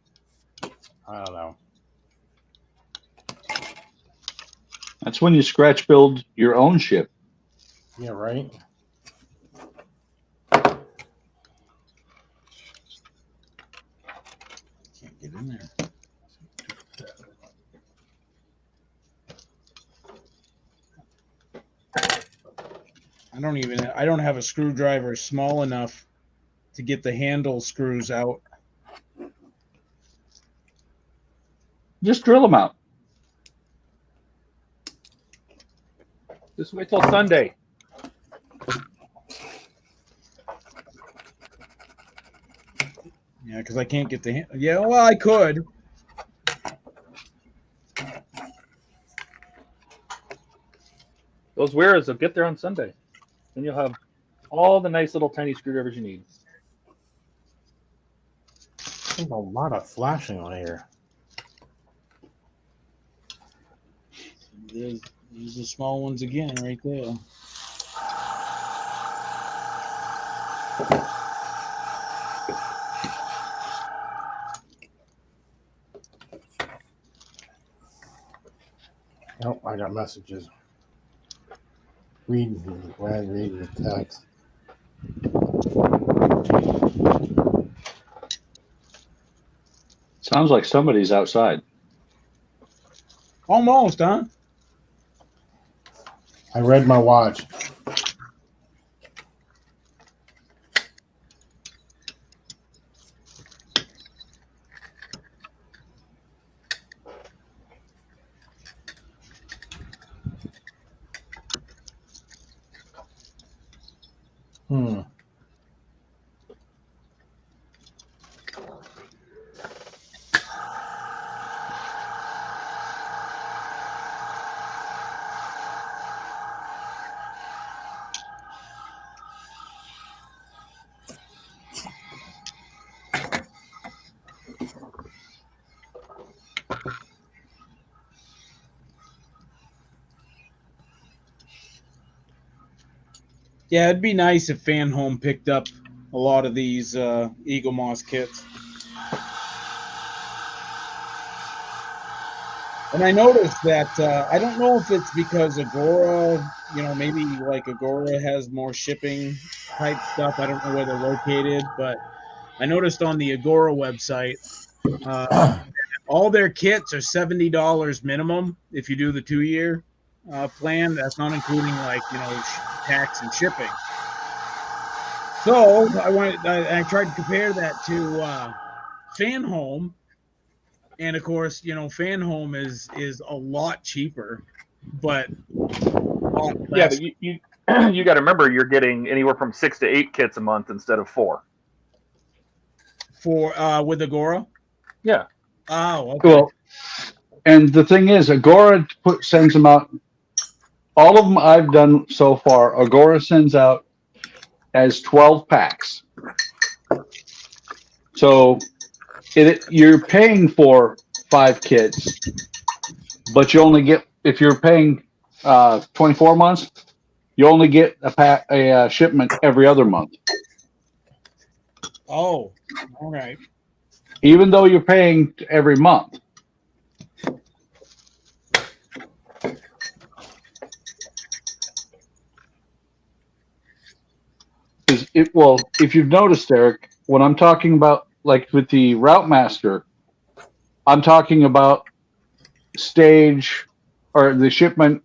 I don't know. That's when you scratch build your own ship. Yeah, right. Can't get in there. I don't have a screwdriver small enough to get the handle screws out. Just drill them out. Just wait till Sunday. Yeah, because I can't get the yeah. Well, I could. Those wearers will get there on Sunday. Then you'll have all the nice little tiny screwdrivers you need. There's a lot of flashing on here. There's the small ones again, right there. Oh, I got messages. Read the text. Sounds like somebody's outside. Almost, huh? I read my watch. Yeah, it'd be nice if Fan Home picked up a lot of these Eagle Moss kits. And I noticed that I don't know if it's because Agora, maybe like Agora has more shipping type stuff. I don't know where they're located, but I noticed on the Agora website, all their kits are $70 minimum if you do the 2-year plan. That's not including tax and shipping. So I tried to compare that to Fan Home. And of course, Fan Home is a lot cheaper, but Yeah, but you you got to remember you're getting anywhere from 6 to 8 kits a month instead of 4. For with Agora. Yeah. Oh, okay. Well, and the thing is, Agora sends them out. All of them I've done so far, Agora sends out as 12 packs. So you're paying for 5 kits, but you only get, if you're paying 24 months, you only get a shipment every other month. Oh, all right. Even though you're paying every month. Well, if you've noticed, Eric, when I'm talking about, like with the Route Master, I'm talking about stage or the shipment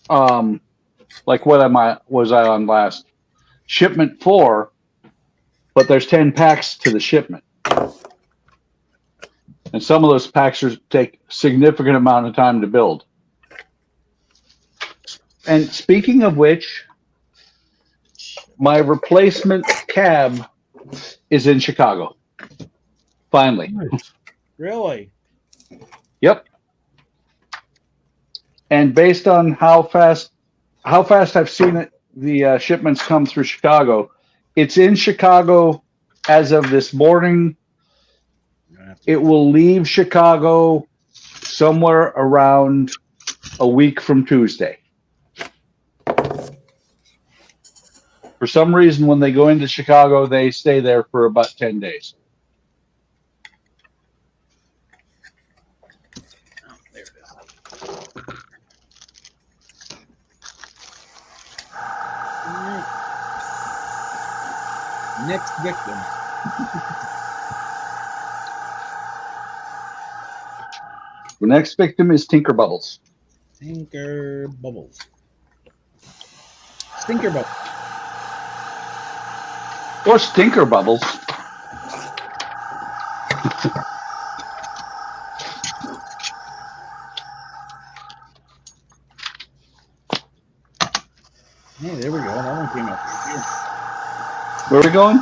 like what was I on last? Shipment 4, but there's 10 packs to the shipment. And some of those packs take significant amount of time to build. And speaking of which, my replacement cab is in Chicago. Finally. Really? Yep. And based on how fast I've seen it, the shipments come through Chicago, it's in Chicago as of this morning. It will leave Chicago somewhere around a week from Tuesday. For some reason, when they go into Chicago, they stay there for about 10 days. Oh, there it is. Next victim. The next victim is Tinker Bubbles. Tinker Bubbles. Stinker Bubbles. Or Stinker Bubbles. Hey, there we go. That one came out. Where are we going?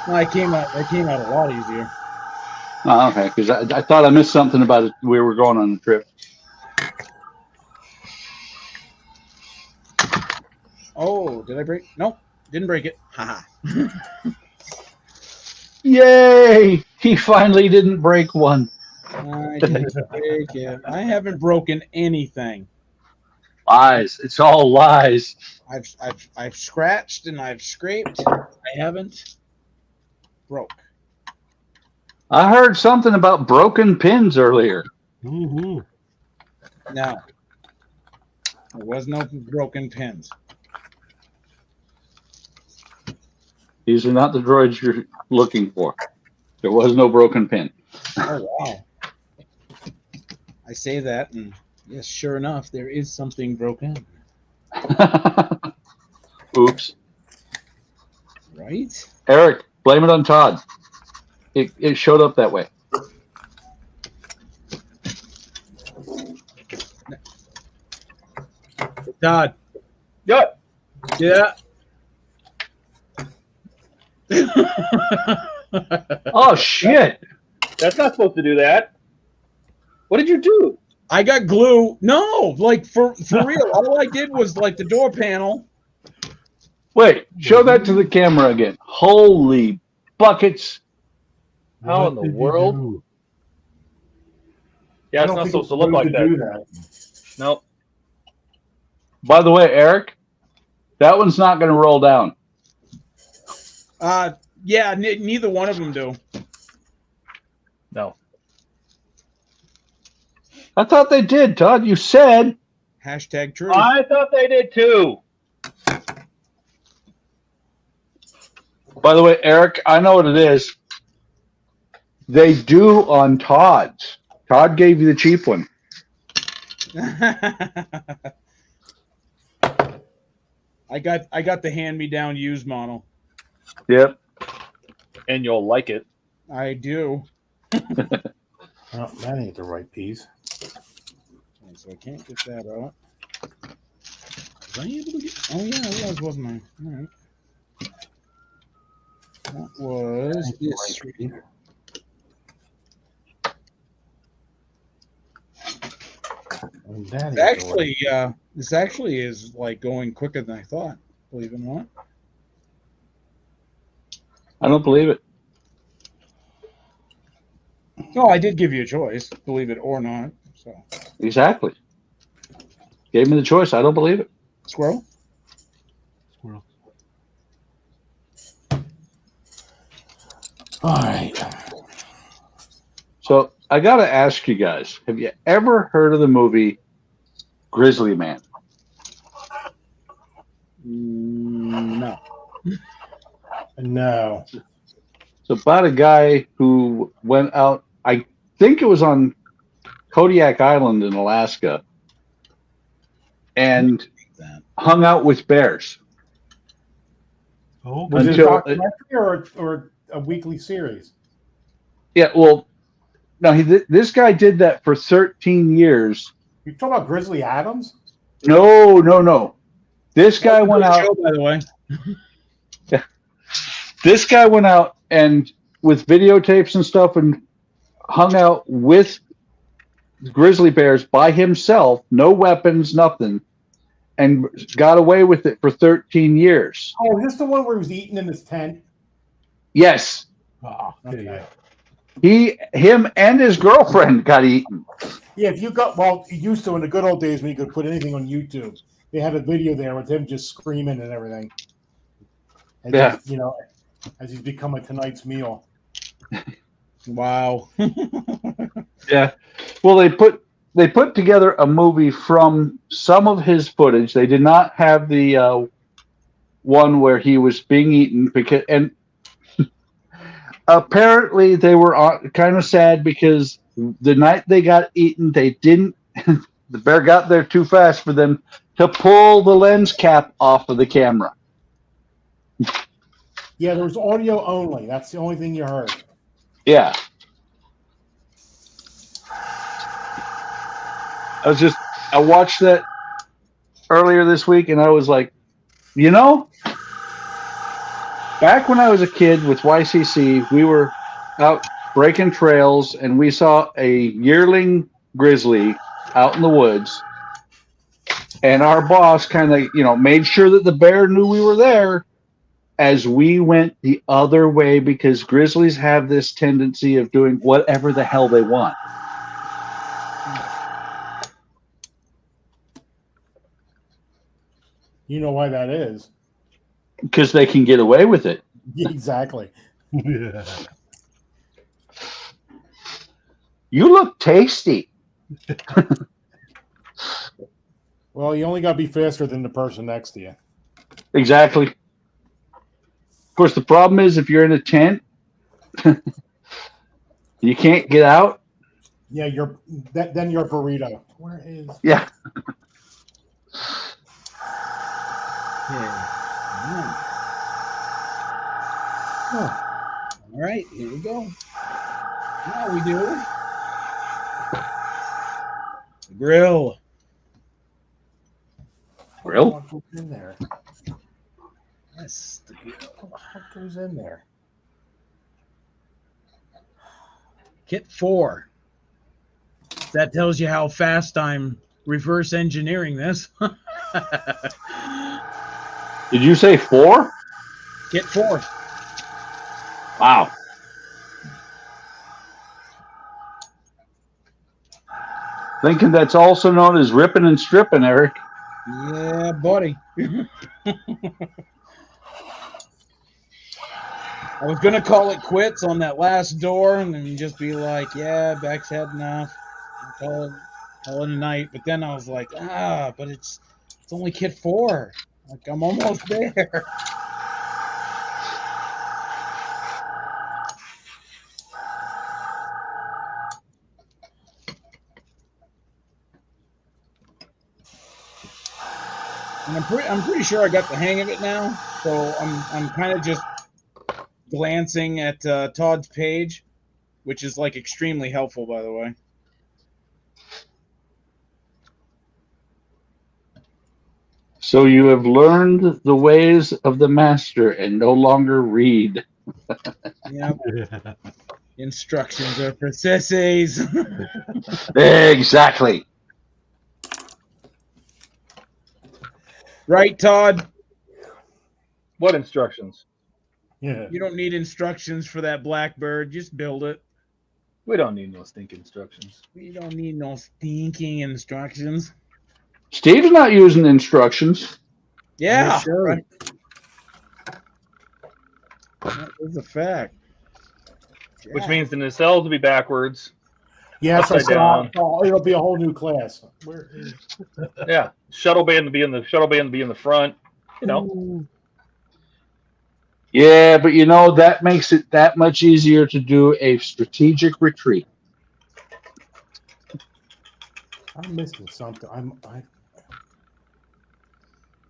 No, it came out a lot easier. Oh, okay, because I thought I missed something about it. We were going on a trip. Oh, did I break? Nope, didn't break it. Haha. Yay! He finally didn't break one. I didn't break it. I haven't broken anything. Lies. It's all lies. I've scratched and I've scraped. I haven't broke. I heard something about broken pins earlier. Mm-hmm. No. There was no broken pins. These are not the droids you're looking for. There was no broken pin. Oh, wow. I say that, and yes, sure enough, there is something broken. Oops. Right? Eric, blame it on Todd. It showed up that way. Todd. Yep. Yeah. Oh, shit. That's not supposed to do that. What did you do? I got glue. No, like for real. All I did was like the door panel. Wait, show that to the camera again. Holy buckets. How in the world? Yeah, it's not supposed to look like that. Nope. By the way, Eric, that one's not going to roll down. Yeah, neither one of them do. No. I thought they did, Todd. You said. Hashtag true. I thought they did too. By the way, Eric, I know what it is. They do on Todd's. Todd gave you the cheap one. I got the hand-me-down used model. Yep. And you'll like it. I do. Oh, that ain't the right piece. Okay, so I can't get that out. Was I able to get? Oh yeah, it was, wasn't I? All right. That was this. Actually, this actually is like going quicker than I thought. Believe it or not. I don't believe it. No, I did give you a choice, believe it or not. So Exactly. Gave me the choice. I don't believe it. squirrel. Squirrel. All right. So I got to ask you guys, have you ever heard of the movie Grizzly Man? No. No. It's about a guy who went out, I think it was on Kodiak Island in Alaska, and hung out with bears. Oh, Was it a Until- documentary or a weekly series? Yeah, well, no, this guy did that for 13 years. You talking about Grizzly Adams? No. This guy went out. Show, by the way. This guy went out and with videotapes and stuff and hung out with grizzly bears by himself, no weapons, nothing, and got away with it for 13 years. Oh, is this the one where he was eating in his tent? Yes. oh, Okay. Him and his girlfriend got eaten. Yeah, if you got, well, you used to in the good old days when you could put anything on YouTube. They had a video there with him just screaming and everything. And Yeah. just, as he's becoming tonight's meal. Wow. Yeah. Well, they put together a movie from some of his footage. They did not have the one where he was being eaten and apparently they were kind of sad because the night they got eaten, they didn't. The bear got there too fast for them to pull the lens cap off of the camera. Yeah, there was audio only. That's the only thing you heard. Yeah. I watched that earlier this week and I was like, back when I was a kid with YCC, we were out breaking trails and we saw a yearling grizzly out in the woods. And our boss kind of, made sure that the bear knew we were there as we went the other way because grizzlies have this tendency of doing whatever the hell they want. You know why that is? Because they can get away with it. Exactly. yeah. You look tasty. Well, you only got to be faster than the person next to you. Exactly. Of course, the problem is if you're in a tent, you can't get out. Yeah, then you're a burrito. Where is? Yeah. All right, here we go. Now we do it. Grill. Grill? What goes in there? That's the grill. What goes in there? Kit 4. That tells you how fast I'm reverse engineering this. Did you say 4? Kit 4. Wow. Thinking that's also known as ripping and stripping, Eric. Yeah, buddy. I was going to call it quits on that last door and then just be like, yeah, Beck's had enough. Call it a night. But then I was like, but it's only Kit 4. Like, I'm almost there. And I'm pretty sure I got the hang of it now. So I'm kind of just glancing at Todd's page, which is like extremely helpful, by the way. So you have learned the ways of the master and no longer read. Yep. Instructions are for sissies. Exactly. Right, Todd? What instructions? Yeah. You don't need instructions for that blackbird. Just build it. We don't need no stinking instructions. We don't need no stinking instructions. Steve's not using instructions. Yeah. Sure. Right. That is a fact. Which means the nacelles will be backwards. Yes, I Upside said down. it'll be a whole new class. Where is? Yeah, shuttle band to be in the front. Yeah, but that makes it that much easier to do a strategic retreat. I'm missing something.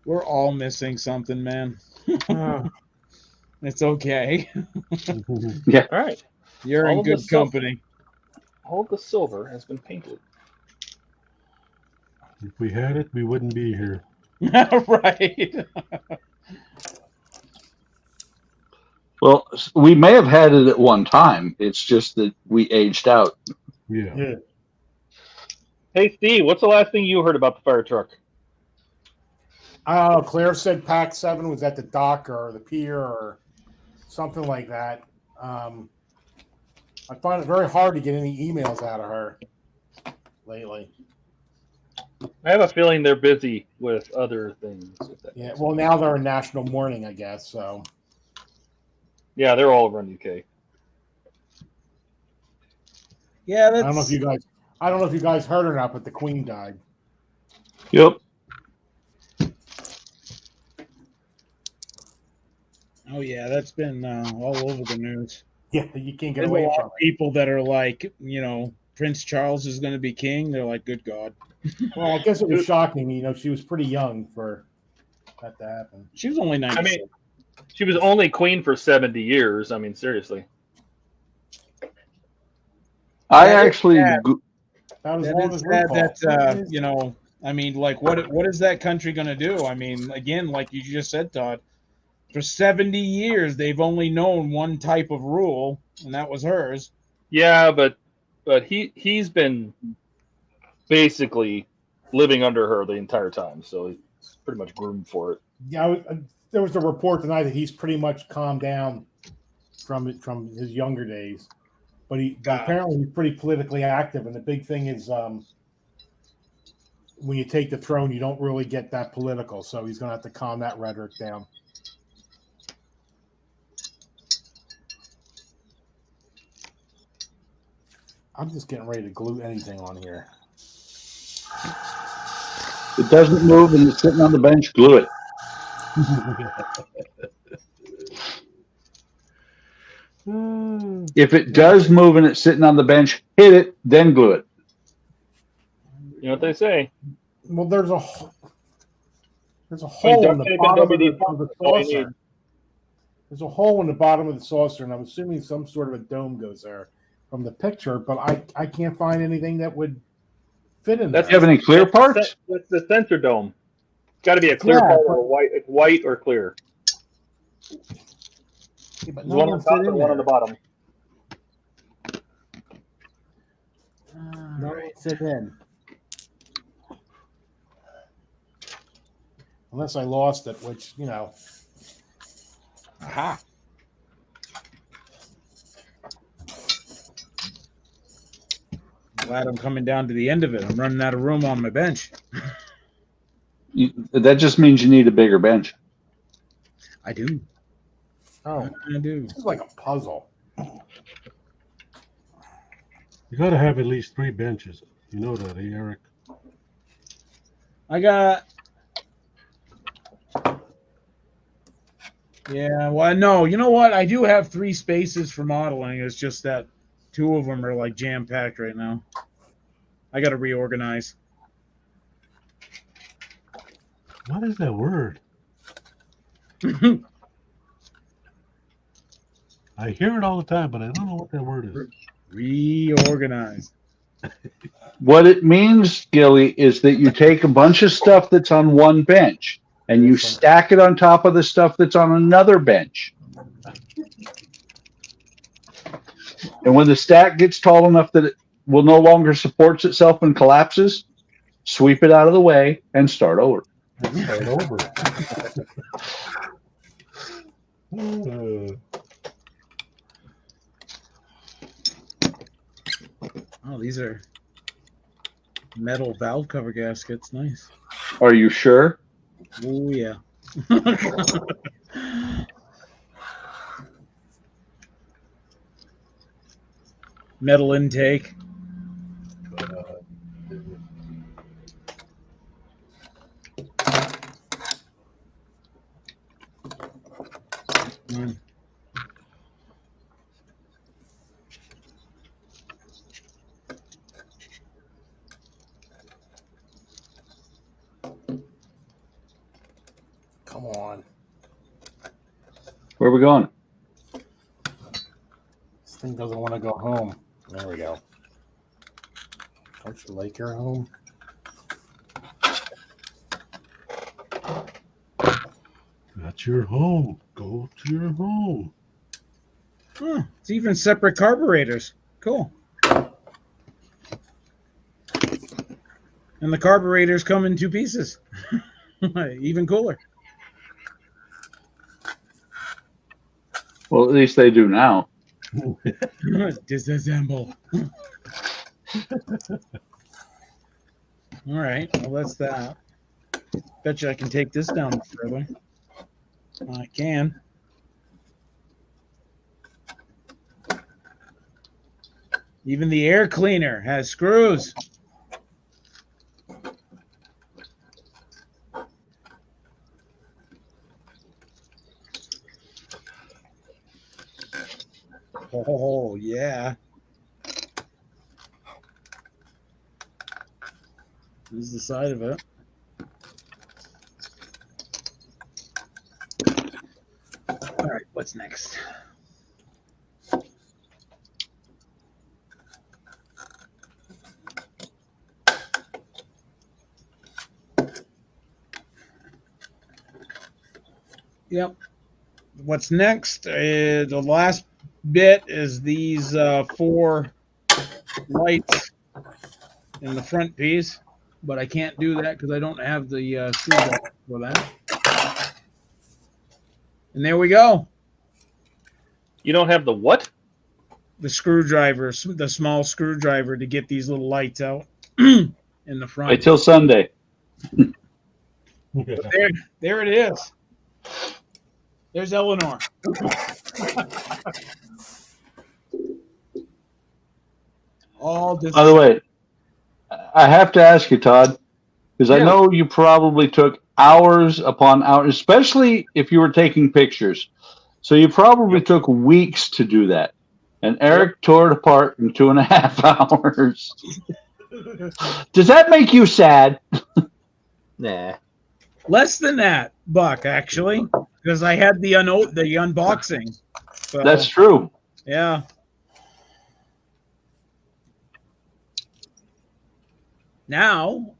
We're all missing something, man. Uh, It's okay. All right. You're All in of the good sil- company. All of the silver has been painted. If we had it, we wouldn't be here. Right. Well, we may have had it at one time. It's just that we aged out. Yeah. yeah. Hey, Steve, what's the last thing you heard about the fire truck? Claire said Pack 7 was at the dock or the pier or something like that. I find it very hard to get any emails out of her lately. I have a feeling they're busy with other things. Yeah, well, now they're in national mourning, I guess. So Yeah, they're all over in UK. Yeah, I don't know if you guys heard or not, but the Queen died. Yep. Oh yeah, that's been all over the news. Yeah, you can't get There's a away lot from of it. people that are like, Prince Charles is going to be king. They're like, good God. Well, I guess it was shocking. She was pretty young for that to happen. She was only 96. I mean, she was only queen for 70 years. I mean, seriously. I That is actually, sad. That was That long is as sad RuPaul. that, I mean, like, what is that country going to do? I mean, again, like you just said, Todd, for 70 years, they've only known one type of rule, and that was hers. Yeah, but he's been basically living under her the entire time, so he's pretty much groomed for it. Yeah, there was a report tonight that he's pretty much calmed down from his younger days, but apparently he's pretty politically active. And the big thing is, when you take the throne, you don't really get that political. So he's going to have to calm that rhetoric down. I'm just getting ready to glue anything on here. it doesn't move and it's sitting on the bench, glue it. If it does move and it's sitting on the bench, hit it, then glue it. You know what they say? Well, there's a hole in the tape and bottom WD of the all you need. saucer. There's a hole in the bottom of the saucer, and I'm assuming some sort of a dome goes there from the picture, but I can't find anything that would fit in there. Do you have any clear parts? That's the sensor dome. It's got to be a clear part or white. It's white or clear. Yeah, but One on the top and one on the bottom. No one fit in. Unless I lost it, which, Aha. Glad I'm coming down to the end of it. I'm running out of room on my bench. That just means you need a bigger bench. I do. Oh, I do. this is like a puzzle. You got to have at least 3 benches. You know that, eh, Eric? I got. Yeah, well, no. You know what? I do have 3 spaces for modeling. It's just that 2 of them are like jam packed right now. I got to reorganize. What is that word? I hear it all the time, but I don't know what that word is. Reorganize. What it means, Gilly, is that you take a bunch of stuff that's on one bench and you stack it on top of the stuff that's on another bench. And when the stack gets tall enough that it will no longer support itself and collapses, sweep it out of the way and start over. Start over. Oh, these are metal valve cover gaskets. Nice. Are you sure? Oh, yeah. Metal intake. Come on. Where are we going? This thing doesn't want to go home. There we go. Don't you like your home? That's your home. Go to your home. Huh, it's even separate carburetors. Cool. And the carburetors come in 2 pieces. Even cooler. Well, at least they do now. Disassemble. All right. Well, that's that. Bet you I can take this down further. I can. Even the air cleaner has screws. Oh, yeah. This is the side of it. All right, what's next? Yep. What's next? The last bit is these 4 lights in the front piece, but I can't do that because I don't have the screwdriver for that. And there we go. You don't have the what? The screwdriver, the small screwdriver to get these little lights out in the front. Wait till Sunday. But there it is. There's Eleanor. All this. By the way, I have to ask you, Todd, because I know you probably took hours upon hours, especially if you were taking pictures. So you probably took weeks to do that. And Eric tore it apart in 2.5 hours. Does that make you sad? Nah. Less than that, Buck, actually, because I had the unboxing. So, That's true. yeah. Now,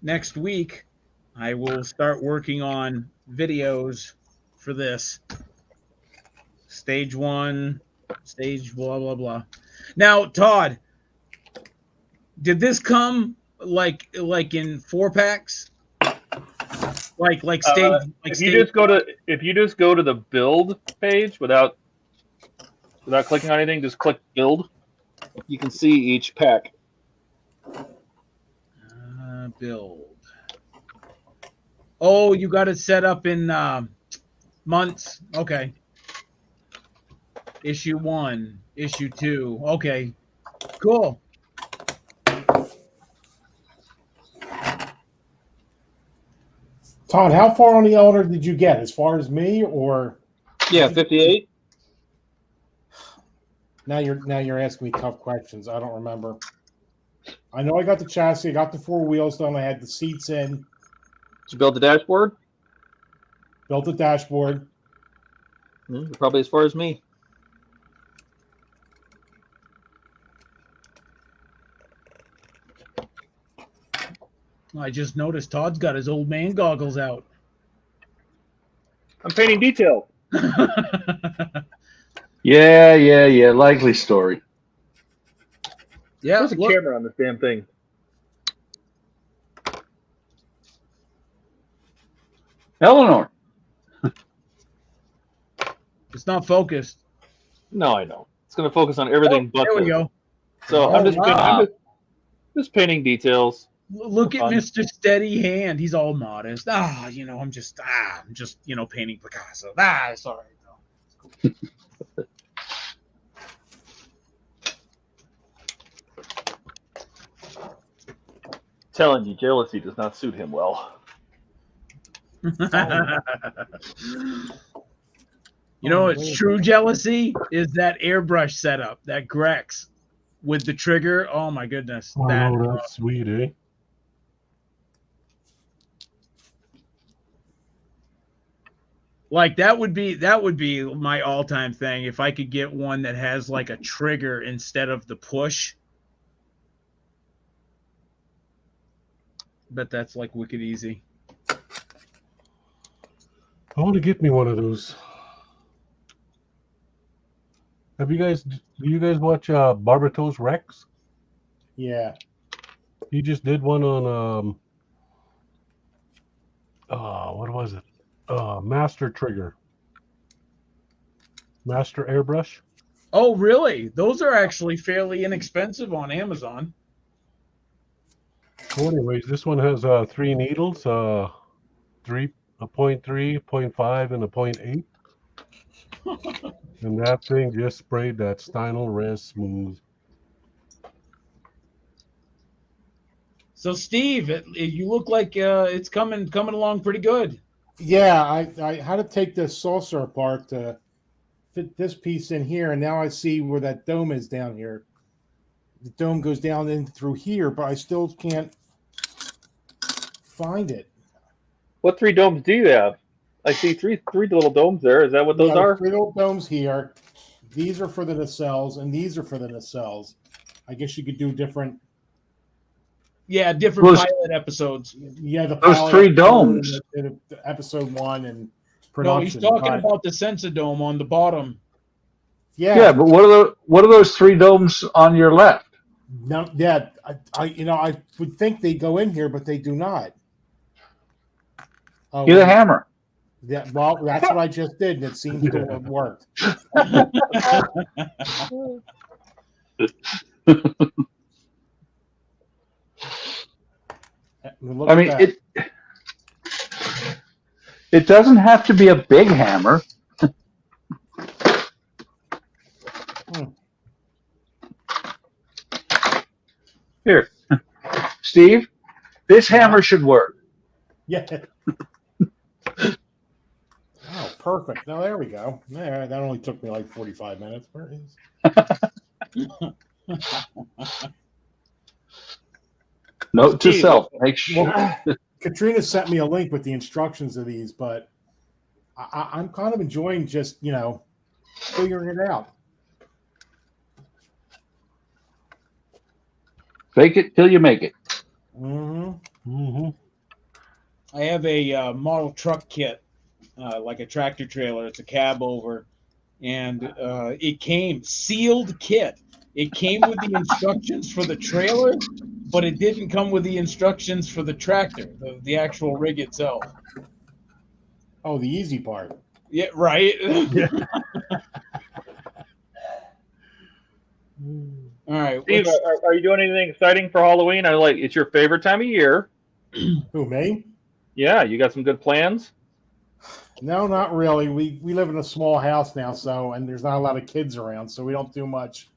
next week, I will start working on videos for this. Stage 1, stage blah, blah, blah. Now, Todd, did this come like in 4-packs? Like stage. If you just go to the build page without clicking on anything, just click build. You can see each pack. Build. Oh, you got it set up in months. Okay. Issue 1, issue 2. Okay. Cool. Todd, how far on the elevator did you get? As far as me, or Yeah, 58. now you're asking me tough questions. I don't remember. I know I got the chassis, I got the 4 wheels done, I had the seats in, Did you build the dashboard? built the dashboard. You're probably as far as me. I just noticed Todd's got his old man goggles out. I'm painting detail. Yeah. Likely story. Yeah, There's a look. camera on this damn thing. Eleanor. It's not focused. No, I know. It's going to focus on everything but There we this. go. So Oh, I'm wow. just painting details. Look at Fun. Mr. Steady Hand. He's all modest. I'm just painting Picasso. It's all right, though. Telling you, jealousy does not suit him well. You know what's true jealousy is that airbrush setup, that Grex with the trigger. Oh my goodness. Oh, that's sweet, eh? Like that would be my all-time thing if I could get one that has like a trigger instead of the push. But that's like wicked easy. I want to get me one of those. Do you guys watch Barbatos Rex? Yeah. He just did one on what was it? Master Trigger. Master Airbrush. Oh, really? Those are actually fairly inexpensive on Amazon. So anyways, this one has 3 needles, 3, a 0.3, 0.5, and a 0.8. And that thing just sprayed that Steinel res smooth. So, Steve, you look like it's coming along pretty good. Yeah, I had to take the saucer apart to fit this piece in here, and now I see where that dome is down here. The dome goes down in through here, but I still can't find it. What 3 domes do you have? I see three little domes there. Is that what those are? 3 little domes here. These are for the nacelles, and these are for the nacelles. I guess you could do different. Yeah, different pilot episodes. Yeah, those 3 domes. Episode 1 and No, he's production. talking about the sensor dome on the bottom. Yeah, but what are those 3 domes on your left? No, yeah, I would think they go in here, but they do not. Oh, Get a hammer. Yeah, well, that's what I just did, and it seems to have worked. I mean, it doesn't have to be a big hammer. Here, Steve, this hammer should work. Yeah. Oh, perfect. Now there we go. There, that only took me like 45 minutes. Where is? Note to self: make sure. Katrina sent me a link with the instructions of these, but I'm kind of enjoying just figuring it out. Fake it till you make it. Mm-hmm. Mm-hmm. I have a model truck kit, like a tractor trailer. It's a cab over, and it came sealed kit. It came with the instructions for the trailer, but it didn't come with the instructions for the tractor, the actual rig itself. Oh, the easy part. Yeah, right. All right, Steve, are you doing anything exciting for Halloween? It's your favorite time of year. Who, me? Yeah, you got some good plans? No, not really. We live in a small house now, and there's not a lot of kids around, so we don't do much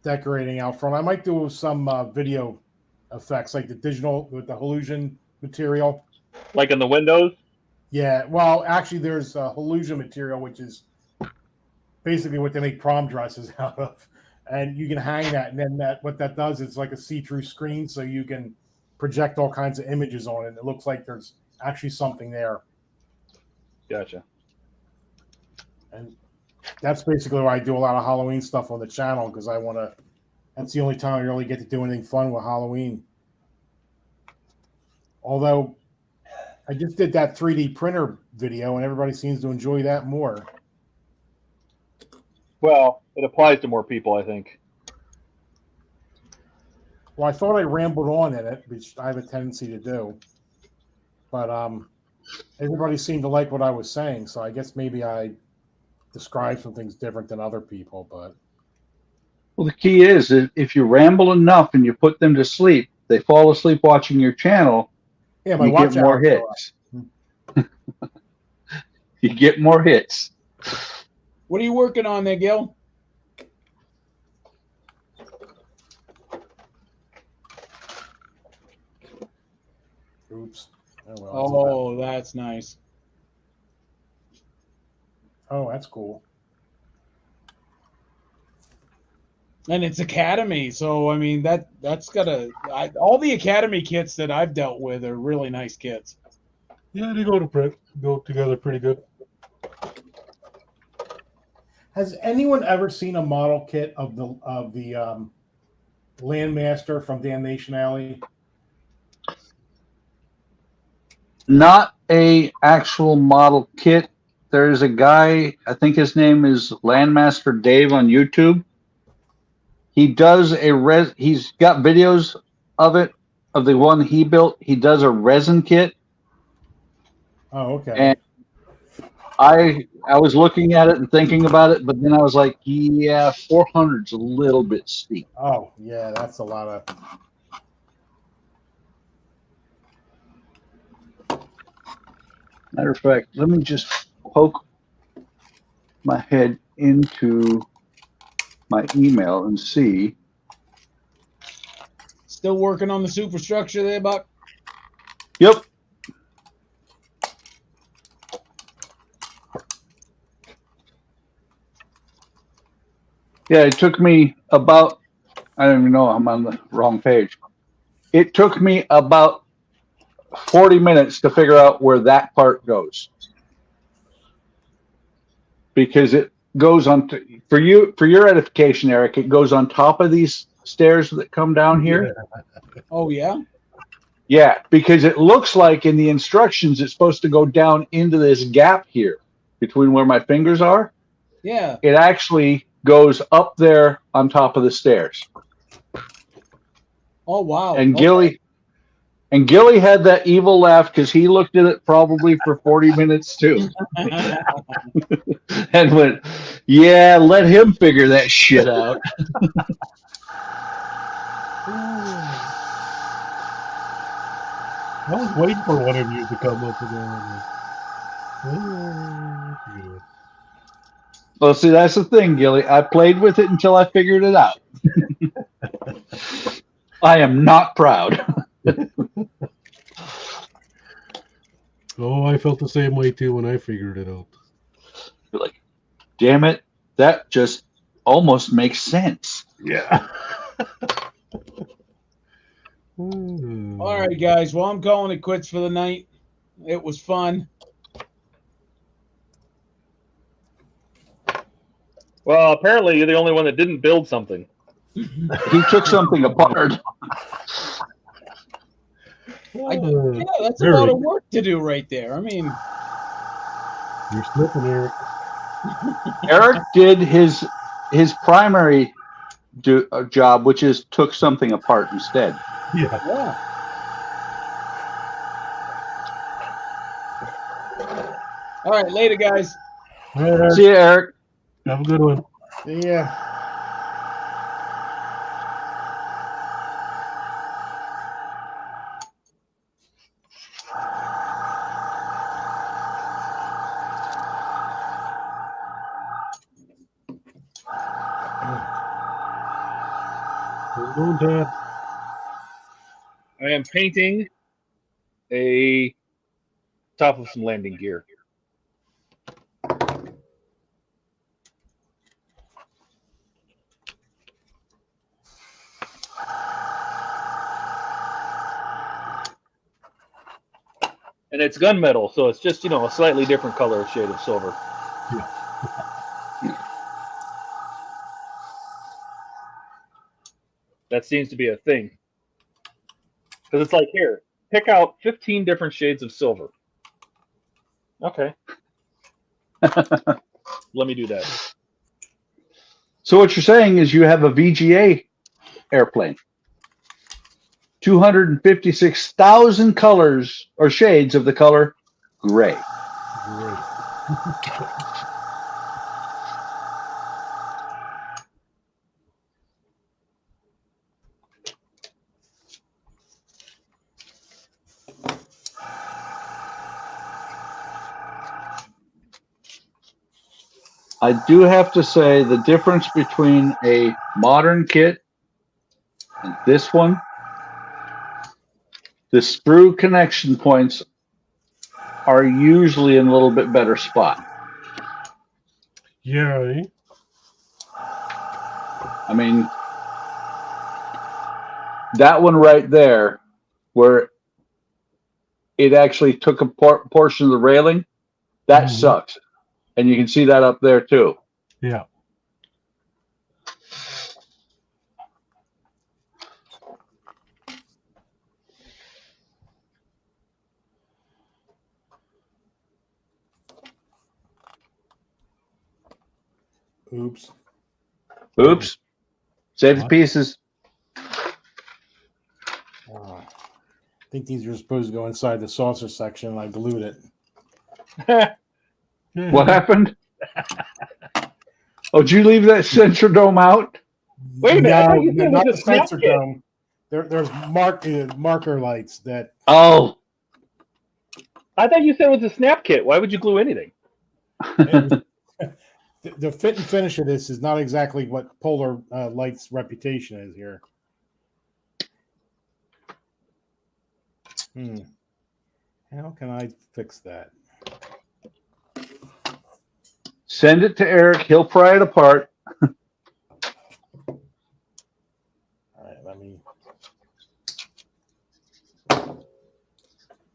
decorating out front. I might do some video effects, like the digital with the Hallusion material. Like in the windows? Yeah, well, actually, there's Hallusion material, which is basically what they make prom dresses out of. And you can hang that, and then what that does is like a see-through screen, so you can project all kinds of images on it. And it looks like there's actually something there. Gotcha. And that's basically why I do a lot of Halloween stuff on the channel, because that's the only time I really get to do anything fun with Halloween. Although I just did that 3D printer video, and everybody seems to enjoy that more. Well, it applies to more people, I think. Well, I thought I rambled on in it, which I have a tendency to do. But everybody seemed to like what I was saying, so I guess maybe I described some things different than other people. But Well, the key is if you ramble enough and you put them to sleep, they fall asleep watching your channel. yeah, my You watch get more hours go up. hits. You get more hits. what are you working on there, Gil? Oops. Oh, that's nice. Oh, that's cool. And it's Academy, so I mean that's all the Academy kits that I've dealt with are really nice kits. Yeah, they go to print. go together pretty good. Has anyone ever seen a model kit of the Landmaster from Damnation Alley? Not a actual model kit. There's a guy, I think his name is Landmaster Dave on YouTube. He does he's got videos of it, of the one he built. He does a resin kit. Oh, okay. And I was looking at it and thinking about it, but then I was like, yeah, 400's a little bit steep. Oh, yeah, that's a lot of. Matter of fact, let me just poke my head into my email and see. Still working on the superstructure there, Buck? Yep. Yeah, it took me about, I don't even know, I'm on the wrong page. It took me about 40 minutes to figure out where that part goes. Because it goes on, for your edification, Eric, it goes on top of these stairs that come down here. Yeah. Oh, yeah? Yeah, because it looks like in the instructions it's supposed to go down into this gap here between where my fingers are. Yeah. It actually goes up there on top of the stairs. Oh, wow. And Okay. Gilly had that evil laugh because he looked at it probably for 40 minutes too. And went, yeah, let him figure that shit out. I was waiting for one of you to come up with that. Well, see, that's the thing, Gilly. I played with it until I figured it out. I am not proud. Oh, I felt the same way too when I figured it out. You're like, damn it, that just almost makes sense. Yeah. All right, guys. Well, I'm calling it quits for the night. It was fun. Well, apparently you're the only one that didn't build something. He took something apart. Yeah, that's a lot of work to do right there. I mean, You're slipping, Eric. Eric did his primary job, which is took something apart instead. Yeah. yeah. All right, later, guys. All right, Eric. See you, Eric. Have a good one. Yeah. How's it going, Todd? I am painting a top of some landing gear. And it's gunmetal, so it's just, a slightly different color shade of silver. Yeah. That seems to be a thing. Because it's like, here, pick out 15 different shades of silver. Okay. Let me do that. So what you're saying is you have a VGA airplane. 256,000 colors or shades of the color gray. Great. I do have to say the difference between a modern kit and this one, the sprue connection points are usually in a little bit better spot. Yeah, eh? I mean, that one right there, where it actually took a portion of the railing. That sucks. And you can see that up there too. Yeah. Oops. Oops. Save the What? pieces. I think these are supposed to go inside the saucer section, and I glued it. What happened? Oh, did you leave that sensor dome out? Wait a minute, I No, thought you said it not was the a snap sensor kit. dome. There's marker lights that. Oh. I thought you said it was a snap kit. Why would you glue anything? The fit and finish of this is not exactly what Polar Light's reputation is here. How can I fix that? Send it to Eric. He'll pry it apart. All right, let me.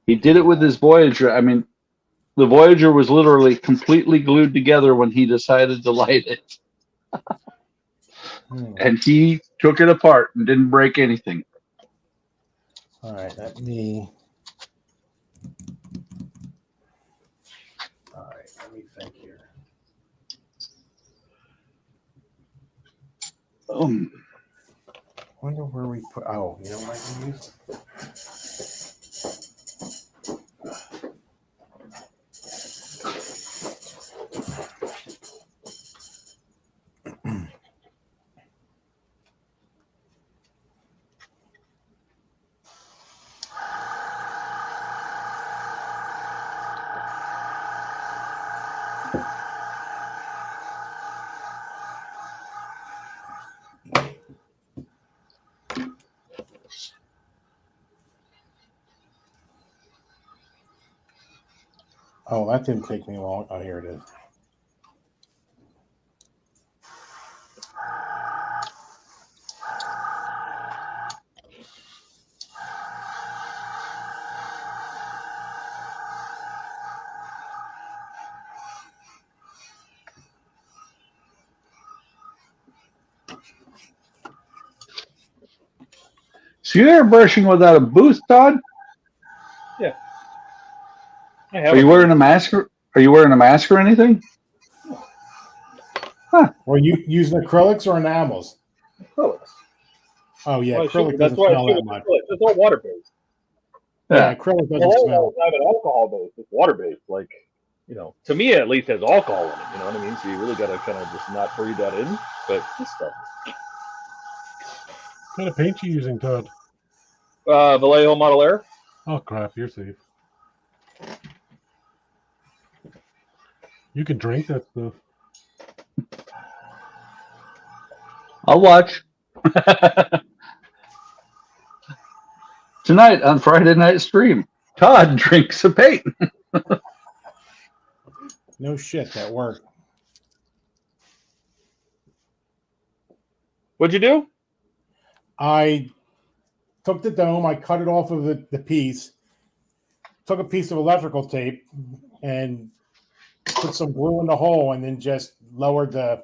He did it with his Voyager. I mean, the Voyager was literally completely glued together when he decided to light it. And he took it apart and didn't break anything. All right, let me. All right, let me think here. Wonder where we put. Oh, you know what I can use? Oh, that didn't take me long. Oh, here it is. So you're airbrushing without a booth, Todd? Yeah. Are you wearing a mask? Are you wearing a mask or anything? Huh. Were you using acrylics or enamels? Acrylics. Oh yeah, Well, acrylic that's doesn't why smell I shoot that with much. acrylics. It's all water based. Yeah, acrylic doesn't smell. It's not an alcohol based. It's water based. Like, you know, to me at least, has alcohol in it. You know what I mean? So you really got to kind of just not breathe that in. But this stuff. What kind of paint you using, Todd? Vallejo Model Air. Oh crap, you're safe. You can drink that stuff. I'll watch. Tonight on Friday Night Stream, Todd drinks a paint. No shit, that worked. What'd you do? I took the dome, I cut it off of the piece, took a piece of electrical tape, and put some glue in the hole, and then just lowered the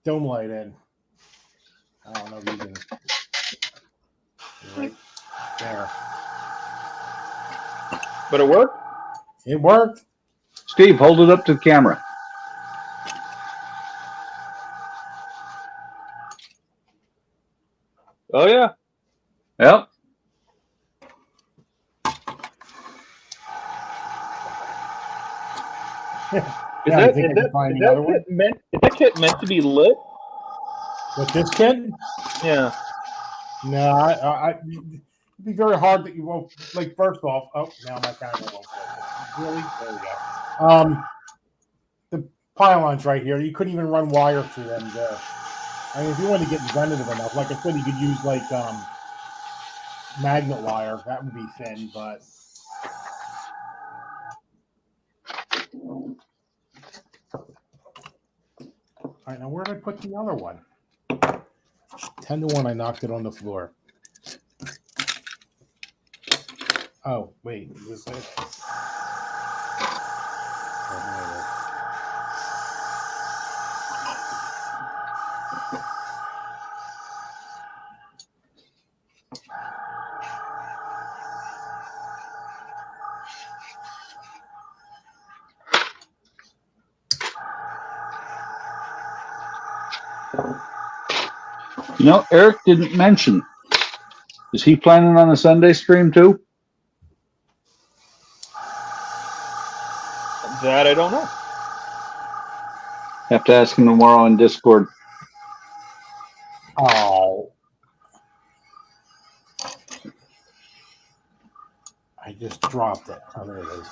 dome light in. I don't know if you can. Right there. But it worked? It worked. Steve, hold it up to the camera. Oh, yeah. Yep. Is Yeah, I that, think is I that, can find is the other one. is that kit meant to be lit? With this kit? Yeah. No, it'd be very hard that you won't. Like, first off, oh, now my camera won't focus. Really? There we go. The pylons right here, you couldn't even run wire through them. I mean, if you wanted to get inventive enough, like I said, you could use like magnet wire. That would be thin, but. All right, now where did I put the other one? 10-1, I knocked it on the floor. Oh, wait. Is this it? Oh, You know, Eric didn't mention. Is he planning on a Sunday stream too? That I don't know. Have to ask him tomorrow on Discord. Oh. I just dropped it. Oh, there it is.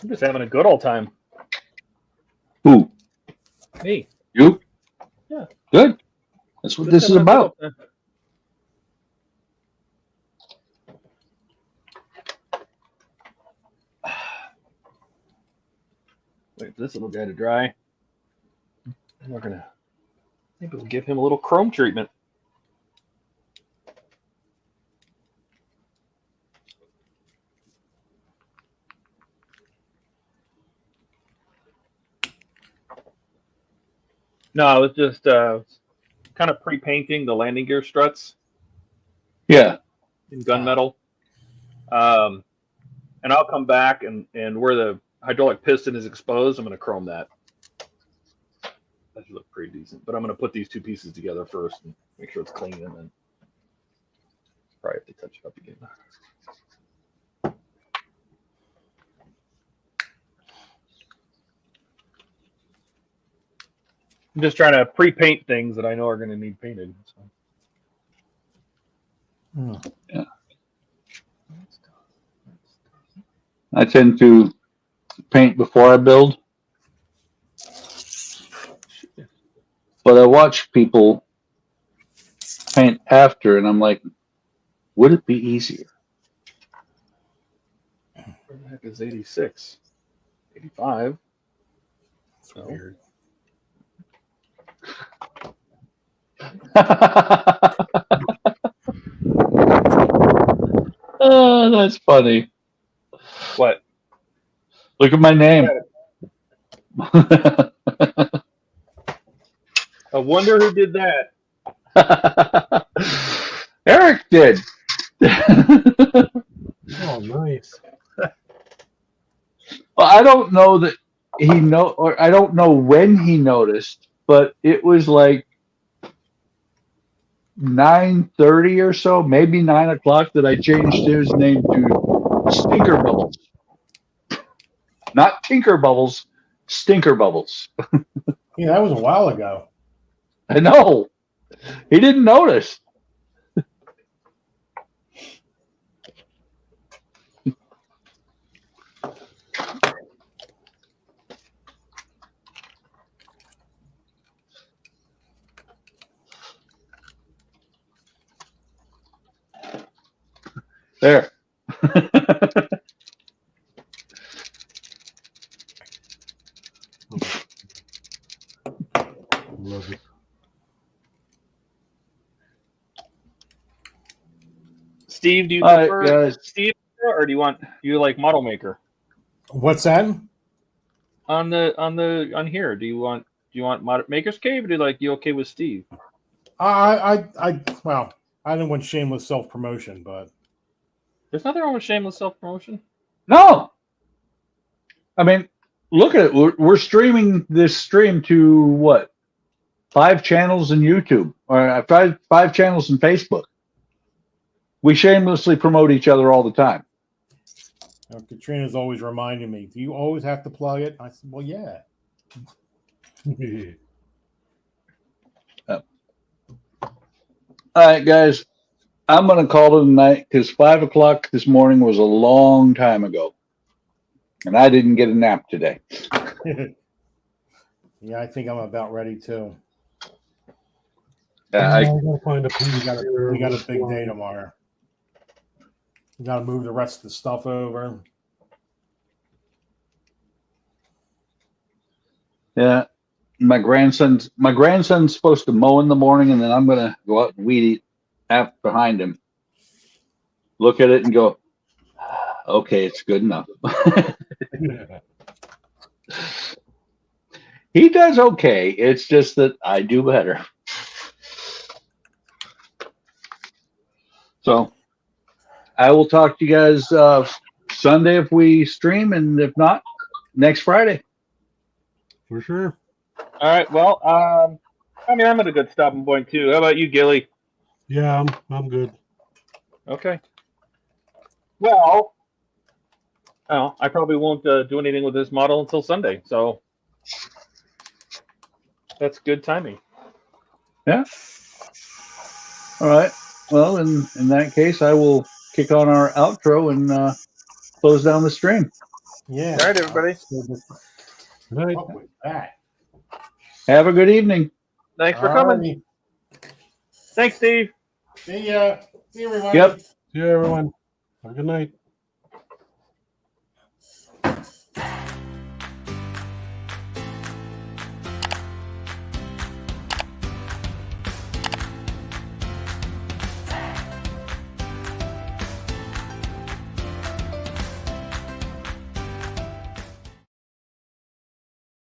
I'm just having a good old time. Who? Me. You? Yeah. Good. That's what Just this is having a good about. old time. Wait for this little guy to dry. And we're gonna maybe we'll give him a little chrome treatment. No, I was just kind of pre-painting the landing gear struts Yeah. in gunmetal. And I'll come back and where the hydraulic piston is exposed, I'm going to chrome that. That should look pretty decent. But I'm going to put these two pieces together first and make sure it's clean, and then probably have to touch it up again. I'm just trying to pre-paint things that I know are going to need painted. So. Yeah. I tend to paint before I build, but I watch people paint after, and I'm like, would it be easier? Where the heck is 86? 85? No. Weird. Oh, that's funny. What? Look at my name. I wonder who did that. Eric did. Oh, nice. Well, I don't know that or I don't know when he noticed, but it was like 9:30 or so, maybe 9 o'clock, that I changed his name to Stinker Bubbles. Not Tinker Bubbles, Stinker Bubbles. Yeah, that was a while ago. I know. He didn't notice. There. Love it. Steve, do you All right, prefer guys. Steve, or do you like Model Maker What's that? on here? Do you want Maker's Cave, or do you okay with Steve? Well, I didn't want shameless self promotion, but There's nothing wrong with shameless self promotion. No. I mean, look at it. We're streaming this stream to what? 5 channels in YouTube, or 5 channels in Facebook. We shamelessly promote each other all the time. Katrina's always reminding me, do you always have to plug it? I said, well, yeah. All right, guys. I'm going to call it a night because 5 o'clock this morning was a long time ago. And I didn't get a nap today. Yeah, I think I'm about ready too. I gotta find a We got a big day tomorrow. We got to move the rest of the stuff over. Yeah. My grandson's supposed to mow in the morning, and then I'm going to go out and weed eat out behind him. Look at it and go, okay, it's good enough. He does okay. It's just that I do better. So I will talk to you guys Sunday if we stream, and if not, next Friday. For sure. All right. Well, I mean, I'm at a good stopping point too. How about you, Gilly? Yeah, I'm good. Okay. Well, oh, I probably won't do anything with this model until Sunday, so that's good timing. Yeah. All right. Well, in that case, I will kick on our outro and close down the stream. Yeah. All right, everybody. Good night. What was that? Have a good evening. Thanks for coming. Alrighty. Thanks, Steve. See ya. See you, everybody. Yep. See you, everyone. Have a good night.